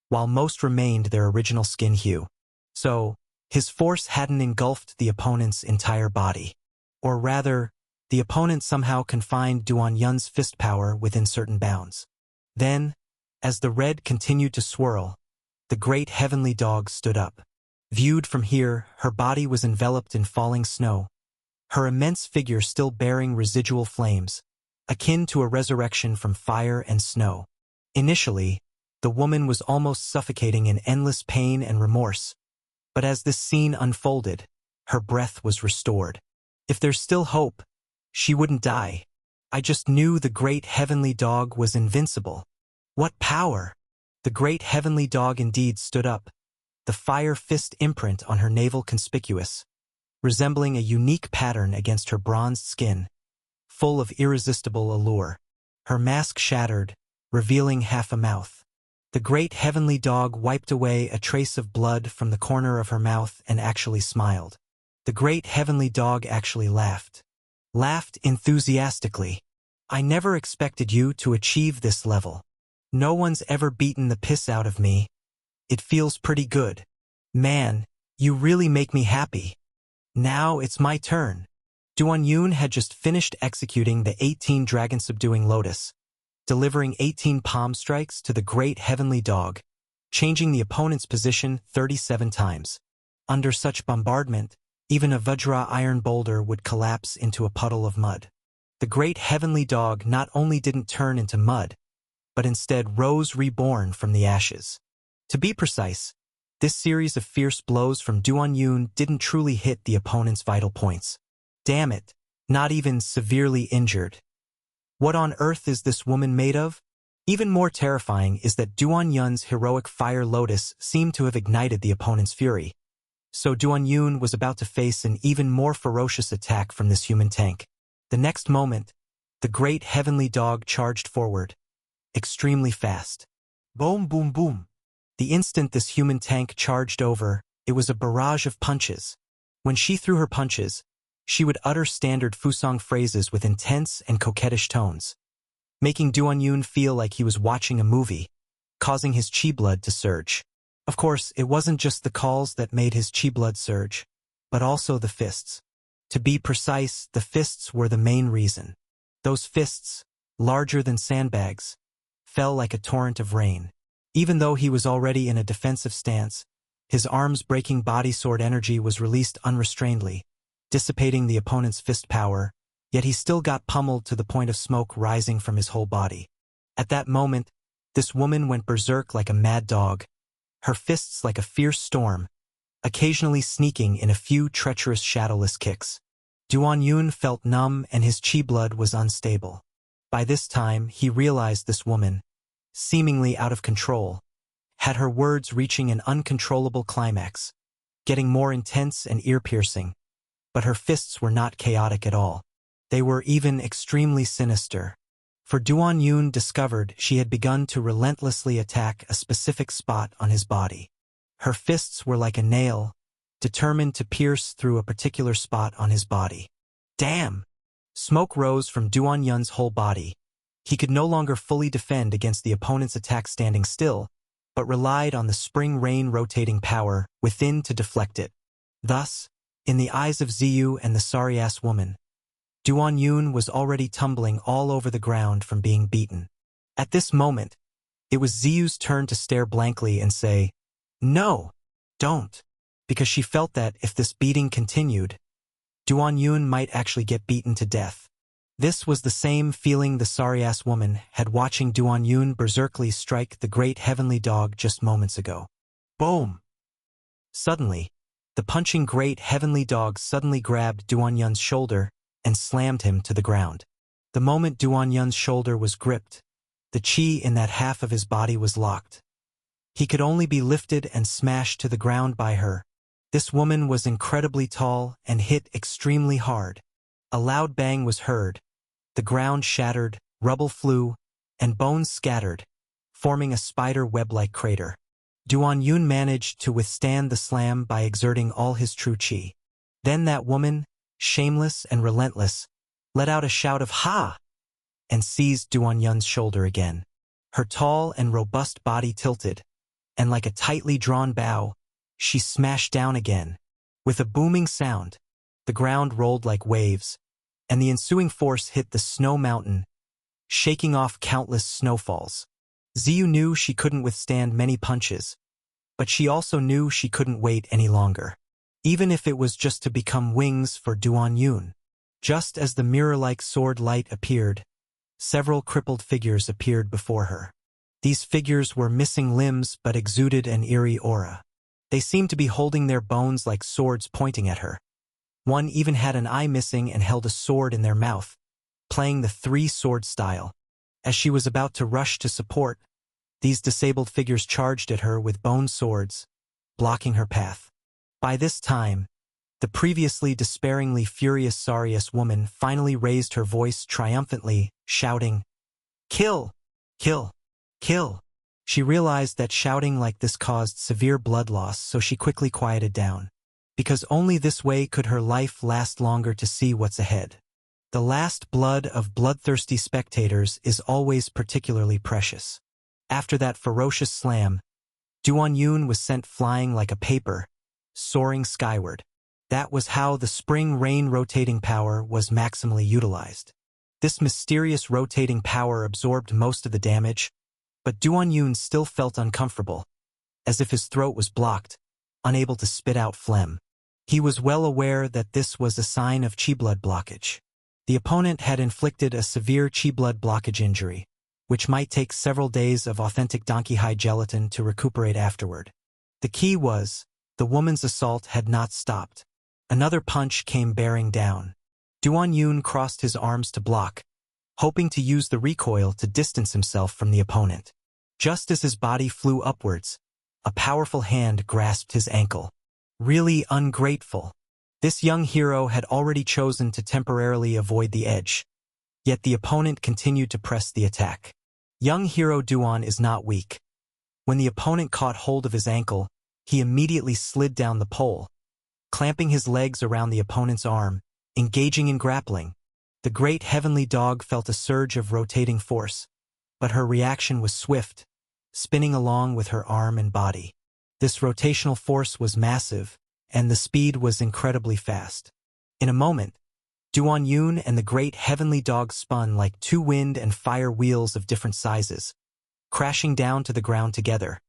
while most remained their original skin hue. So, his force hadn't engulfed the opponent's entire body. Or rather, the opponent somehow confined Duanyun's fist power within certain bounds. Then, as the red continued to swirl, the great heavenly dog stood up. Viewed from here, her body was enveloped in falling snow, her immense figure still bearing residual flames, akin to a resurrection from fire and snow. Initially, the woman was almost suffocating in endless pain and remorse, but as this scene unfolded, her breath was restored. If there's still hope, she wouldn't die. I just knew the great heavenly dog was invincible. What power! The great heavenly dog indeed stood up, the fire fist imprint on her navel conspicuous, resembling a unique pattern against her bronzed skin, full of irresistible allure. Her mask shattered, revealing half a mouth. The great heavenly dog wiped away a trace of blood from the corner of her mouth and actually smiled. The great heavenly dog actually laughed. Laughed enthusiastically. I never expected you to achieve this level. No one's ever beaten the piss out of me. It feels pretty good. Man, you really make me happy. Now it's my turn. Duanyun had just finished executing the 18 dragon-subduing lotus, delivering 18 palm strikes to the great heavenly dog, changing the opponent's position 37 times. Under such bombardment, even a Vajra iron boulder would collapse into a puddle of mud. The great heavenly dog not only didn't turn into mud, but instead rose reborn from the ashes. To be precise, this series of fierce blows from Duanyun didn't truly hit the opponent's vital points. Damn it, not even severely injured. What on earth is this woman made of? Even more terrifying is that Duan Yun's heroic Fire Lotus seemed to have ignited the opponent's fury. So Duan Yun was about to face an even more ferocious attack from this human tank. The next moment, the great heavenly dog charged forward, extremely fast. Boom, boom, boom. The instant this human tank charged over, it was a barrage of punches. When she threw her punches, she would utter standard Fusong phrases with intense and coquettish tones, making Duan Yun feel like he was watching a movie, causing his chi blood to surge. Of course, it wasn't just the calls that made his chi blood surge, but also the fists. To be precise, the fists were the main reason. Those fists, larger than sandbags, fell like a torrent of rain. Even though he was already in a defensive stance, his arms' breaking body sword energy was released unrestrainedly, dissipating the opponent's fist power, yet he still got pummeled to the point of smoke rising from his whole body. At that moment, this woman went berserk like a mad dog, her fists like a fierce storm, occasionally sneaking in a few treacherous shadowless kicks. Duan Yun felt numb and his chi blood was unstable. By this time, he realized this woman, seemingly out of control, had her words reaching an uncontrollable climax, getting more intense and ear-piercing. But her fists were not chaotic at all. They were even extremely sinister. For Duan Yun discovered she had begun to relentlessly attack a specific spot on his body. Her fists were like a nail, determined to pierce through a particular spot on his body. Damn! Smoke rose from Duan Yun's whole body. He could no longer fully defend against the opponent's attack standing still, but relied on the spring rain rotating power within to deflect it. Thus, in the eyes of Ziyu and the sorry-ass woman, Duan Yun was already tumbling all over the ground from being beaten. At this moment, it was Ziyu's turn to stare blankly and say, "No, don't," because she felt that if this beating continued, Duan Yun might actually get beaten to death. This was the same feeling the sorry-ass woman had watching Duan Yun berserkly strike the great heavenly dog just moments ago. Boom! Suddenly, the punching great heavenly dog suddenly grabbed Duan Yun's shoulder and slammed him to the ground. The moment Duan Yun's shoulder was gripped, the chi in that half of his body was locked. He could only be lifted and smashed to the ground by her. This woman was incredibly tall and hit extremely hard. A loud bang was heard. The ground shattered, rubble flew, and bones scattered, forming a spider web-like crater. Duan Yun managed to withstand the slam by exerting all his true chi. Then that woman, shameless and relentless, let out a shout of "Ha!" and seized Duan Yun's shoulder again. Her tall and robust body tilted, and like a tightly drawn bow, she smashed down again. With a booming sound, the ground rolled like waves, and the ensuing force hit the snow mountain, shaking off countless snowfalls. Ziyu knew she couldn't withstand many punches, but she also knew she couldn't wait any longer, even if it was just to become wings for Duan Yun. Just as the mirror-like sword light appeared, several crippled figures appeared before her. These figures were missing limbs but exuded an eerie aura. They seemed to be holding their bones like swords pointing at her. One even had an eye missing and held a sword in their mouth, playing the three-sword style. As she was about to rush to support, these disabled figures charged at her with bone swords, blocking her path. By this time, the previously despairingly furious sorry-ass woman finally raised her voice triumphantly, shouting, "Kill! Kill! Kill!" She realized that shouting like this caused severe blood loss, so she quickly quieted down, because only this way could her life last longer to see what's ahead. The last blood of bloodthirsty spectators is always particularly precious. After that ferocious slam, Duan Yun was sent flying like a paper, soaring skyward. That was how the spring rain rotating power was maximally utilized. This mysterious rotating power absorbed most of the damage, but Duan Yun still felt uncomfortable, as if his throat was blocked, unable to spit out phlegm. He was well aware that this was a sign of chi blood blockage. The opponent had inflicted a severe chi blood blockage injury, which might take several days of authentic donkey hide gelatin to recuperate afterward. The key was, the woman's assault had not stopped. Another punch came bearing down. Duan Yun crossed his arms to block, hoping to use the recoil to distance himself from the opponent. Just as his body flew upwards, a powerful hand grasped his ankle. Really ungrateful. This young hero had already chosen to temporarily avoid the edge. Yet the opponent continued to press the attack. Young hero Duan is not weak. When the opponent caught hold of his ankle, he immediately slid down the pole, clamping his legs around the opponent's arm, engaging in grappling. The great heavenly dog felt a surge of rotating force, but her reaction was swift, spinning along with her arm and body. This rotational force was massive, and the speed was incredibly fast. In a moment, Duan Yun and the great heavenly dog spun like two wind and fire wheels of different sizes, crashing down to the ground together.